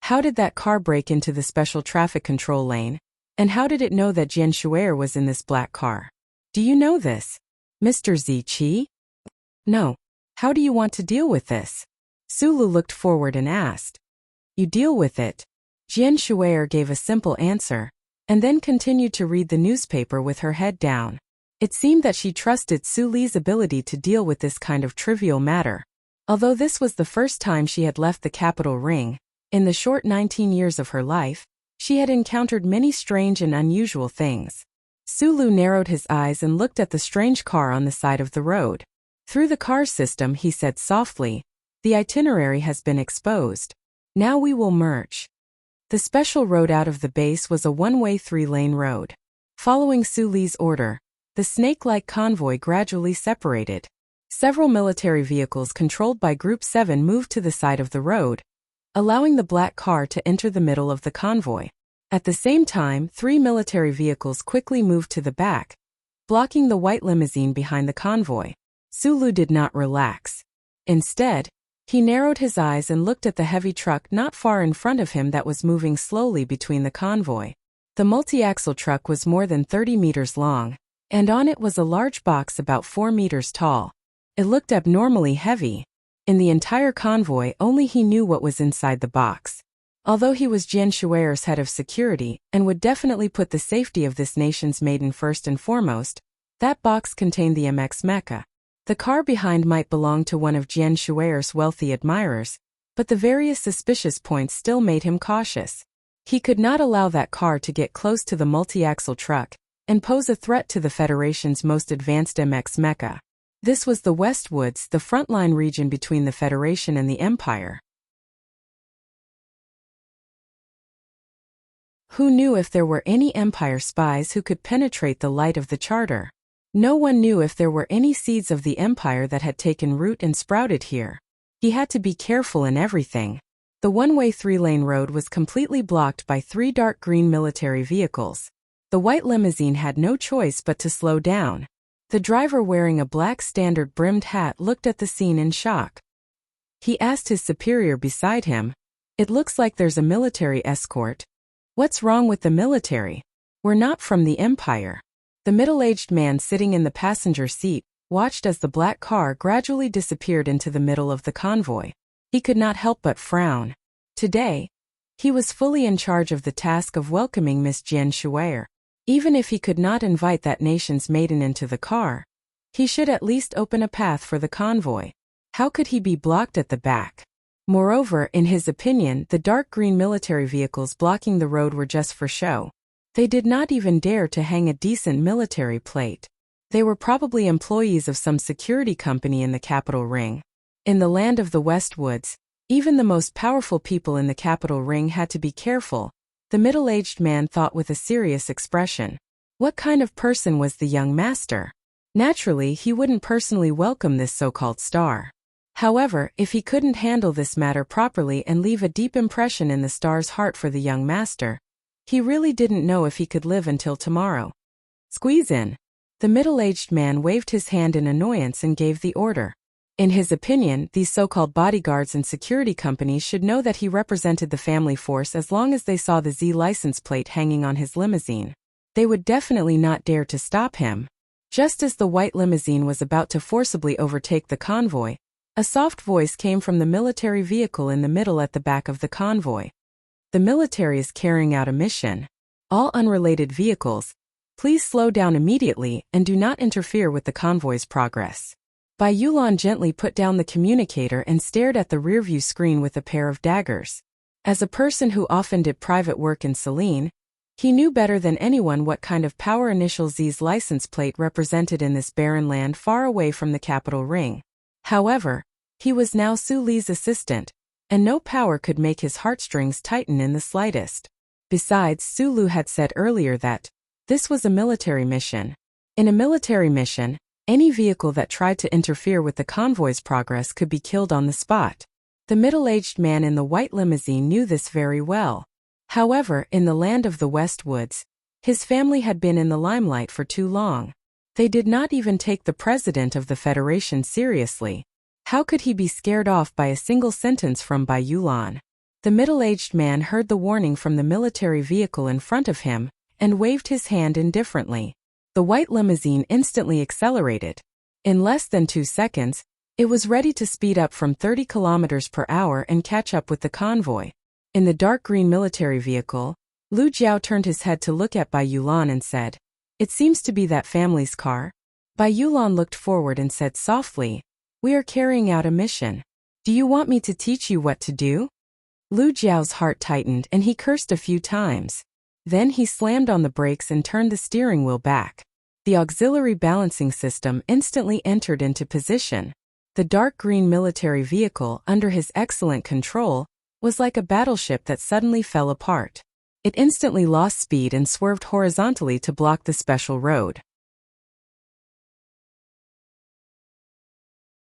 How did that car break into the special traffic control lane? And how did it know that Jian Shui was in this black car? Do you know this, Mr. Ziqi? No. How do you want to deal with this? Sulu looked forward and asked. You deal with it. Jian Shui gave a simple answer, and then continued to read the newspaper with her head down. It seemed that she trusted Suli's ability to deal with this kind of trivial matter. Although this was the first time she had left the capital ring, in the short 19 years of her life, she had encountered many strange and unusual things. Sulu narrowed his eyes and looked at the strange car on the side of the road. Through the car system, he said softly, "The itinerary has been exposed. Now we will merge." The special road out of the base was a one-way 3-lane road. Following Suli's order, the snake-like convoy gradually separated. Several military vehicles controlled by Group 7 moved to the side of the road, allowing the black car to enter the middle of the convoy. At the same time, 3 military vehicles quickly moved to the back, blocking the white limousine behind the convoy. Sulu did not relax. Instead, he narrowed his eyes and looked at the heavy truck not far in front of him that was moving slowly between the convoy. The multi-axle truck was more than 30 meters long, and on it was a large box about 4 meters tall. It looked abnormally heavy. In the entire convoy, only he knew what was inside the box. Although he was Jian Shui's head of security and would definitely put the safety of this nation's maiden first and foremost, that box contained the MX Mecha. The car behind might belong to one of Jian Shui's wealthy admirers, but the various suspicious points still made him cautious. He could not allow that car to get close to the multi-axle truck and pose a threat to the Federation's most advanced MX Mecha. This was the Westwoods, the frontline region between the Federation and the Empire. Who knew if there were any Empire spies who could penetrate the light of the charter? No one knew if there were any seeds of the Empire that had taken root and sprouted here. He had to be careful in everything. The one-way 3-lane road was completely blocked by 3 dark green military vehicles. The white limousine had no choice but to slow down. The driver, wearing a black standard brimmed hat, looked at the scene in shock. He asked his superior beside him, "It looks like there's a military escort. What's wrong with the military? We're not from the Empire." The middle-aged man sitting in the passenger seat watched as the black car gradually disappeared into the middle of the convoy. He could not help but frown. Today, he was fully in charge of the task of welcoming Miss Jian Shui. Even if he could not invite that nation's maiden into the car, he should at least open a path for the convoy. How could he be blocked at the back? Moreover, in his opinion, the dark green military vehicles blocking the road were just for show. They did not even dare to hang a decent military plate. They were probably employees of some security company in the capital ring. In the land of the West Woods, even the most powerful people in the capital ring had to be careful, the middle-aged man thought with a serious expression. What kind of person was the young master? Naturally, he wouldn't personally welcome this so-called star. However, if he couldn't handle this matter properly and leave a deep impression in the star's heart for the young master, he really didn't know if he could live until tomorrow. Squeeze in. The middle-aged man waved his hand in annoyance and gave the order. In his opinion, these so-called bodyguards and security companies should know that he represented the family force as long as they saw the Z license plate hanging on his limousine. They would definitely not dare to stop him. Just as the white limousine was about to forcibly overtake the convoy, a soft voice came from the military vehicle in the middle at the back of the convoy. The military is carrying out a mission. All unrelated vehicles, please slow down immediately and do not interfere with the convoy's progress. Bai Yulan gently put down the communicator and stared at the rearview screen with a pair of daggers. As a person who often did private work in Celine, he knew better than anyone what kind of power Initial Z's license plate represented in this barren land far away from the capital ring. However, he was now Su Li's assistant, and no power could make his heartstrings tighten in the slightest. Besides, Su Lu had said earlier that this was a military mission. In a military mission, any vehicle that tried to interfere with the convoy's progress could be killed on the spot. The middle-aged man in the white limousine knew this very well. However, in the land of the West Woods, his family had been in the limelight for too long. They did not even take the president of the Federation seriously. How could he be scared off by a single sentence from Bai Yulan? The middle-aged man heard the warning from the military vehicle in front of him and waved his hand indifferently. The white limousine instantly accelerated. In less than 2 seconds, it was ready to speed up from 30 kilometers per hour and catch up with the convoy. In the dark green military vehicle, Lu Jiao turned his head to look at Bai Yulan and said, "It seems to be that family's car." Bai Yulan looked forward and said softly, "We are carrying out a mission. Do you want me to teach you what to do?" Lu Jiao's heart tightened and he cursed a few times. Then he slammed on the brakes and turned the steering wheel back. The auxiliary balancing system instantly entered into position. The dark green military vehicle, under his excellent control, was like a battleship that suddenly fell apart. It instantly lost speed and swerved horizontally to block the special road.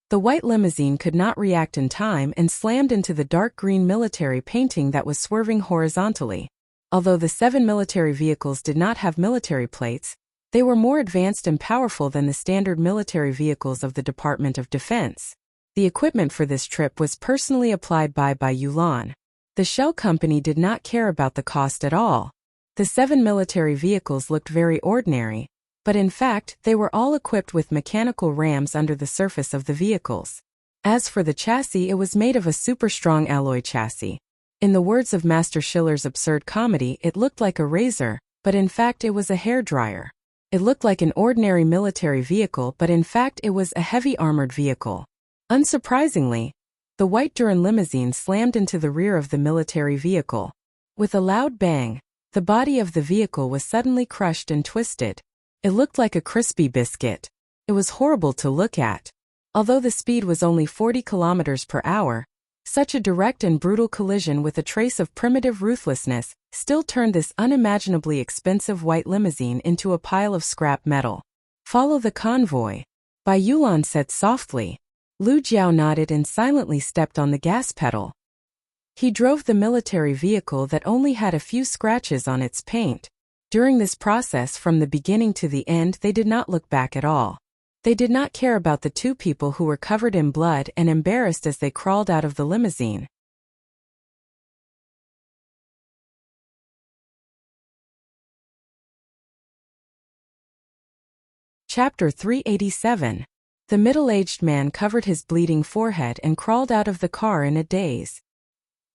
The white limousine could not react in time and slammed into the dark green military painting that was swerving horizontally. Although the 7 military vehicles did not have military plates, they were more advanced and powerful than the standard military vehicles of the Department of Defense. The equipment for this trip was personally applied by Bai Yulan. The shell company did not care about the cost at all. The 7 military vehicles looked very ordinary, but in fact they were all equipped with mechanical rams under the surface of the vehicles. As for the chassis, it was made of a super-strong alloy chassis. In the words of Master Schiller's absurd comedy, it looked like a razor, but in fact it was a hairdryer. It looked like an ordinary military vehicle, but in fact it was a heavy armored vehicle. Unsurprisingly, the white Duran limousine slammed into the rear of the military vehicle. With a loud bang, the body of the vehicle was suddenly crushed and twisted. It looked like a crispy biscuit. It was horrible to look at. Although the speed was only 40 kilometers per hour, such a direct and brutal collision with a trace of primitive ruthlessness still turned this unimaginably expensive white limousine into a pile of scrap metal. "Follow the convoy," Bai Yulan said softly. Lu Jiao nodded and silently stepped on the gas pedal. He drove the military vehicle that only had a few scratches on its paint. During this process, from the beginning to the end, they did not look back at all. They did not care about the 2 people who were covered in blood and embarrassed as they crawled out of the limousine. Chapter 387. The middle-aged man covered his bleeding forehead and crawled out of the car in a daze.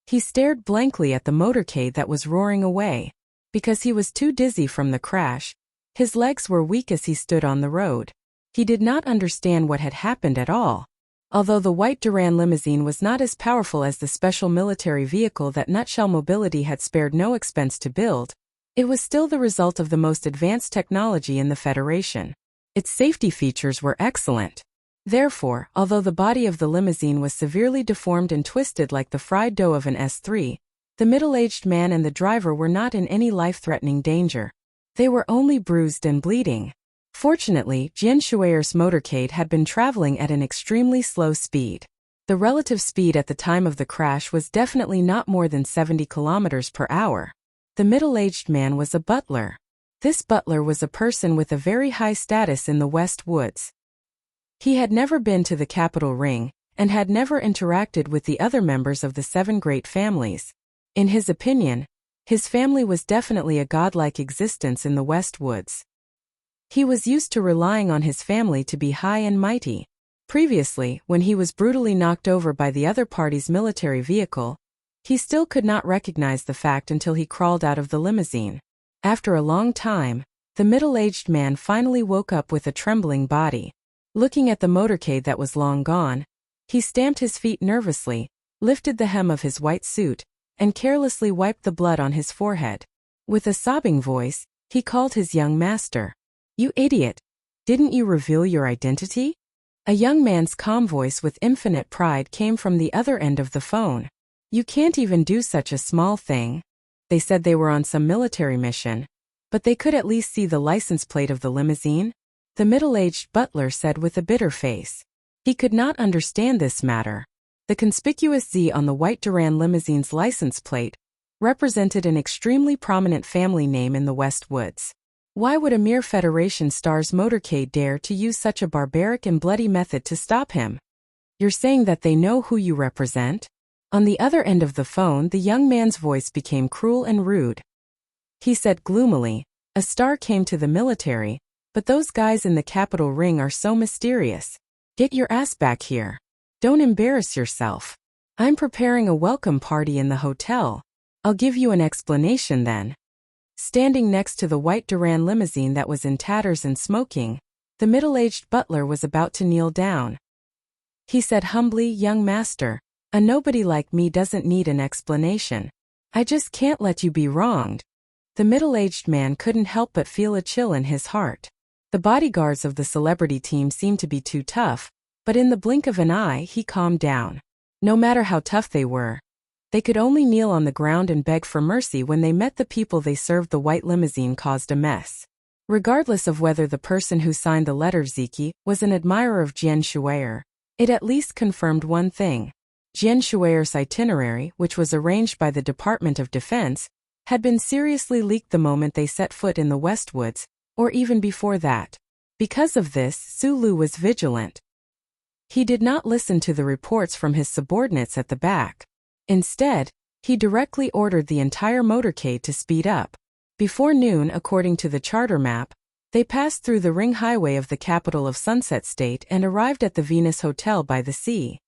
He stared blankly at the motorcade that was roaring away. Because he was too dizzy from the crash, his legs were weak as he stood on the road. He did not understand what had happened at all. Although the white Duran limousine was not as powerful as the special military vehicle that Nutshell Mobility had spared no expense to build, It was still the result of the most advanced technology in the Federation. Its safety features were excellent. Therefore, although the body of the limousine was severely deformed and twisted like the fried dough of an S3, the middle-aged man and the driver were not in any life-threatening danger. They were only bruised and bleeding. Fortunately, Jian Shui'er's motorcade had been traveling at an extremely slow speed. The relative speed at the time of the crash was definitely not more than 70 kilometers per hour. The middle-aged man was a butler. This butler was a person with a very high status in the West Woods. He had never been to the capital ring, and had never interacted with the other members of the 7 great families. In his opinion, his family was definitely a godlike existence in the West Woods. He was used to relying on his family to be high and mighty. Previously, when he was brutally knocked over by the other party's military vehicle, he still could not recognize the fact until he crawled out of the limousine. After a long time, the middle-aged man finally woke up with a trembling body. Looking at the motorcade that was long gone, he stamped his feet nervously, lifted the hem of his white suit, and carelessly wiped the blood on his forehead. With a sobbing voice, he called his young master. "You idiot! Didn't you reveal your identity?" A young man's calm voice with infinite pride came from the other end of the phone. "You can't even do such a small thing." They said they were on some military mission, but they could at least see the license plate of the limousine, the middle-aged butler said with a bitter face. He could not understand this matter. The conspicuous Z on the white Duran limousine's license plate represented an extremely prominent family name in the West Woods. Why would a mere Federation star's motorcade dare to use such a barbaric and bloody method to stop him? "You're saying that they know who you represent?" On the other end of the phone, the young man's voice became cruel and rude. He said gloomily, "A star came to the military, but those guys in the capital ring are so mysterious. Get your ass back here. Don't embarrass yourself. I'm preparing a welcome party in the hotel. I'll give you an explanation then." Standing next to the white Duran limousine that was in tatters and smoking, the middle-aged butler was about to kneel down. He said humbly, "Young master, a nobody like me doesn't need an explanation. I just can't let you be wronged." The middle-aged man couldn't help but feel a chill in his heart. The bodyguards of the celebrity team seemed to be too tough, but in the blink of an eye he calmed down. No matter how tough they were, they could only kneel on the ground and beg for mercy when they met the people they served. The white limousine caused a mess. Regardless of whether the person who signed the letter Ziki was an admirer of Jian Shui'er, it at least confirmed one thing. Jian Shui'er's itinerary, which was arranged by the Department of Defense, had been seriously leaked the moment they set foot in the Westwoods, or even before that. Because of this, Sulu was vigilant. He did not listen to the reports from his subordinates at the back. Instead, he directly ordered the entire motorcade to speed up. Before noon, according to the charter map, they passed through the ring highway of the capital of Sunset State and arrived at the Venus Hotel by the sea.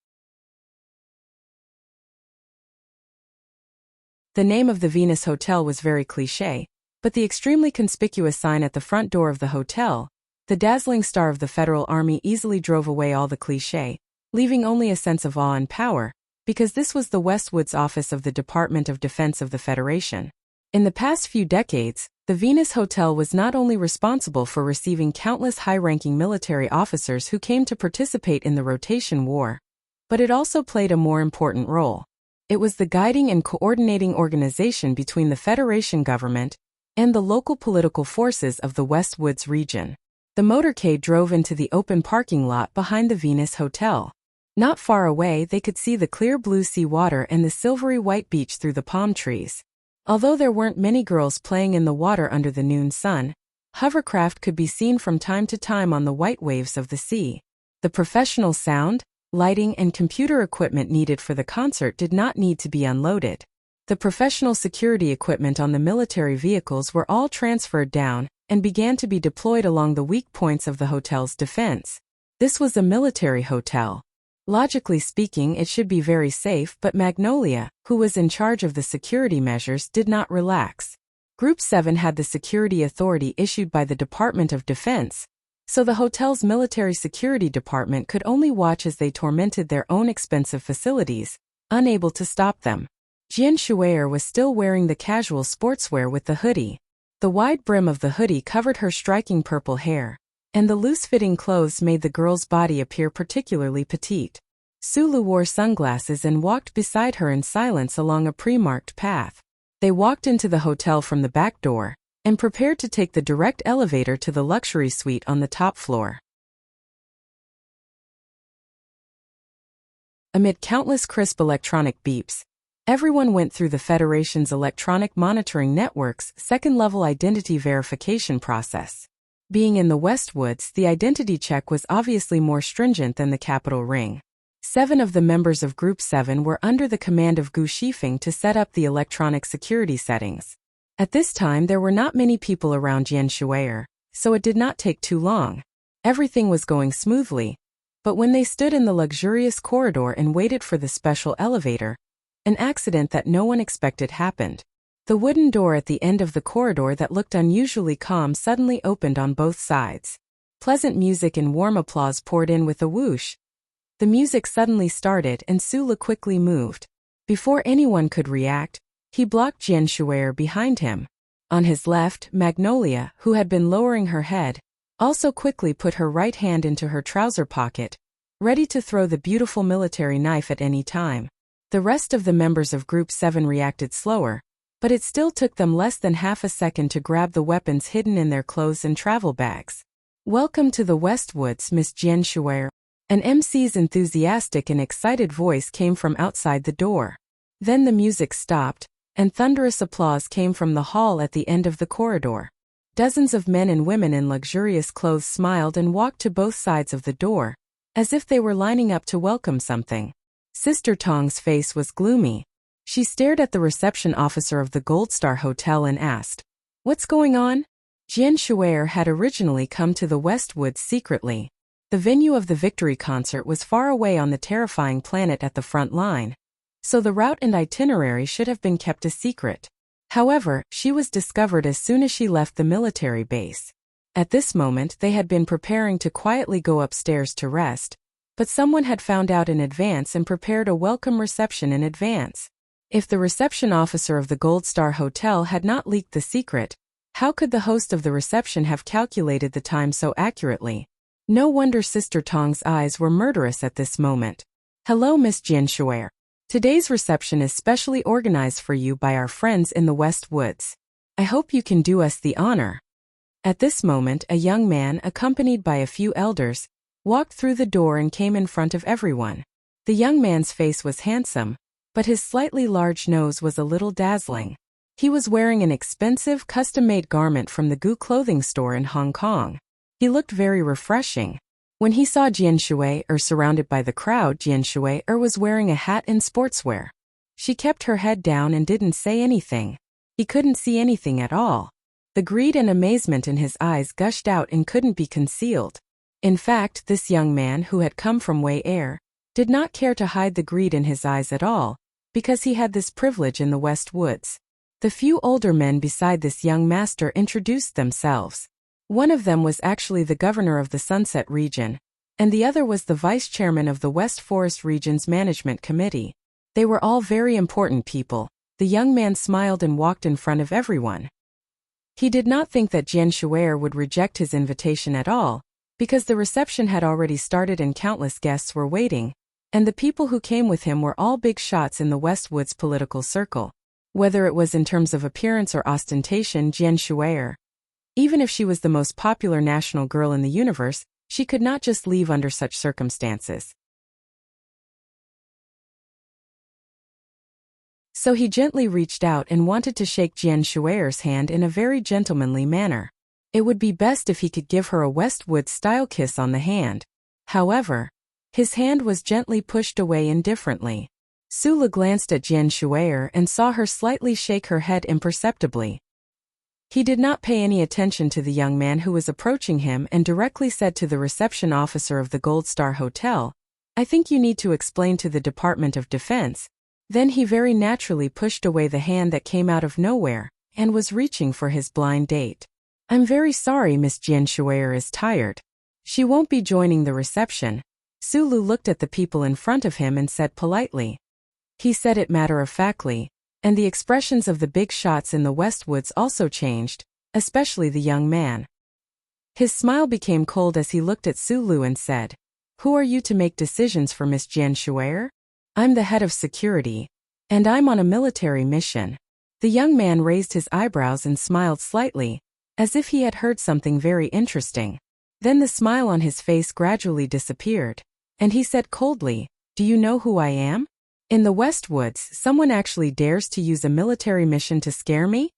The name of the Venus Hotel was very cliché, but the extremely conspicuous sign at the front door of the hotel, the dazzling star of the Federal Army, easily drove away all the cliché, leaving only a sense of awe and power, because this was the Westwoods office of the Department of Defense of the Federation. In the past few decades, the Venus Hotel was not only responsible for receiving countless high-ranking military officers who came to participate in the Rotation War, but it also played a more important role. It was the guiding and coordinating organization between the Federation government and the local political forces of the Westwoods region. The motorcade drove into the open parking lot behind the Venus Hotel. Not far away, they could see the clear blue sea water and the silvery white beach through the palm trees. Although there weren't many girls playing in the water under the noon sun, hovercraft could be seen from time to time on the white waves of the sea. The professional sound, lighting, and computer equipment needed for the concert did not need to be unloaded. The professional security equipment on the military vehicles were all transferred down and began to be deployed along the weak points of the hotel's defense. This was a military hotel. Logically speaking, it should be very safe, but Magnolia, who was in charge of the security measures, did not relax. Group 7 had the security authority issued by the Department of Defense, so the hotel's military security department could only watch as they tormented their own expensive facilities, unable to stop them. Jian Shui'er was still wearing the casual sportswear with the hoodie. The wide brim of the hoodie covered her striking purple hair, and the loose-fitting clothes made the girl's body appear particularly petite. Sulu wore sunglasses and walked beside her in silence along a pre-marked path. They walked into the hotel from the back door, and prepared to take the direct elevator to the luxury suite on the top floor. Amid countless crisp electronic beeps, everyone went through the Federation's electronic monitoring network's second-level identity verification process. Being in the Westwoods, the identity check was obviously more stringent than the Capitol Ring. 7 of the members of Group 7 were under the command of Gu Shifeng to set up the electronic security settings. At this time there were not many people around Jian Shui'er, so it did not take too long. Everything was going smoothly, but when they stood in the luxurious corridor and waited for the special elevator, an accident that no one expected happened. The wooden door at the end of the corridor that looked unusually calm suddenly opened on both sides. Pleasant music and warm applause poured in with a whoosh. The music suddenly started and Sula quickly moved. Before anyone could react, he blocked Jian Shui'er behind him. On his left, Magnolia, who had been lowering her head, also quickly put her right hand into her trouser pocket, ready to throw the beautiful military knife at any time. The rest of the members of Group 7 reacted slower, but it still took them less than half a second to grab the weapons hidden in their clothes and travel bags. "Welcome to the Westwoods, Miss Jian Shui'er." An MC's enthusiastic and excited voice came from outside the door. Then the music stopped, and thunderous applause came from the hall at the end of the corridor. Dozens of men and women in luxurious clothes smiled and walked to both sides of the door, as if they were lining up to welcome something. Sister Tong's face was gloomy. She stared at the reception officer of the Gold Star Hotel and asked, "What's going on?" Jian Shui'er had originally come to the Westwoods secretly. The venue of the Victory concert was far away on the terrifying planet at the front line, so the route and itinerary should have been kept a secret. However, she was discovered as soon as she left the military base. At this moment they had been preparing to quietly go upstairs to rest, but someone had found out in advance and prepared a welcome reception in advance. If the reception officer of the Gold Star Hotel had not leaked the secret, how could the host of the reception have calculated the time so accurately? No wonder Sister Tong's eyes were murderous at this moment. "Hello, Miss Jian Shui'er. Today's reception is specially organized for you by our friends in the Westwoods. I hope you can do us the honor." At this moment a young man, accompanied by a few elders, walked through the door and came in front of everyone. The young man's face was handsome, but his slightly large nose was a little dazzling. He was wearing an expensive, custom-made garment from the Gu clothing store in Hong Kong. He looked very refreshing. When he saw Jian Shui'er surrounded by the crowd, Jian Shui'er was wearing a hat and sportswear. She kept her head down and didn't say anything. He couldn't see anything at all. The greed and amazement in his eyes gushed out and couldn't be concealed. In fact, this young man who had come from Wei Air did not care to hide the greed in his eyes at all, because he had this privilege in the Westwoods. The few older men beside this young master introduced themselves. One of them was actually the governor of the Sunset region, and the other was the vice chairman of the West Forest region's management committee. They were all very important people. The young man smiled and walked in front of everyone. He did not think that Jian Shui'er would reject his invitation at all, because the reception had already started and countless guests were waiting, and the people who came with him were all big shots in the Westwoods political circle. Whether it was in terms of appearance or ostentation, Jian Shui'er, even if she was the most popular national girl in the universe, she could not just leave under such circumstances. So he gently reached out and wanted to shake Jian Shui'er's hand in a very gentlemanly manner. It would be best if he could give her a Westwood-style kiss on the hand. However, his hand was gently pushed away indifferently. Sula glanced at Jian Shui'er and saw her slightly shake her head imperceptibly. He did not pay any attention to the young man who was approaching him and directly said to the reception officer of the Gold Star Hotel, "I think you need to explain to the Department of Defense." Then he very naturally pushed away the hand that came out of nowhere, and was reaching for his blind date. "I'm very sorry, Miss Jian Shui'er is tired. She won't be joining the reception." Sulu looked at the people in front of him and said politely. He said it matter-of-factly, and the expressions of the big shots in the Westwoods also changed. especially the young man. His smile became cold as he looked at Sulu and said, "Who are you to make decisions for Miss Jian Shuer? I'm the head of security, and I'm on a military mission." The young man raised his eyebrows and smiled slightly, as if he had heard something very interesting. Then the smile on his face gradually disappeared, and he said coldly, "Do you know who I am? In the West Woods, someone actually dares to use a military mission to scare me?"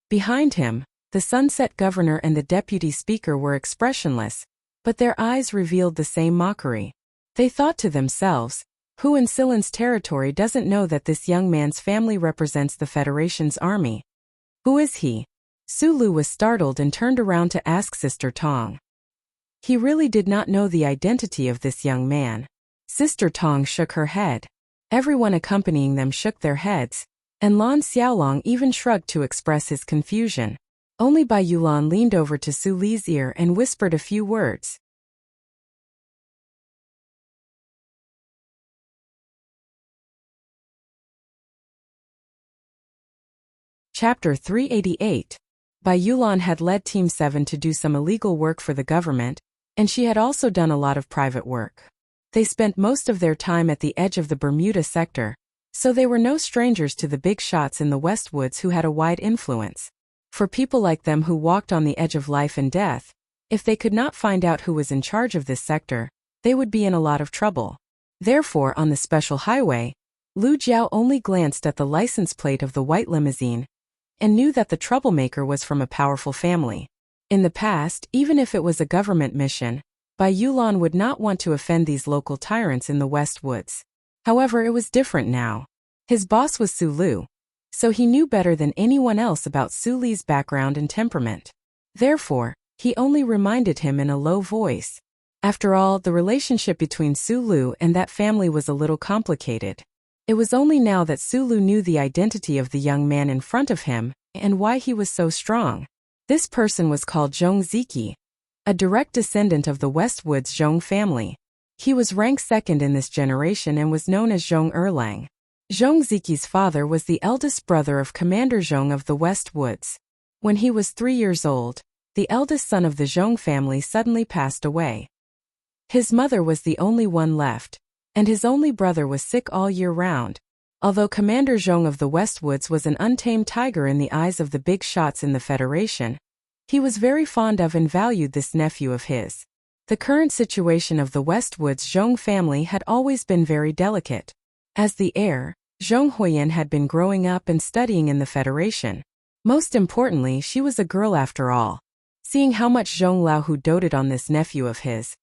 Behind him, the Sunset Governor and the Deputy Speaker were expressionless, but their eyes revealed the same mockery. They thought to themselves, who in Silan's territory doesn't know that this young man's family represents the Federation's army? Who is he? Sulu was startled and turned around to ask Sister Tong. He really did not know the identity of this young man. Sister Tong shook her head. Everyone accompanying them shook their heads, and Lan Xiaolong even shrugged to express his confusion. Only Bai Yulan leaned over to Su Li's ear and whispered a few words. Chapter 388. Bai Yulan had led Team 7 to do some illegal work for the government, and she had also done a lot of private work. They spent most of their time at the edge of the Bermuda sector, so they were no strangers to the big shots in the West Woods who had a wide influence. For people like them who walked on the edge of life and death, if they could not find out who was in charge of this sector, they would be in a lot of trouble. Therefore, on the special highway, Lu Jiao only glanced at the license plate of the white limousine and knew that the troublemaker was from a powerful family. In the past, even if it was a government mission, Bai Yulan would not want to offend these local tyrants in the West Woods. However, it was different now. His boss was Su Lu, so he knew better than anyone else about Su Li's background and temperament. Therefore, he only reminded him in a low voice. After all, the relationship between Su Lu and that family was a little complicated. It was only now that Su Lu knew the identity of the young man in front of him and why he was so strong. This person was called Zhong Ziki, a direct descendant of the West Woods Zhong family. He was ranked second in this generation and was known as Zhong Erlang. Zhong Ziki's father was the eldest brother of Commander Zhong of the West Woods. When he was 3 years old, the eldest son of the Zhong family suddenly passed away. His mother was the only one left, and his only brother was sick all year round. Although Commander Zhong of the West Woods was an untamed tiger in the eyes of the big shots in the Federation, he was very fond of and valued this nephew of his. The current situation of the West Woods Zhong family had always been very delicate. As the heir, Zhong Huiyan had been growing up and studying in the Federation. Most importantly, she was a girl after all. Seeing how much Zhong Laohu doted on this nephew of his,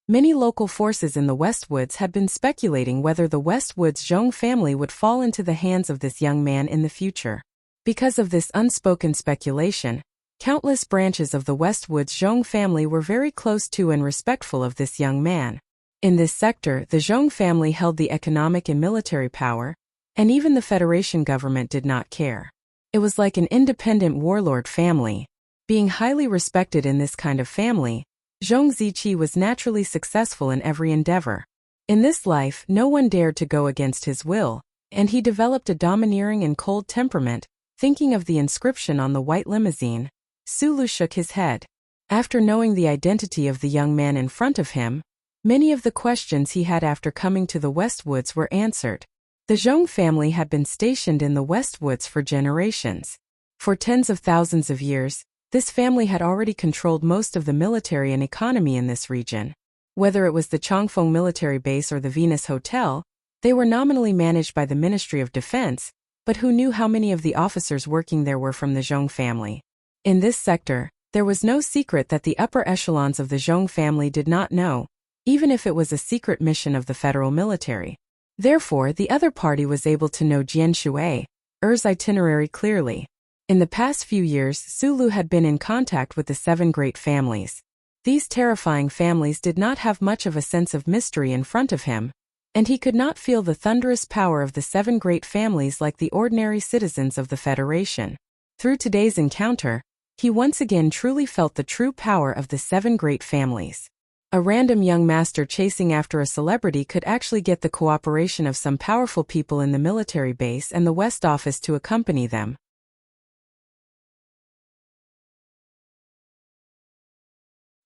many local forces in the West Woods had been speculating whether the West Woods Zhong family would fall into the hands of this young man in the future. Because of this unspoken speculation, countless branches of the West Woods Zhong family were very close to and respectful of this young man. In this sector, the Zhong family held the economic and military power, and even the Federation government did not care. It was like an independent warlord family. Being highly respected in this kind of family, Zhong Ziqi was naturally successful in every endeavor. In this life, no one dared to go against his will, and he developed a domineering and cold temperament. Thinking of the inscription on the white limousine, Sulu shook his head. After knowing the identity of the young man in front of him, many of the questions he had after coming to the West Woods were answered. The Zhong family had been stationed in the West Woods for generations. For tens of thousands of years, this family had already controlled most of the military and economy in this region. Whether it was the Chongfeng military base or the Venus Hotel, they were nominally managed by the Ministry of Defense, but who knew how many of the officers working there were from the Zhong family? In this sector, there was no secret that the upper echelons of the Zhong family did not know, even if it was a secret mission of the federal military. Therefore, the other party was able to know Jian Shui's itinerary clearly. In the past few years, Sulu had been in contact with the 7 great families. These terrifying families did not have much of a sense of mystery in front of him, and he could not feel the thunderous power of the 7 great families like the ordinary citizens of the Federation. Through today's encounter, he once again truly felt the true power of the 7 great families. A random young master chasing after a celebrity could actually get the cooperation of some powerful people in the military base and the West Office to accompany them.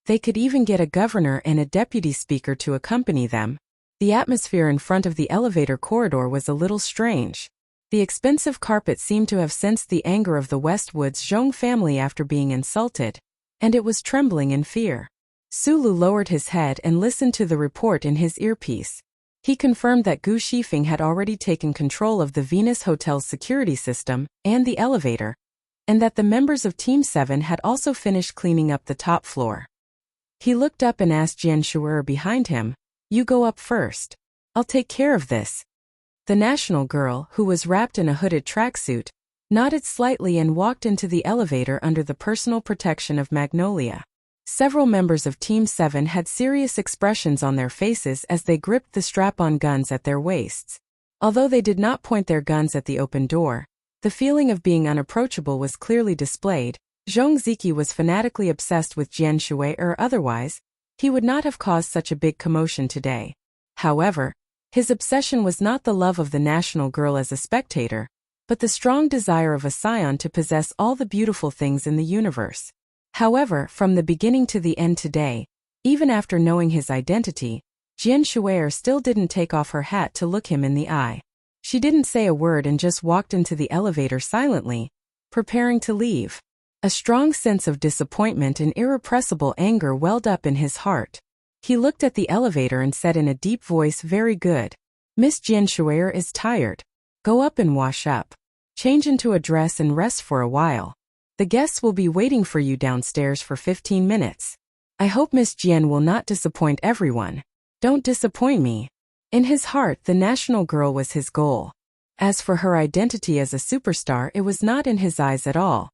They could even get a governor and a deputy speaker to accompany them. The atmosphere in front of the elevator corridor was a little strange. The expensive carpet seemed to have sensed the anger of the Westwood's Zhong family after being insulted, and it was trembling in fear. Sulu lowered his head and listened to the report in his earpiece. He confirmed that Gu Shifeng had already taken control of the Venus Hotel's security system and the elevator, and that the members of Team 7 had also finished cleaning up the top floor. He looked up and asked Jian Shuer behind him, "You go up first. I'll take care of this." The national girl, who was wrapped in a hooded tracksuit, nodded slightly and walked into the elevator under the personal protection of Magnolia. Several members of Team 7 had serious expressions on their faces as they gripped the strap-on guns at their waists. Although they did not point their guns at the open door, the feeling of being unapproachable was clearly displayed. Zhong Ziki was fanatically obsessed with Jian Shui, or otherwise, he would not have caused such a big commotion today. However, his obsession was not the love of the national girl as a spectator, but the strong desire of a scion to possess all the beautiful things in the universe. However, from the beginning to the end today, even after knowing his identity, Jian Shuer still didn't take off her hat to look him in the eye. She didn't say a word and just walked into the elevator silently, preparing to leave. A strong sense of disappointment and irrepressible anger welled up in his heart. He looked at the elevator and said in a deep voice, "Very good. Miss Jian Shuer is tired. Go up and wash up. Change into a dress and rest for a while. The guests will be waiting for you downstairs for 15 minutes. I hope Miss Jian will not disappoint everyone. Don't disappoint me." In his heart, the national girl was his goal. As for her identity as a superstar, it was not in his eyes at all.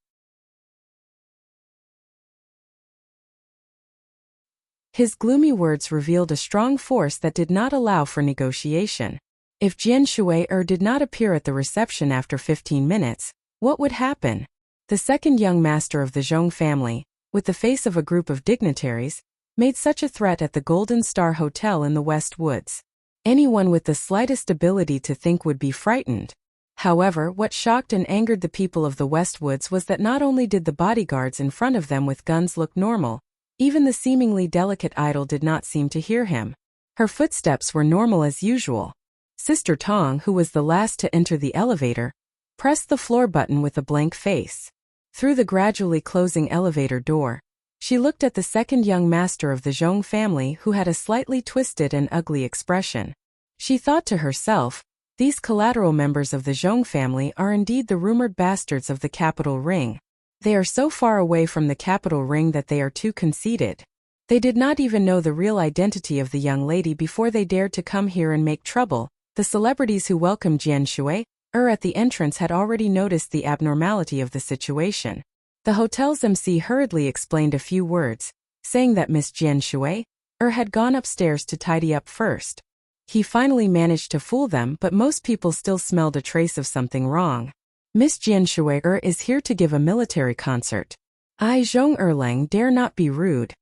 His gloomy words revealed a strong force that did not allow for negotiation. If Jian Shuer did not appear at the reception after 15 minutes, what would happen? The second young master of the Zhong family, with the face of a group of dignitaries, made such a threat at the Golden Star Hotel in the West Woods. Anyone with the slightest ability to think would be frightened. However, what shocked and angered the people of the West Woods was that not only did the bodyguards in front of them with guns look normal, even the seemingly delicate idol did not seem to hear him. Her footsteps were normal as usual. Sister Tong, who was the last to enter the elevator, pressed the floor button with a blank face. Through the gradually closing elevator door, she looked at the second young master of the Zhong family, who had a slightly twisted and ugly expression. She thought to herself, "These collateral members of the Zhong family are indeed the rumored bastards of the capital ring. They are so far away from the capital ring that they are too conceited. They did not even know the real identity of the young lady before they dared to come here and make trouble." The celebrities who welcomed Jian Shuer at the entrance had already noticed the abnormality of the situation. The hotel's MC hurriedly explained a few words, saying that Miss Jian Shuer had gone upstairs to tidy up first. He finally managed to fool them, but most people still smelled a trace of something wrong. "Miss Jian Shuer is here to give a military concert. I, Zhong Erlang, dare not be rude."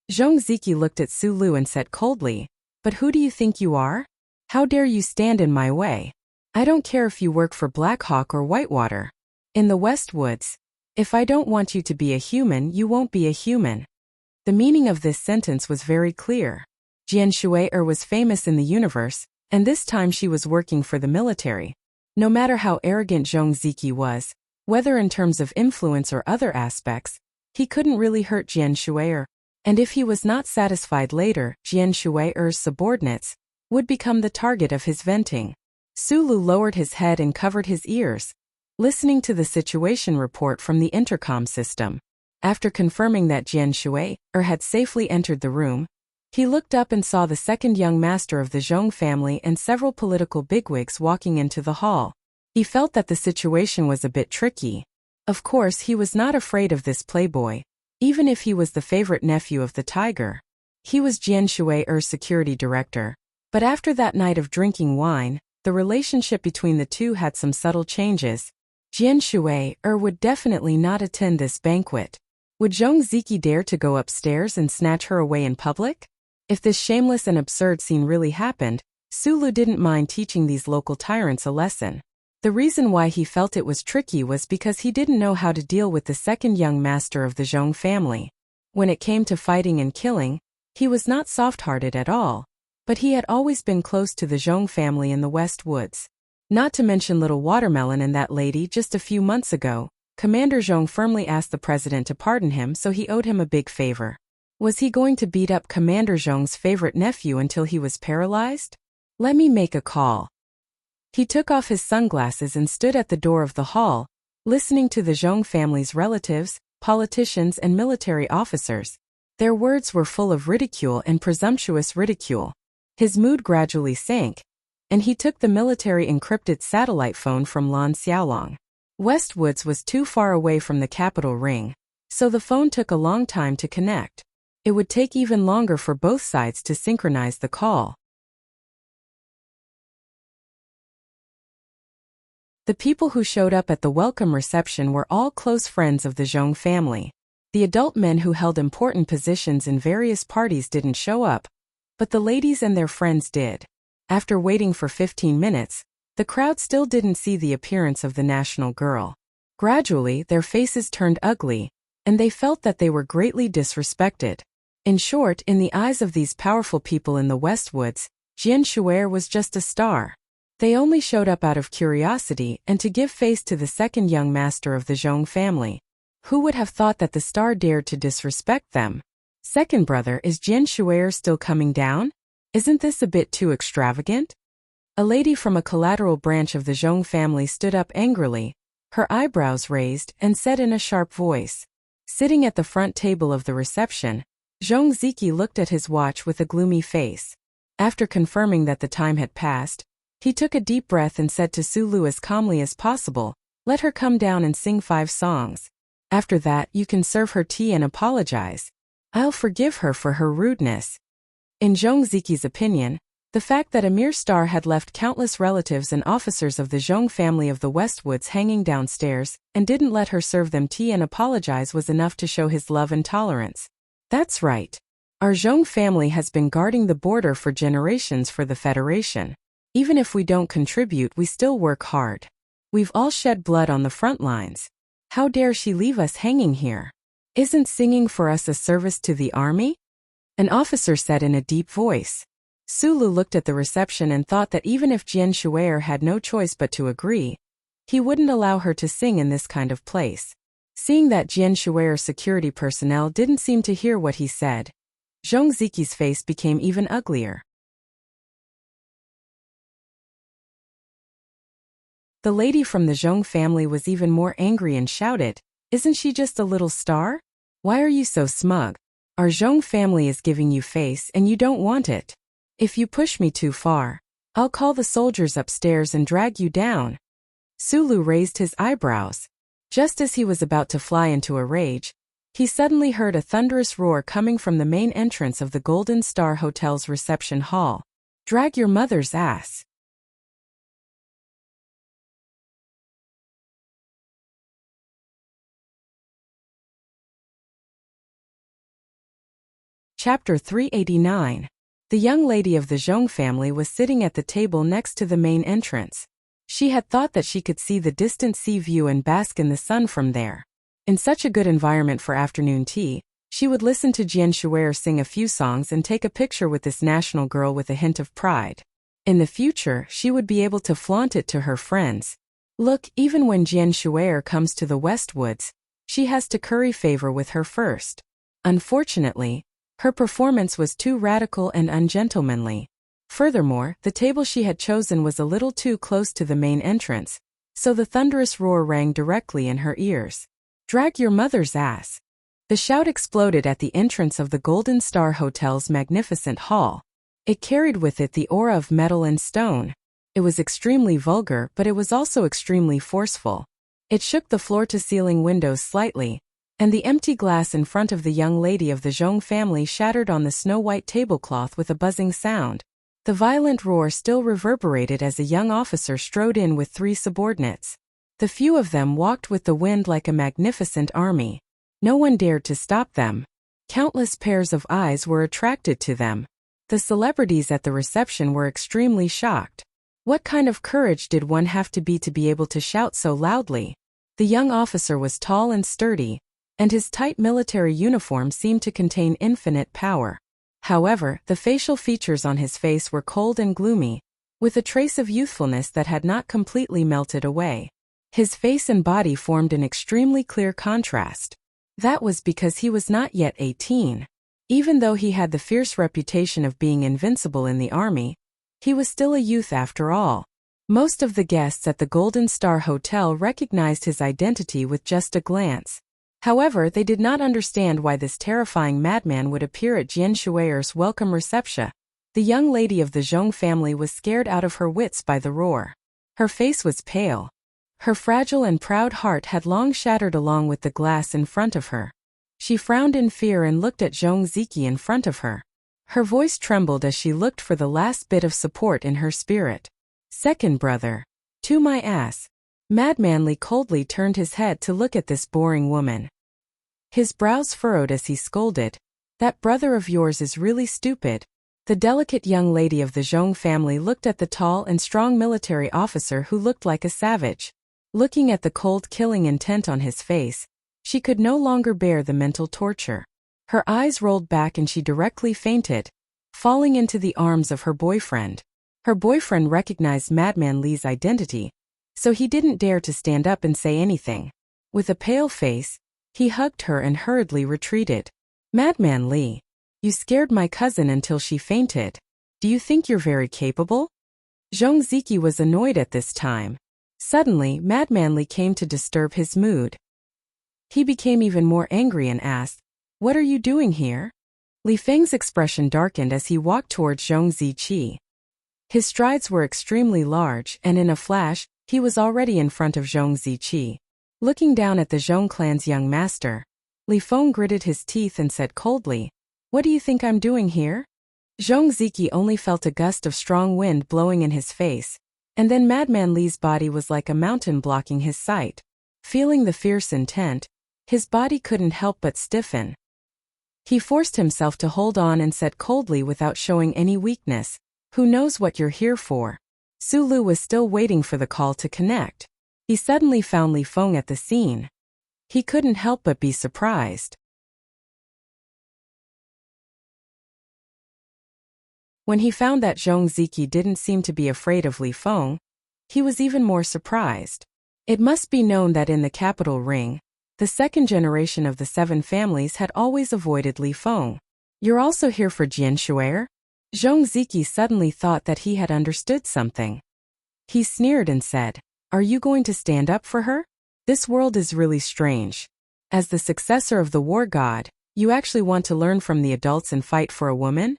Zhong Ziki looked at Su Lu and said coldly, "But who do you think you are? How dare you stand in my way? I don't care if you work for Black Hawk or Whitewater. In the West Woods, if I don't want you to be a human, you won't be a human." The meaning of this sentence was very clear. Jian Shuer was famous in the universe, and this time she was working for the military. No matter how arrogant Zhong Ziki was, whether in terms of influence or other aspects, he couldn't really hurt Jian Shuer, and if he was not satisfied later, Jian Shuer's subordinates would become the target of his venting. Sulu lowered his head and covered his ears, listening to the situation report from the intercom system. After confirming that Jian Shuer had safely entered the room, he looked up and saw the second young master of the Zhong family and several political bigwigs walking into the hall. He felt that the situation was a bit tricky. Of course, he was not afraid of this playboy, even if he was the favorite nephew of the tiger. He was Jian Shuer's security director, but after that night of drinking wine, the relationship between the two had some subtle changes. Jian Shuer would definitely not attend this banquet. Would Zhong Ziki dare to go upstairs and snatch her away in public? If this shameless and absurd scene really happened, Sulu didn't mind teaching these local tyrants a lesson. The reason why he felt it was tricky was because he didn't know how to deal with the second young master of the Zhong family. When it came to fighting and killing, he was not soft-hearted at all, but he had always been close to the Zhong family in the West Woods. Not to mention little Watermelon and that lady just a few months ago, Commander Zhong firmly asked the president to pardon him, so he owed him a big favor. Was he going to beat up Commander Zhong's favorite nephew until he was paralyzed? Let me make a call. He took off his sunglasses and stood at the door of the hall, listening to the Zhong family's relatives, politicians and military officers. Their words were full of ridicule and presumptuous ridicule. His mood gradually sank, and he took the military encrypted satellite phone from Lan Xiaolong. Westwoods was too far away from the capital ring, so the phone took a long time to connect. It would take even longer for both sides to synchronize the call. The people who showed up at the welcome reception were all close friends of the Zhong family. The adult men who held important positions in various parties didn't show up, but the ladies and their friends did. After waiting for 15 minutes, the crowd still didn't see the appearance of the national girl. Gradually, their faces turned ugly, and they felt that they were greatly disrespected. In short, in the eyes of these powerful people in the Westwoods, Jian Shuer was just a star. They only showed up out of curiosity and to give face to the second young master of the Zhong family. Who would have thought that the star dared to disrespect them? Second brother, is Jian Shuer still coming down? Isn't this a bit too extravagant? A lady from a collateral branch of the Zhong family stood up angrily, her eyebrows raised, and said in a sharp voice. Sitting at the front table of the reception, Zhong Ziki looked at his watch with a gloomy face. After confirming that the time had passed, he took a deep breath and said to Sulu as calmly as possible, "Let her come down and sing 5 songs. After that, you can serve her tea and apologize. I'll forgive her for her rudeness." In Zhong Ziki's opinion, the fact that a mere star had left countless relatives and officers of the Zhong family of the Westwoods hanging downstairs and didn't let her serve them tea and apologize was enough to show his love and tolerance. That's right. Our Zhong family has been guarding the border for generations for the Federation. Even if we don't contribute, we still work hard. We've all shed blood on the front lines. How dare she leave us hanging here? Isn't singing for us a service to the army? An officer said in a deep voice. Sulu looked at the reception and thought that even if Jian Shuer had no choice but to agree, he wouldn't allow her to sing in this kind of place. Seeing that Jian Shuer's security personnel didn't seem to hear what he said, Zhong Ziki's face became even uglier. The lady from the Zhong family was even more angry and shouted, "Isn't she just a little star? Why are you so smug? Our Zhong family is giving you face and you don't want it. If you push me too far, I'll call the soldiers upstairs and drag you down." Sulu raised his eyebrows. Just as he was about to fly into a rage, he suddenly heard a thunderous roar coming from the main entrance of the Golden Star Hotel's reception hall. "Drag your mother's ass." Chapter 389. The young lady of the Zhong family was sitting at the table next to the main entrance. She had thought that she could see the distant sea view and bask in the sun from there. In such a good environment for afternoon tea, she would listen to Jian Shuer sing a few songs and take a picture with this national girl with a hint of pride. In the future, she would be able to flaunt it to her friends. Look, even when Jian Shuer comes to the Westwoods, she has to curry favor with her first. Unfortunately, her performance was too radical and ungentlemanly. Furthermore, the table she had chosen was a little too close to the main entrance, so the thunderous roar rang directly in her ears. "Drag your mother's ass." The shout exploded at the entrance of the Golden Star Hotel's magnificent hall. It carried with it the aura of metal and stone. It was extremely vulgar, but it was also extremely forceful. It shook the floor-to-ceiling windows slightly, and the empty glass in front of the young lady of the Zhong family shattered on the snow-white tablecloth with a buzzing sound. The violent roar still reverberated as a young officer strode in with 3 subordinates. The few of them walked with the wind like a magnificent army. No one dared to stop them. Countless pairs of eyes were attracted to them. The celebrities at the reception were extremely shocked. What kind of courage did one have to be able to shout so loudly? The young officer was tall and sturdy, and his tight military uniform seemed to contain infinite power. However, the facial features on his face were cold and gloomy, with a trace of youthfulness that had not completely melted away. His face and body formed an extremely clear contrast. That was because he was not yet 18. Even though he had the fierce reputation of being invincible in the army, he was still a youth after all. Most of the guests at the Golden Star Hotel recognized his identity with just a glance. However, they did not understand why this terrifying madman would appear at Jian Shui's welcome reception. The young lady of the Zhong family was scared out of her wits by the roar. Her face was pale. Her fragile and proud heart had long shattered along with the glass in front of her. She frowned in fear and looked at Zhong Ziki in front of her. Her voice trembled as she looked for the last bit of support in her spirit. Second brother. To my ass. Madman Li coldly turned his head to look at this boring woman. His brows furrowed as he scolded. That brother of yours is really stupid. The delicate young lady of the Zhong family looked at the tall and strong military officer who looked like a savage. Looking at the cold killing intent on his face, she could no longer bear the mental torture. Her eyes rolled back and she directly fainted, falling into the arms of her boyfriend. Her boyfriend recognized Madman Li's identity, so he didn't dare to stand up and say anything. With a pale face, he hugged her and hurriedly retreated. Madman Li, you scared my cousin until she fainted. Do you think you're very capable? Zhong Ziki was annoyed at this time. Suddenly, Madman Li came to disturb his mood. He became even more angry and asked, "What are you doing here?" Li Feng's expression darkened as he walked towards Zhong Ziqi. His strides were extremely large, and in a flash, he was already in front of Zhong Ziqi. Looking down at the Zhong clan's young master, Li Feng gritted his teeth and said coldly, "What do you think I'm doing here?" Zhong Ziki only felt a gust of strong wind blowing in his face, and then Madman Li's body was like a mountain blocking his sight. Feeling the fierce intent, his body couldn't help but stiffen. He forced himself to hold on and said coldly without showing any weakness, "Who knows what you're here for?" Su Lu was still waiting for the call to connect. He suddenly found Li Feng at the scene. He couldn't help but be surprised. When he found that Zhong Ziki didn't seem to be afraid of Li Feng, he was even more surprised. It must be known that in the capital ring, the second generation of the 7 families had always avoided Li Feng. "You're also here for Jian Shui?" Zhong Ziki suddenly thought that he had understood something. He sneered and said, "Are you going to stand up for her? This world is really strange. As the successor of the war god, you actually want to learn from the adults and fight for a woman?"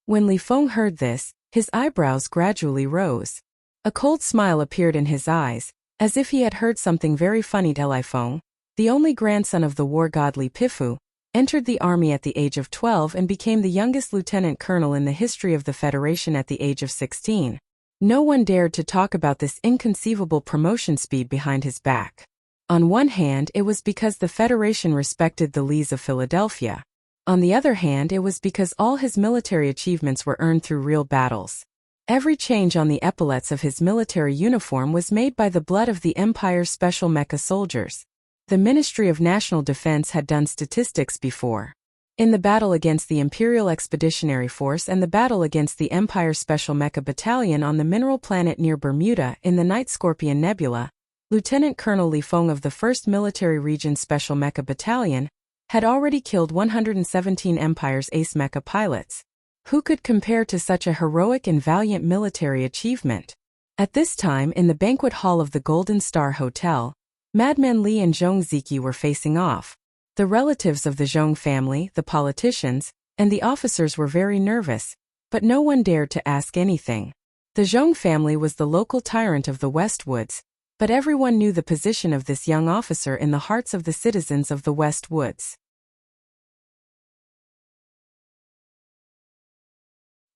When Li Feng heard this, his eyebrows gradually rose. A cold smile appeared in his eyes, as if he had heard something very funny. Li Feng, the only grandson of the war god Li Pifu, entered the army at the age of 12 and became the youngest lieutenant colonel in the history of the Federation at the age of 16. No one dared to talk about this inconceivable promotion speed behind his back. On one hand, it was because the Federation respected the Lees of Philadelphia. On the other hand, it was because all his military achievements were earned through real battles. Every change on the epaulets of his military uniform was made by the blood of the Empire's special mecha soldiers. The Ministry of National Defense had done statistics before. In the battle against the Imperial Expeditionary Force and the battle against the Empire Special Mecha Battalion on the mineral planet near Bermuda in the Night Scorpion Nebula, Lieutenant Colonel Li Feng of the 1st Military Region Special Mecha Battalion had already killed 117 Empire's ace mecha pilots. Who could compare to such a heroic and valiant military achievement? At this time, in the banquet hall of the Golden Star Hotel, Madman Li and Zhong Ziki were facing off. The relatives of the Zhong family, the politicians, and the officers were very nervous, but no one dared to ask anything. The Zhong family was the local tyrant of the Westwoods, but everyone knew the position of this young officer in the hearts of the citizens of the Westwoods.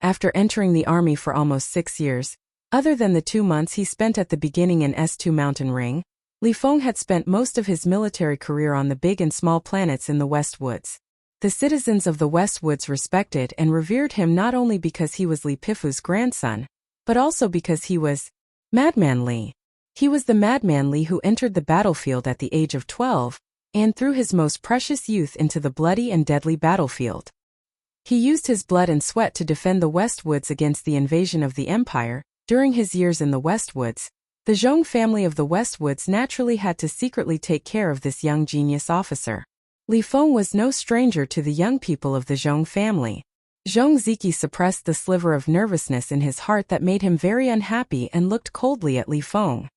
After entering the army for almost 6 years, other than the 2 months he spent at the beginning in S2 Mountain Ring, Li Feng had spent most of his military career on the big and small planets in the Westwoods. The citizens of the Westwoods respected and revered him not only because he was Li Pifu's grandson, but also because he was Madman Li. He was the Madman Li who entered the battlefield at the age of 12, and threw his most precious youth into the bloody and deadly battlefield. He used his blood and sweat to defend the Westwoods against the invasion of the Empire. During his years in the Westwoods, the Zhong family of the Westwoods naturally had to secretly take care of this young genius officer. Li Feng was no stranger to the young people of the Zhong family. Zhong Ziqi suppressed the sliver of nervousness in his heart that made him very unhappy and looked coldly at Li Feng.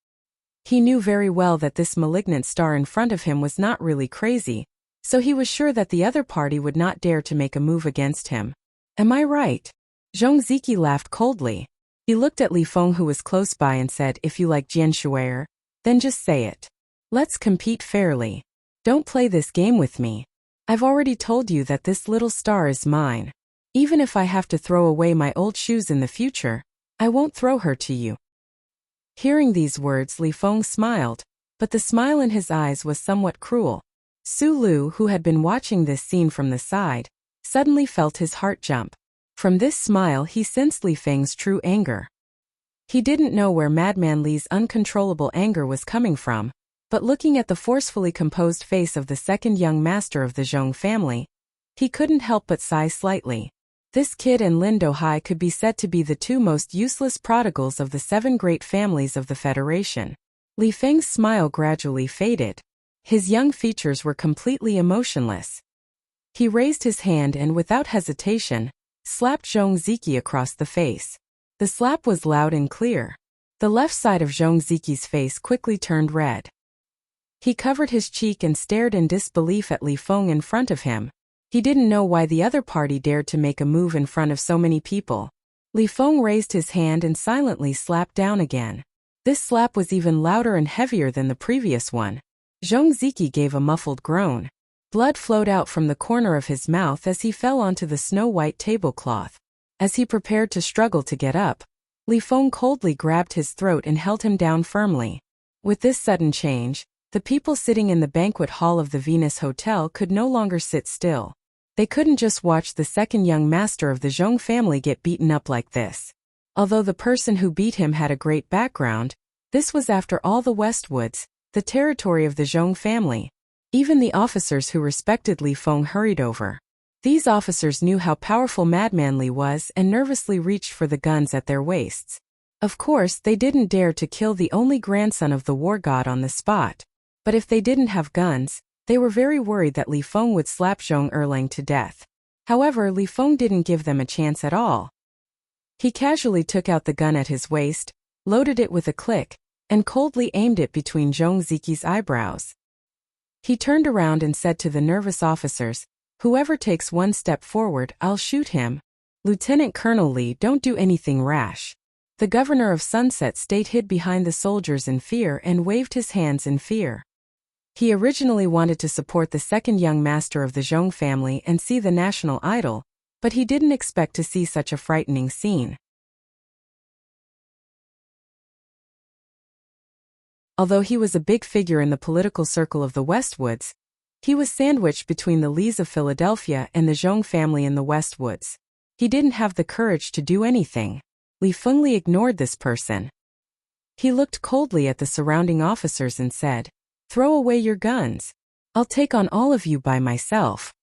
He knew very well that this malignant star in front of him was not really crazy, so he was sure that the other party would not dare to make a move against him. Am I right? Zhong Ziqi laughed coldly. He looked at Li Feng, who was close by, and said, if you like Jian Shuier, then just say it. Let's compete fairly. Don't play this game with me. I've already told you that this little star is mine. Even if I have to throw away my old shoes in the future, I won't throw her to you. Hearing these words, Li Feng smiled, but the smile in his eyes was somewhat cruel. Su Lu, who had been watching this scene from the side, suddenly felt his heart jump. From this smile he sensed Li Feng's true anger. He didn't know where Madman Li's uncontrollable anger was coming from, but looking at the forcefully composed face of the second young master of the Zhong family, he couldn't help but sigh slightly. This kid and Lin Dohai could be said to be the two most useless prodigals of the 7 great families of the Federation. Li Feng's smile gradually faded. His young features were completely emotionless. He raised his hand and, without hesitation, slapped Zhong Ziqi across the face. The slap was loud and clear. The left side of Zhong Ziqi's face quickly turned red. He covered his cheek and stared in disbelief at Li Feng in front of him. He didn't know why the other party dared to make a move in front of so many people. Li Feng raised his hand and silently slapped down again. This slap was even louder and heavier than the previous one. Zhong Ziqi gave a muffled groan. Blood flowed out from the corner of his mouth as he fell onto the snow-white tablecloth. As he prepared to struggle to get up, Li Feng coldly grabbed his throat and held him down firmly. With this sudden change, the people sitting in the banquet hall of the Venus Hotel could no longer sit still. They couldn't just watch the second young master of the Zhong family get beaten up like this. Although the person who beat him had a great background, this was after all the Westwoods, the territory of the Zhong family. Even the officers who respected Li Feng hurried over. These officers knew how powerful Madman Li was and nervously reached for the guns at their waists. Of course, they didn't dare to kill the only grandson of the war god on the spot. But if they didn't have guns, they were very worried that Li Feng would slap Zhong Erlang to death. However, Li Feng didn't give them a chance at all. He casually took out the gun at his waist, loaded it with a click, and coldly aimed it between Zhong Ziqi's eyebrows. He turned around and said to the nervous officers, "Whoever takes one step forward, I'll shoot him. Lieutenant Colonel Li, don't do anything rash." The governor of Sunset State hid behind the soldiers in fear and waved his hands in fear. He originally wanted to support the second young master of the Zhong family and see the national idol, but he didn't expect to see such a frightening scene. Although he was a big figure in the political circle of the Westwoods, he was sandwiched between the Lees of Philadelphia and the Zhong family in the Westwoods. He didn't have the courage to do anything. Li Fengli ignored this person. He looked coldly at the surrounding officers and said, "Throw away your guns. I'll take on all of you by myself."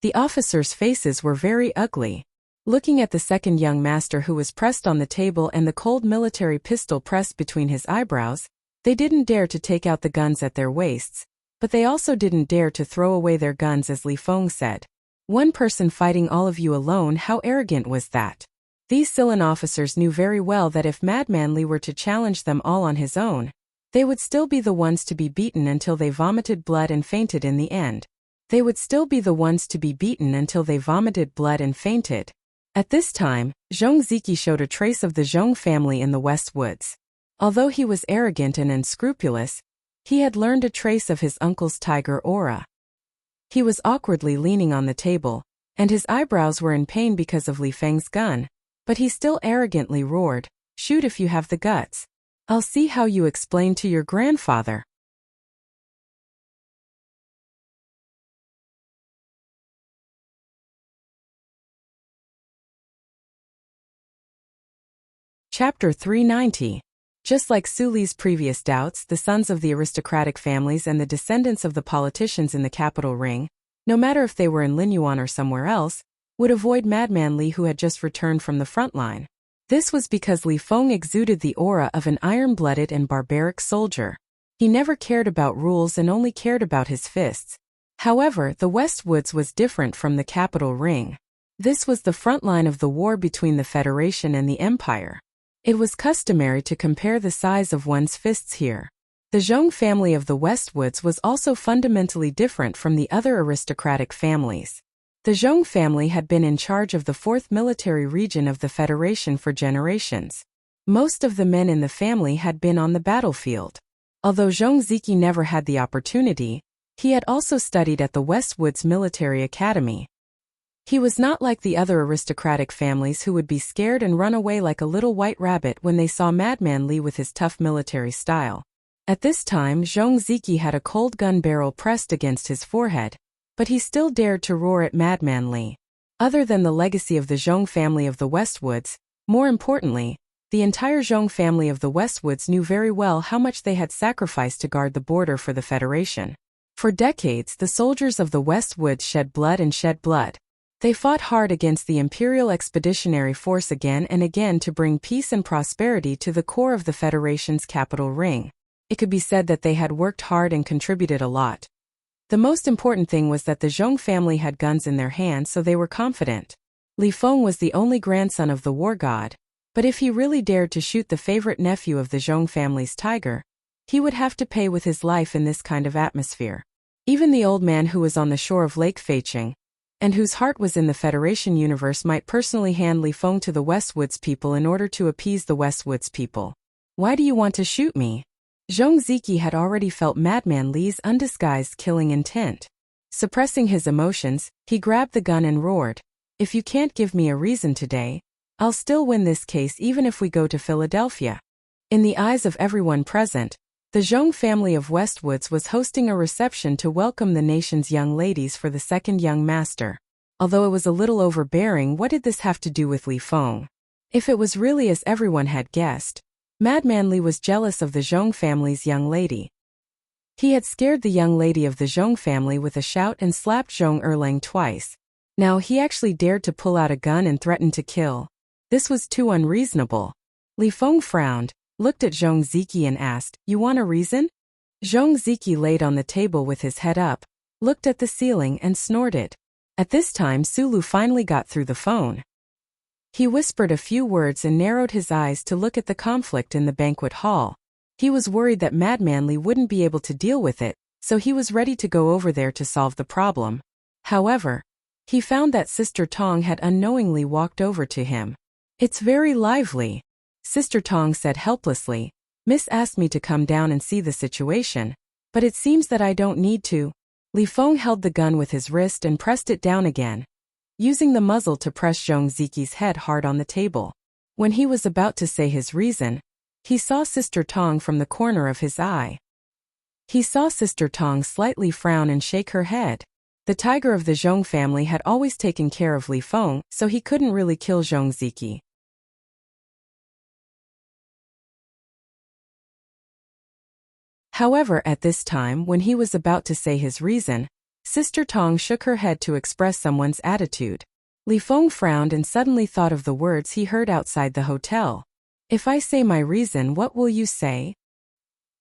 The officers' faces were very ugly. Looking at the second young master who was pressed on the table and the cold military pistol pressed between his eyebrows, they didn't dare to take out the guns at their waists, but they also didn't dare to throw away their guns, as Li Feng said. "One person fighting all of you alone, how arrogant was that?" These Silan officers knew very well that if Madman Li were to challenge them all on his own, they would still be the ones to be beaten until they vomited blood and fainted in the end. They would still be the ones to be beaten until they vomited blood and fainted. At this time, Zhong Ziqi showed a trace of the Zhong family in the Westwoods. Although he was arrogant and unscrupulous, he had learned a trace of his uncle's tiger aura. He was awkwardly leaning on the table, and his eyebrows were in pain because of Li Feng's gun, but he still arrogantly roared, "Shoot if you have the guts. I'll see how you explain to your grandfather." Chapter 390. Just like Su Li's previous doubts, the sons of the aristocratic families and the descendants of the politicians in the capital ring, no matter if they were in Linyuan or somewhere else, would avoid Madman Li who had just returned from the front line. This was because Li Feng exuded the aura of an iron-blooded and barbaric soldier. He never cared about rules and only cared about his fists. However, the Westwoods was different from the capital ring. This was the front line of the war between the Federation and the Empire. It was customary to compare the size of one's fists here. The Zhong family of the Westwoods was also fundamentally different from the other aristocratic families. The Zhong family had been in charge of the 4th military region of the Federation for generations. Most of the men in the family had been on the battlefield. Although Zhong Ziki never had the opportunity, he had also studied at the Westwoods Military Academy. He was not like the other aristocratic families who would be scared and run away like a little white rabbit when they saw Madman Li with his tough military style. At this time, Zhong Ziki had a cold gun barrel pressed against his forehead, but he still dared to roar at Madman Li. Other than the legacy of the Zhong family of the Westwoods, more importantly, the entire Zhong family of the Westwoods knew very well how much they had sacrificed to guard the border for the Federation. For decades, the soldiers of the Westwoods shed blood and shed blood. They fought hard against the Imperial Expeditionary Force again and again to bring peace and prosperity to the core of the Federation's capital ring. It could be said that they had worked hard and contributed a lot. The most important thing was that the Zhong family had guns in their hands, so they were confident. Li Feng was the only grandson of the war god, but if he really dared to shoot the favorite nephew of the Zhong family's tiger, he would have to pay with his life in this kind of atmosphere. Even the old man who was on the shore of Lake Feiqing, and whose heart was in the Federation universe, might personally hand Li Feng to the Westwoods people in order to appease the Westwoods people. Why do you want to shoot me? Zhong Ziki had already felt Madman Li's undisguised killing intent. Suppressing his emotions, he grabbed the gun and roared, "If you can't give me a reason today, I'll still win this case even if we go to Philadelphia." In the eyes of everyone present, the Zhong family of Westwoods was hosting a reception to welcome the nation's young ladies for the second young master. Although it was a little overbearing, what did this have to do with Li Feng? If it was really as everyone had guessed, Madman Li was jealous of the Zhong family's young lady. He had scared the young lady of the Zhong family with a shout and slapped Zhong Erlang twice. Now he actually dared to pull out a gun and threaten to kill. This was too unreasonable. Li Feng frowned, looked at Zhong Ziki and asked, "You want a reason?" Zhong Ziki laid on the table with his head up, looked at the ceiling and snorted. At this time Sulu finally got through the phone. He whispered a few words and narrowed his eyes to look at the conflict in the banquet hall. He was worried that Madman Li wouldn't be able to deal with it, so he was ready to go over there to solve the problem. However, he found that Sister Tong had unknowingly walked over to him. "It's very lively," Sister Tong said helplessly. "Miss asked me to come down and see the situation, but it seems that I don't need to." Li Feng held the gun with his wrist and pressed it down again, using the muzzle to press Zhong Ziki's head hard on the table. When he was about to say his reason, he saw Sister Tong from the corner of his eye. He saw Sister Tong slightly frown and shake her head. The tiger of the Zhong family had always taken care of Li Feng, so he couldn't really kill Zhong Ziki. However, at this time, when he was about to say his reason, Sister Tong shook her head to express someone's attitude. Li Feng frowned and suddenly thought of the words he heard outside the hotel. "If I say my reason, what will you say?"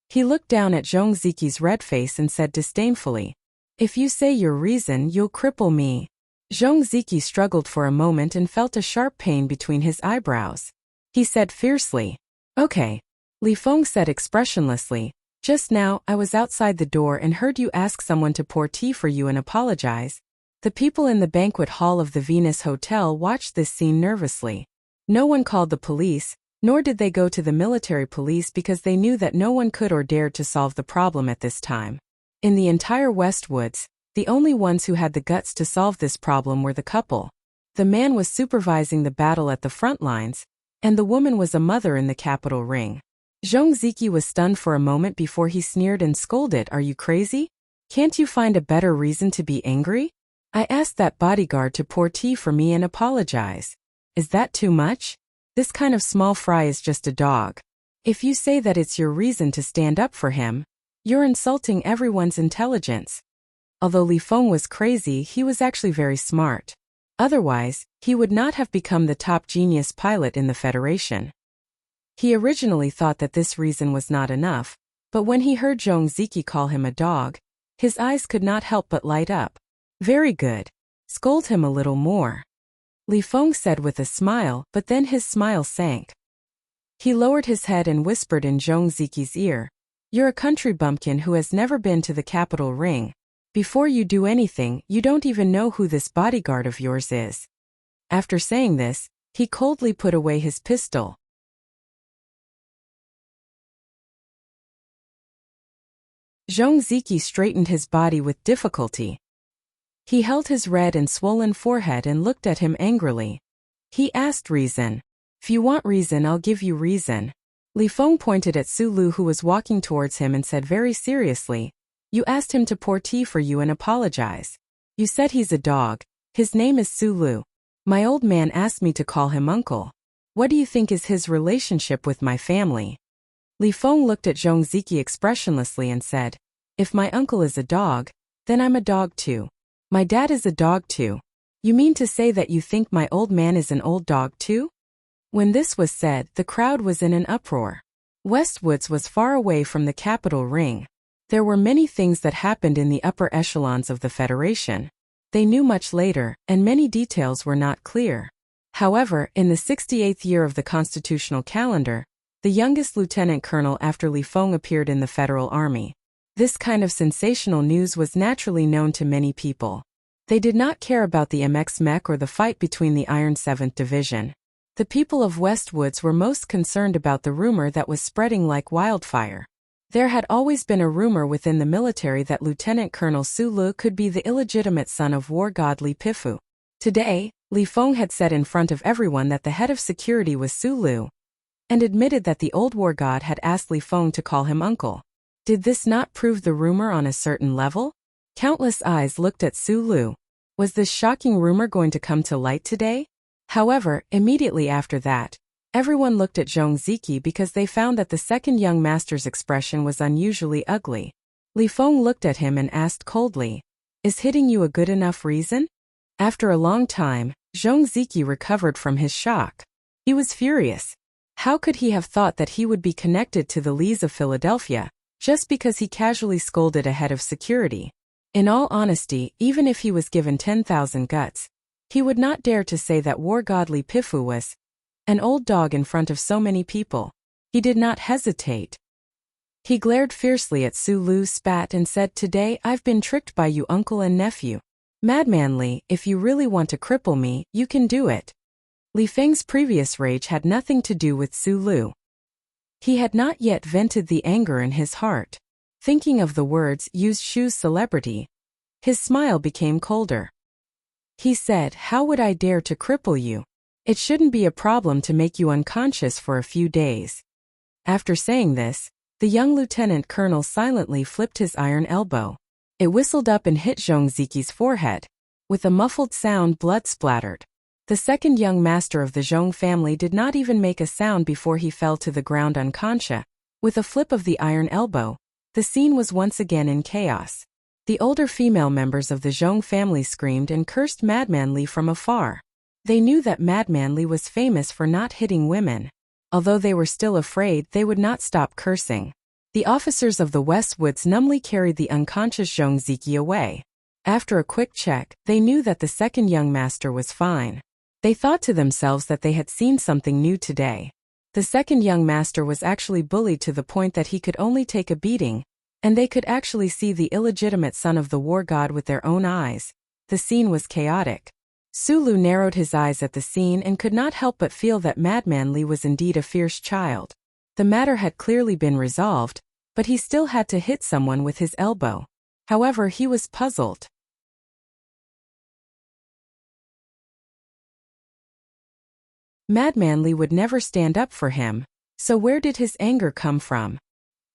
He looked down at Zhong Ziki's red face and said disdainfully, "If you say your reason, you'll cripple me." Zhong Ziki struggled for a moment and felt a sharp pain between his eyebrows. He said fiercely, "Okay." Li Feng said expressionlessly, "Just now, I was outside the door and heard you ask someone to pour tea for you and apologize." The people in the banquet hall of the Venus Hotel watched this scene nervously. No one called the police, nor did they go to the military police because they knew that no one could or dared to solve the problem at this time. In the entire Westwoods, the only ones who had the guts to solve this problem were the couple. The man was supervising the battle at the front lines, and the woman was a mother in the capital ring. Zhong Ziki was stunned for a moment before he sneered and scolded, "Are you crazy? Can't you find a better reason to be angry? I asked that bodyguard to pour tea for me and apologize. Is that too much? This kind of small fry is just a dog. If you say that it's your reason to stand up for him, you're insulting everyone's intelligence. Although Li Feng was crazy, he was actually very smart. Otherwise, he would not have become the top genius pilot in the Federation. He originally thought that this reason was not enough, but when he heard Zhong Ziki call him a dog, his eyes could not help but light up. Very good. Scold him a little more, Li Feng said with a smile, but then his smile sank. He lowered his head and whispered in Zhong Ziki's ear, "You're a country bumpkin who has never been to the capital ring. Before you do anything, you don't even know who this bodyguard of yours is." After saying this, he coldly put away his pistol. Zhong Ziki straightened his body with difficulty. He held his red and swollen forehead and looked at him angrily. He asked reason. "If you want reason, I'll give you reason." Li Feng pointed at Su Lu, who was walking towards him, and said very seriously, "You asked him to pour tea for you and apologize. You said he's a dog. His name is Su Lu. My old man asked me to call him uncle. What do you think is his relationship with my family?" Li Feng looked at Zhong Ziki expressionlessly and said, "If my uncle is a dog, then I'm a dog too. My dad is a dog too. You mean to say that you think my old man is an old dog too?" When this was said, the crowd was in an uproar. Westwoods was far away from the capital ring. There were many things that happened in the upper echelons of the Federation. They knew much later, and many details were not clear. However, in the 68th year of the constitutional calendar, the youngest lieutenant colonel after Li Feng appeared in the Federal Army. This kind of sensational news was naturally known to many people. They did not care about the MX mech or the fight between the Iron 7th Division. The people of Westwoods were most concerned about the rumor that was spreading like wildfire. There had always been a rumor within the military that Lieutenant Colonel Su Lu could be the illegitimate son of war god Li Pifu. Today, Li Feng had said in front of everyone that the head of security was Su Lu, and admitted that the old war god had asked Li Feng to call him uncle. Did this not prove the rumor on a certain level? Countless eyes looked at Su Lu. Was this shocking rumor going to come to light today? However, immediately after that, everyone looked at Zhong Ziki because they found that the second young master's expression was unusually ugly. Li Feng looked at him and asked coldly, "Is hitting you a good enough reason?" After a long time, Zhong Ziki recovered from his shock. He was furious. How could he have thought that he would be connected to the Lees of Philadelphia, just because he casually scolded a head of security? In all honesty, even if he was given 10,000 guts, he would not dare to say that war god Li Pifu was an old dog in front of so many people. He did not hesitate. He glared fiercely at Su Lu, spat, and said, "Today I've been tricked by you uncle and nephew. Madman Li, if you really want to cripple me, you can do it." Li Feng's previous rage had nothing to do with Su Lu. He had not yet vented the anger in his heart. Thinking of the words used Shu's celebrity, his smile became colder. He said, "How would I dare to cripple you? It shouldn't be a problem to make you unconscious for a few days." After saying this, the young lieutenant colonel silently flipped his iron elbow. It whistled up and hit Zhong Ziki's forehead. With a muffled sound, blood splattered. The second young master of the Zhong family did not even make a sound before he fell to the ground unconscious. With a flip of the iron elbow, the scene was once again in chaos. The older female members of the Zhong family screamed and cursed Madman Li from afar. They knew that Madman Li was famous for not hitting women. Although they were still afraid, they would not stop cursing. The officers of the Westwoods numbly carried the unconscious Zhong Ziki away. After a quick check, they knew that the second young master was fine. They thought to themselves that they had seen something new today. The second young master was actually bullied to the point that he could only take a beating, and they could actually see the illegitimate son of the war god with their own eyes. The scene was chaotic. Su Lu narrowed his eyes at the scene and could not help but feel that Madman Li was indeed a fierce child. The matter had clearly been resolved, but he still had to hit someone with his elbow. However, he was puzzled. Madman Li would never stand up for him, so where did his anger come from?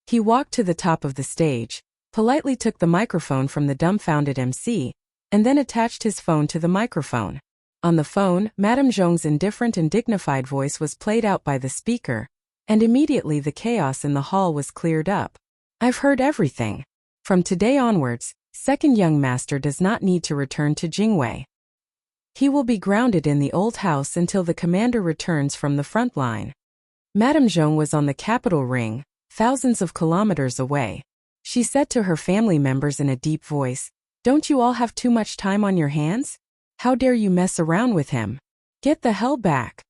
He walked to the top of the stage, politely took the microphone from the dumbfounded MC, and then attached his phone to the microphone. On the phone, Madame Zhong's indifferent and dignified voice was played out by the speaker, And immediately the chaos in the hall was cleared up. I've heard everything. From today onwards, second young master does not need to return to Jingwei. He will be grounded in the old house until the commander returns from the front line. Madame Zhong was on the capital ring, thousands of kilometers away. She said to her family members in a deep voice, "Don't you all have too much time on your hands? How dare you mess around with him? Get the hell back."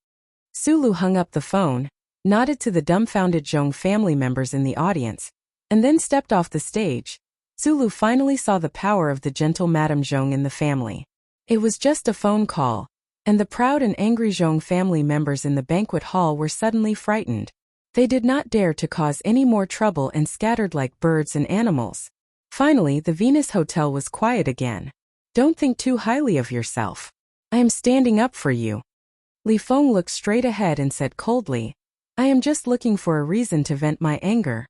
Sulu hung up the phone, nodded to the dumbfounded Zhong family members in the audience, and then stepped off the stage. Sulu finally saw the power of the gentle Madame Zhong in the family. It was just a phone call, and the proud and angry Zhong family members in the banquet hall were suddenly frightened. They did not dare to cause any more trouble and scattered like birds and animals. Finally, the Venus Hotel was quiet again. "Don't think too highly of yourself. I am standing up for you." Li Feng looked straight ahead and said coldly, "I am just looking for a reason to vent my anger."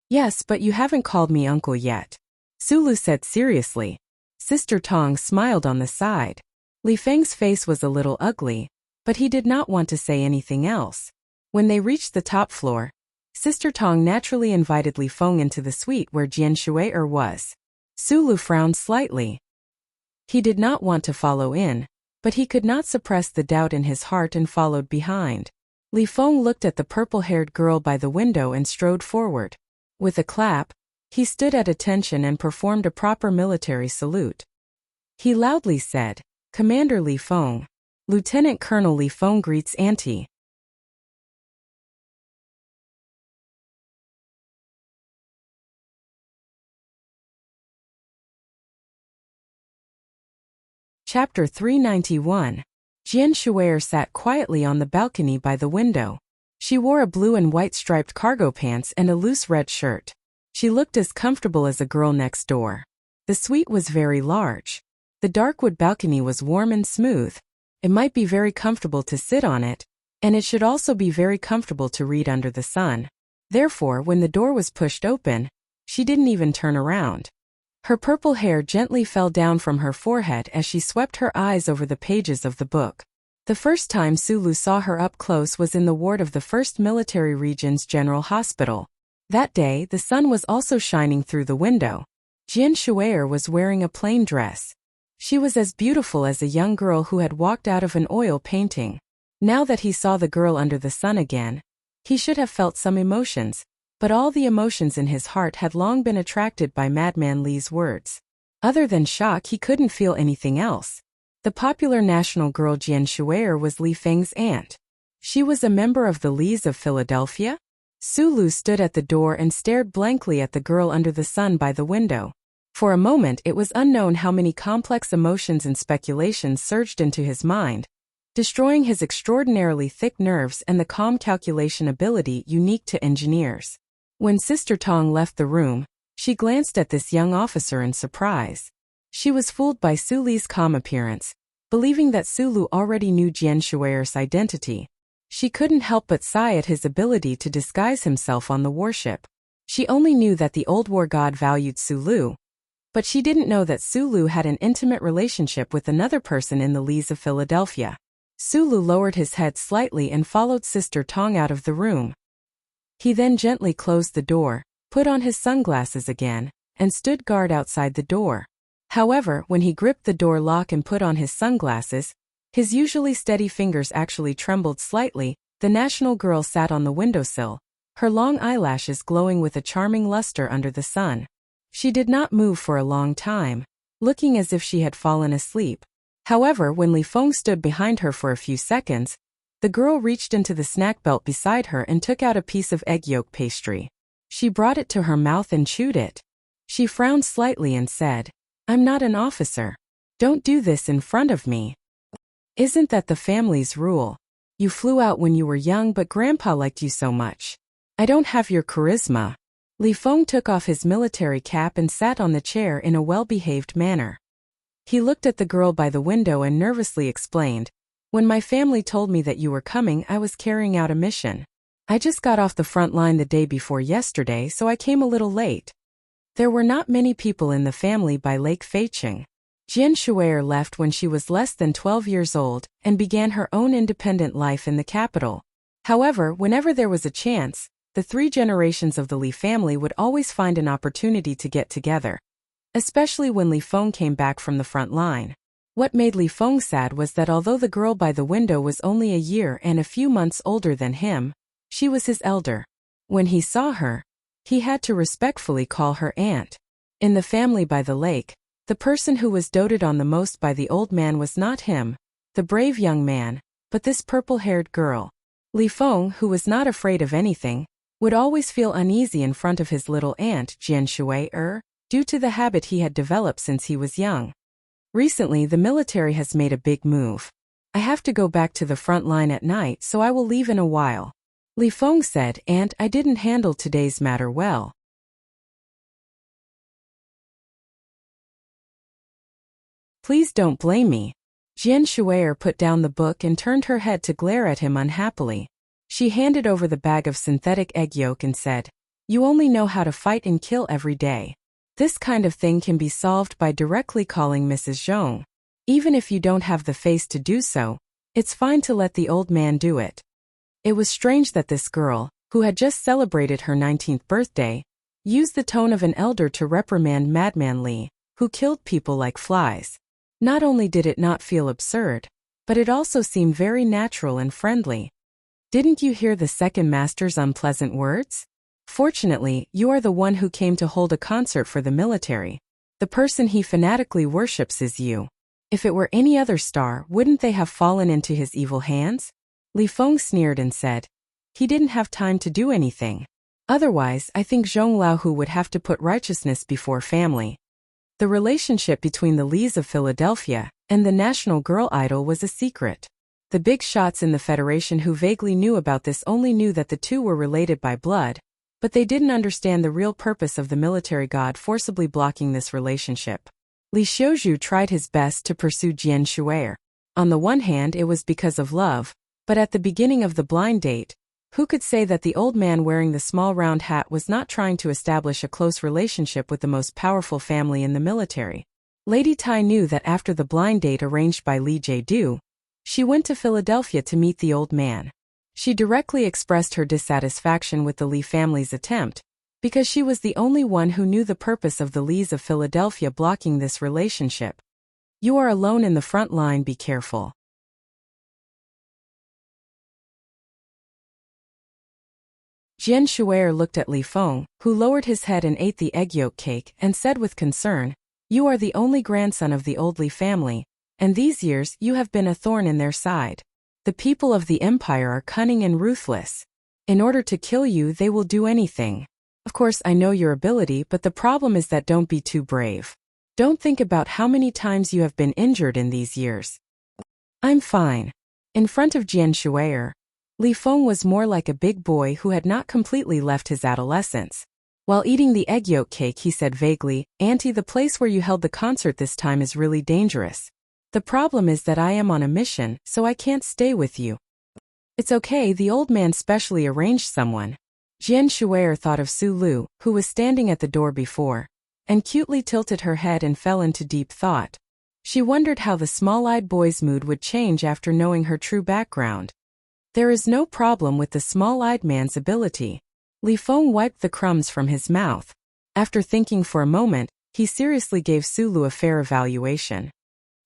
"Yes, but you haven't called me uncle yet," Sulu said seriously. Sister Tong smiled on the side. Li Feng's face was a little ugly, but he did not want to say anything else. When they reached the top floor, Sister Tong naturally invited Li Feng into the suite where Jian Shuai was. Sulu frowned slightly. He did not want to follow in, but he could not suppress the doubt in his heart and followed behind. Li Feng looked at the purple-haired girl by the window and strode forward. With a clap, he stood at attention and performed a proper military salute. He loudly said, "Commander Li Feng. Lieutenant Colonel Li Feng greets Auntie." Chapter 391. Jian Shuai sat quietly on the balcony by the window. She wore a blue and white striped cargo pants and a loose red shirt. She looked as comfortable as a girl next door. The suite was very large. The dark wood balcony was warm and smooth. It might be very comfortable to sit on it, and it should also be very comfortable to read under the sun. Therefore, when the door was pushed open, she didn't even turn around. Her purple hair gently fell down from her forehead as she swept her eyes over the pages of the book. The first time Sulu saw her up close was in the ward of the 1st Military Region's General Hospital. That day, the sun was also shining through the window. Jian Shuai was wearing a plain dress. She was as beautiful as a young girl who had walked out of an oil painting. Now that he saw the girl under the sun again, he should have felt some emotions, but all the emotions in his heart had long been attracted by Madman Li's words. Other than shock, he couldn't feel anything else. The popular national girl Jian Shuai was Li Feng's aunt. She was a member of the Lis of Philadelphia? Sulu stood at the door and stared blankly at the girl under the sun by the window. For a moment it was unknown how many complex emotions and speculations surged into his mind, destroying his extraordinarily thick nerves and the calm calculation ability unique to engineers. When Sister Tong left the room, she glanced at this young officer in surprise. She was fooled by Suli's calm appearance, believing that Sulu already knew Jian Shuai's identity. She couldn't help but sigh at his ability to disguise himself on the warship. She only knew that the old war god valued Sulu, but she didn't know that Sulu had an intimate relationship with another person in the Lis of Philadelphia. Sulu lowered his head slightly and followed Sister Tong out of the room. He then gently closed the door, put on his sunglasses again, and stood guard outside the door. However, when he gripped the door lock and put on his sunglasses, his usually steady fingers actually trembled slightly. The national girl sat on the windowsill, her long eyelashes glowing with a charming luster under the sun. She did not move for a long time, looking as if she had fallen asleep. However, when Li Feng stood behind her for a few seconds, the girl reached into the snack belt beside her and took out a piece of egg yolk pastry. She brought it to her mouth and chewed it. She frowned slightly and said, "I'm not an officer. Don't do this in front of me. Isn't that the family's rule? You flew out when you were young, but Grandpa liked you so much. I don't have your charisma." Li Feng took off his military cap and sat on the chair in a well-behaved manner. He looked at the girl by the window and nervously explained, "When my family told me that you were coming, I was carrying out a mission. I just got off the front line the day before yesterday, so I came a little late." There were not many people in the family by Lake Feiqing. Jian Shuai left when she was less than 12 years old and began her own independent life in the capital. However, whenever there was a chance, the 3 generations of the Li family would always find an opportunity to get together. Especially when Li Feng came back from the front line. What made Li Feng sad was that although the girl by the window was only a year and a few months older than him, she was his elder. When he saw her, he had to respectfully call her aunt. In the family by the lake, the person who was doted on the most by the old man was not him, the brave young man, but this purple-haired girl. Li Feng, who was not afraid of anything, would always feel uneasy in front of his little aunt Jian Shui due to the habit he had developed since he was young. Recently, the military has made a big move. I have to go back to the front line at night, so I will leave in a while. Li Feng said, and I didn't handle today's matter well. Please don't blame me. Jian Shuier put down the book and turned her head to glare at him unhappily. She handed over the bag of synthetic egg yolk and said, "You only know how to fight and kill every day. This kind of thing can be solved by directly calling Mrs. Zhong. Even if you don't have the face to do so, it's fine to let the old man do it." It was strange that this girl, who had just celebrated her 19th birthday, used the tone of an elder to reprimand Madman Li, who killed people like flies. Not only did it not feel absurd, but it also seemed very natural and friendly. Didn't you hear the second master's unpleasant words? Fortunately, you are the one who came to hold a concert for the military. The person he fanatically worships is you. If it were any other star, wouldn't they have fallen into his evil hands? Li Feng sneered and said, he didn't have time to do anything. Otherwise, I think Zhong Laohu would have to put righteousness before family. The relationship between the Lis of Philadelphia and the national girl idol was a secret. The big shots in the Federation who vaguely knew about this only knew that the two were related by blood, but they didn't understand the real purpose of the military god forcibly blocking this relationship. Li Xiuzhu tried his best to pursue Jian Shuier. On the one hand, it was because of love, but at the beginning of the blind date, who could say that the old man wearing the small round hat was not trying to establish a close relationship with the most powerful family in the military? Lady Tai knew that after the blind date arranged by Li Jiedu, she went to Philadelphia to meet the old man. She directly expressed her dissatisfaction with the Li family's attempt, because she was the only one who knew the purpose of the Lis of Philadelphia blocking this relationship. You are alone in the front line, be careful. Jian Shuier looked at Li Feng, who lowered his head and ate the egg yolk cake, and said with concern, "You are the only grandson of the old Li family, and these years you have been a thorn in their side. The people of the empire are cunning and ruthless. In order to kill you, they will do anything. Of course, I know your ability, but the problem is that don't be too brave. Don't think about how many times you have been injured in these years." "I'm fine." In front of Jian Shuier, Li Feng was more like a big boy who had not completely left his adolescence. While eating the egg yolk cake, he said vaguely, "Auntie, the place where you held the concert this time is really dangerous. The problem is that I am on a mission, so I can't stay with you." "It's okay, the old man specially arranged someone." Jian Shuier thought of Su Lu, who was standing at the door before, and cutely tilted her head and fell into deep thought. She wondered how the small-eyed boy's mood would change after knowing her true background. There is no problem with the small-eyed man's ability. Li Feng wiped the crumbs from his mouth. After thinking for a moment, he seriously gave Su Lu a fair evaluation.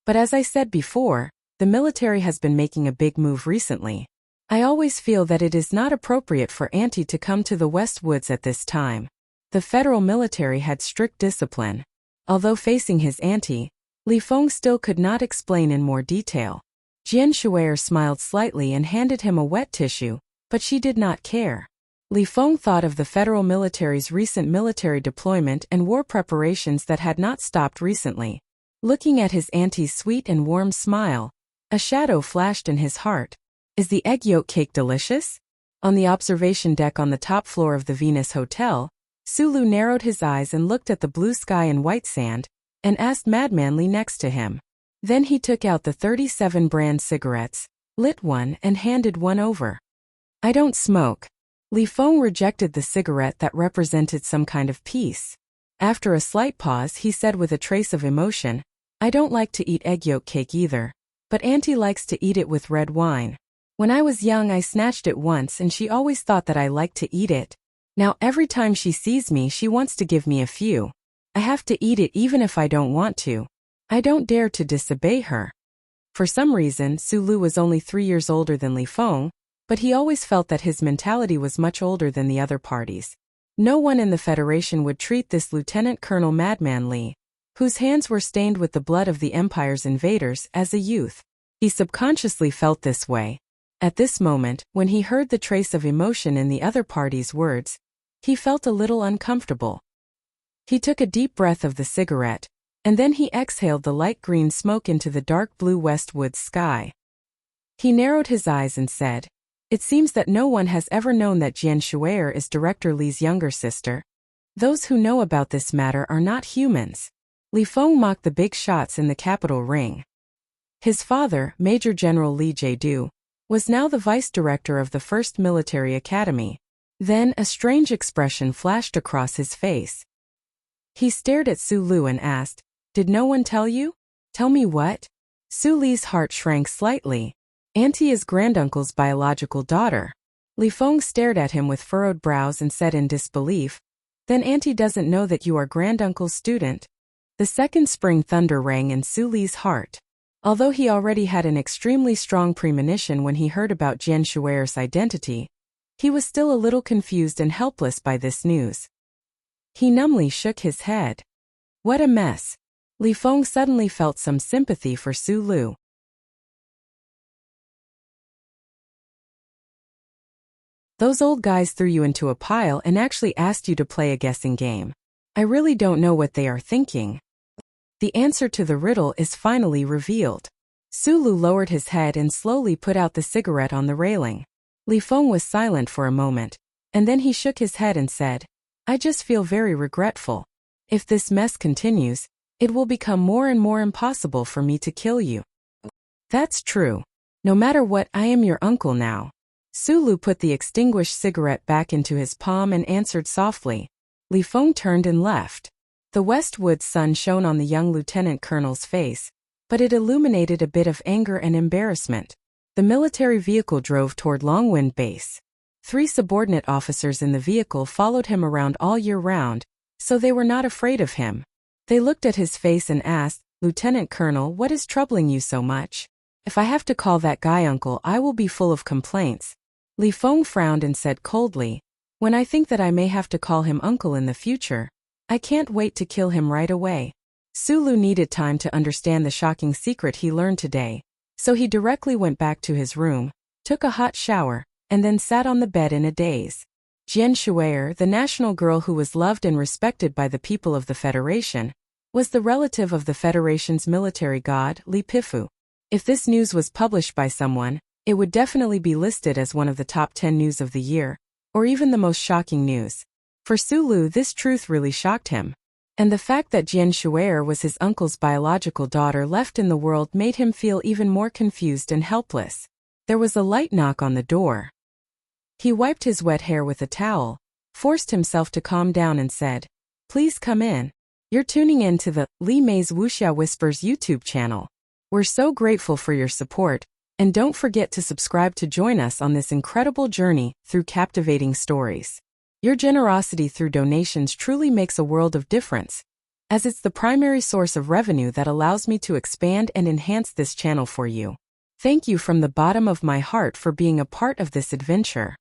"But as I said before, the military has been making a big move recently. I always feel that it is not appropriate for Auntie to come to the West Woods at this time." The federal military had strict discipline. Although facing his auntie, Li Feng still could not explain in more detail. Jian Shuier smiled slightly and handed him a wet tissue, but she did not care. Li Feng thought of the federal military's recent military deployment and war preparations that had not stopped recently. Looking at his auntie's sweet and warm smile, a shadow flashed in his heart. "Is the egg yolk cake delicious?" On the observation deck on the top floor of the Venus Hotel, Su Lu narrowed his eyes and looked at the blue sky and white sand, and asked Madman Li next to him. Then he took out the 37 brand cigarettes, lit one and handed one over. "I don't smoke." Li Feng rejected the cigarette that represented some kind of peace. After a slight pause, he said with a trace of emotion, "I don't like to eat egg yolk cake either, but Auntie likes to eat it with red wine." When I was young I snatched it once and she always thought that I liked to eat it. Now every time she sees me she wants to give me a few. I have to eat it even if I don't want to. I don't dare to disobey her." For some reason, Su Lu was only 3 years older than Li Feng, but he always felt that his mentality was much older than the other parties. No one in the Federation would treat this Lieutenant Colonel Madman Li, whose hands were stained with the blood of the Empire's invaders, as a youth. He subconsciously felt this way. At this moment, when he heard the trace of emotion in the other party's words, he felt a little uncomfortable. He took a deep breath of the cigarette, and then he exhaled the light green smoke into the dark blue westwoods sky. He narrowed his eyes and said, "It seems that no one has ever known that Jian Shui'er is Director Li's younger sister. Those who know about this matter are not humans." Li Feng mocked the big shots in the capital ring. His father, Major General Li Jiedu, was now the vice director of the 1st Military Academy. Then a strange expression flashed across his face. He stared at Su Lu and asked, "Did no one tell you?" "Tell me what?" Su Li's heart shrank slightly. "Auntie is granduncle's biological daughter." Li Feng stared at him with furrowed brows and said in disbelief, "Then Auntie doesn't know that you are granduncle's student?" The second spring thunder rang in Su Li's heart. Although he already had an extremely strong premonition when he heard about Jian Shui'er's identity, he was still a little confused and helpless by this news. He numbly shook his head. What a mess. Li Feng suddenly felt some sympathy for Su Lu. "Those old guys threw you into a pile and actually asked you to play a guessing game. I really don't know what they are thinking." The answer to the riddle is finally revealed. Su Lu lowered his head and slowly put out the cigarette on the railing. Li Feng was silent for a moment, and then he shook his head and said, "I just feel very regretful. If this mess continues, it will become more and more impossible for me to kill you." "That's true. No matter what, I am your uncle now." Su Lu put the extinguished cigarette back into his palm and answered softly. Li Feng turned and left. The westward sun shone on the young lieutenant colonel's face, but it illuminated a bit of anger and embarrassment. The military vehicle drove toward Longwind Base. 3 subordinate officers in the vehicle followed him around all year round, so they were not afraid of him. They looked at his face and asked, "Lieutenant Colonel, what is troubling you so much? If I have to call that guy uncle, I will be full of complaints." Li Feng frowned and said coldly, "When I think that I may have to call him uncle in the future, I can't wait to kill him right away." Su Lu needed time to understand the shocking secret he learned today, so he directly went back to his room, took a hot shower, and then sat on the bed in a daze. Jian Shui'er, the national girl who was loved and respected by the people of the Federation, was the relative of the Federation's military god, Li Pifu. If this news was published by someone, it would definitely be listed as one of the top 10 news of the year, or even the most shocking news. For Su Lu, this truth really shocked him. And the fact that Jian Shui'er was his uncle's biological daughter left in the world made him feel even more confused and helpless. There was a light knock on the door. He wiped his wet hair with a towel, forced himself to calm down and said, "Please come in. You're tuning in to the Li Mei's Wuxia Whispers YouTube channel. We're so grateful for your support, and don't forget to subscribe to join us on this incredible journey through captivating stories. Your generosity through donations truly makes a world of difference, as it's the primary source of revenue that allows me to expand and enhance this channel for you. Thank you from the bottom of my heart for being a part of this adventure."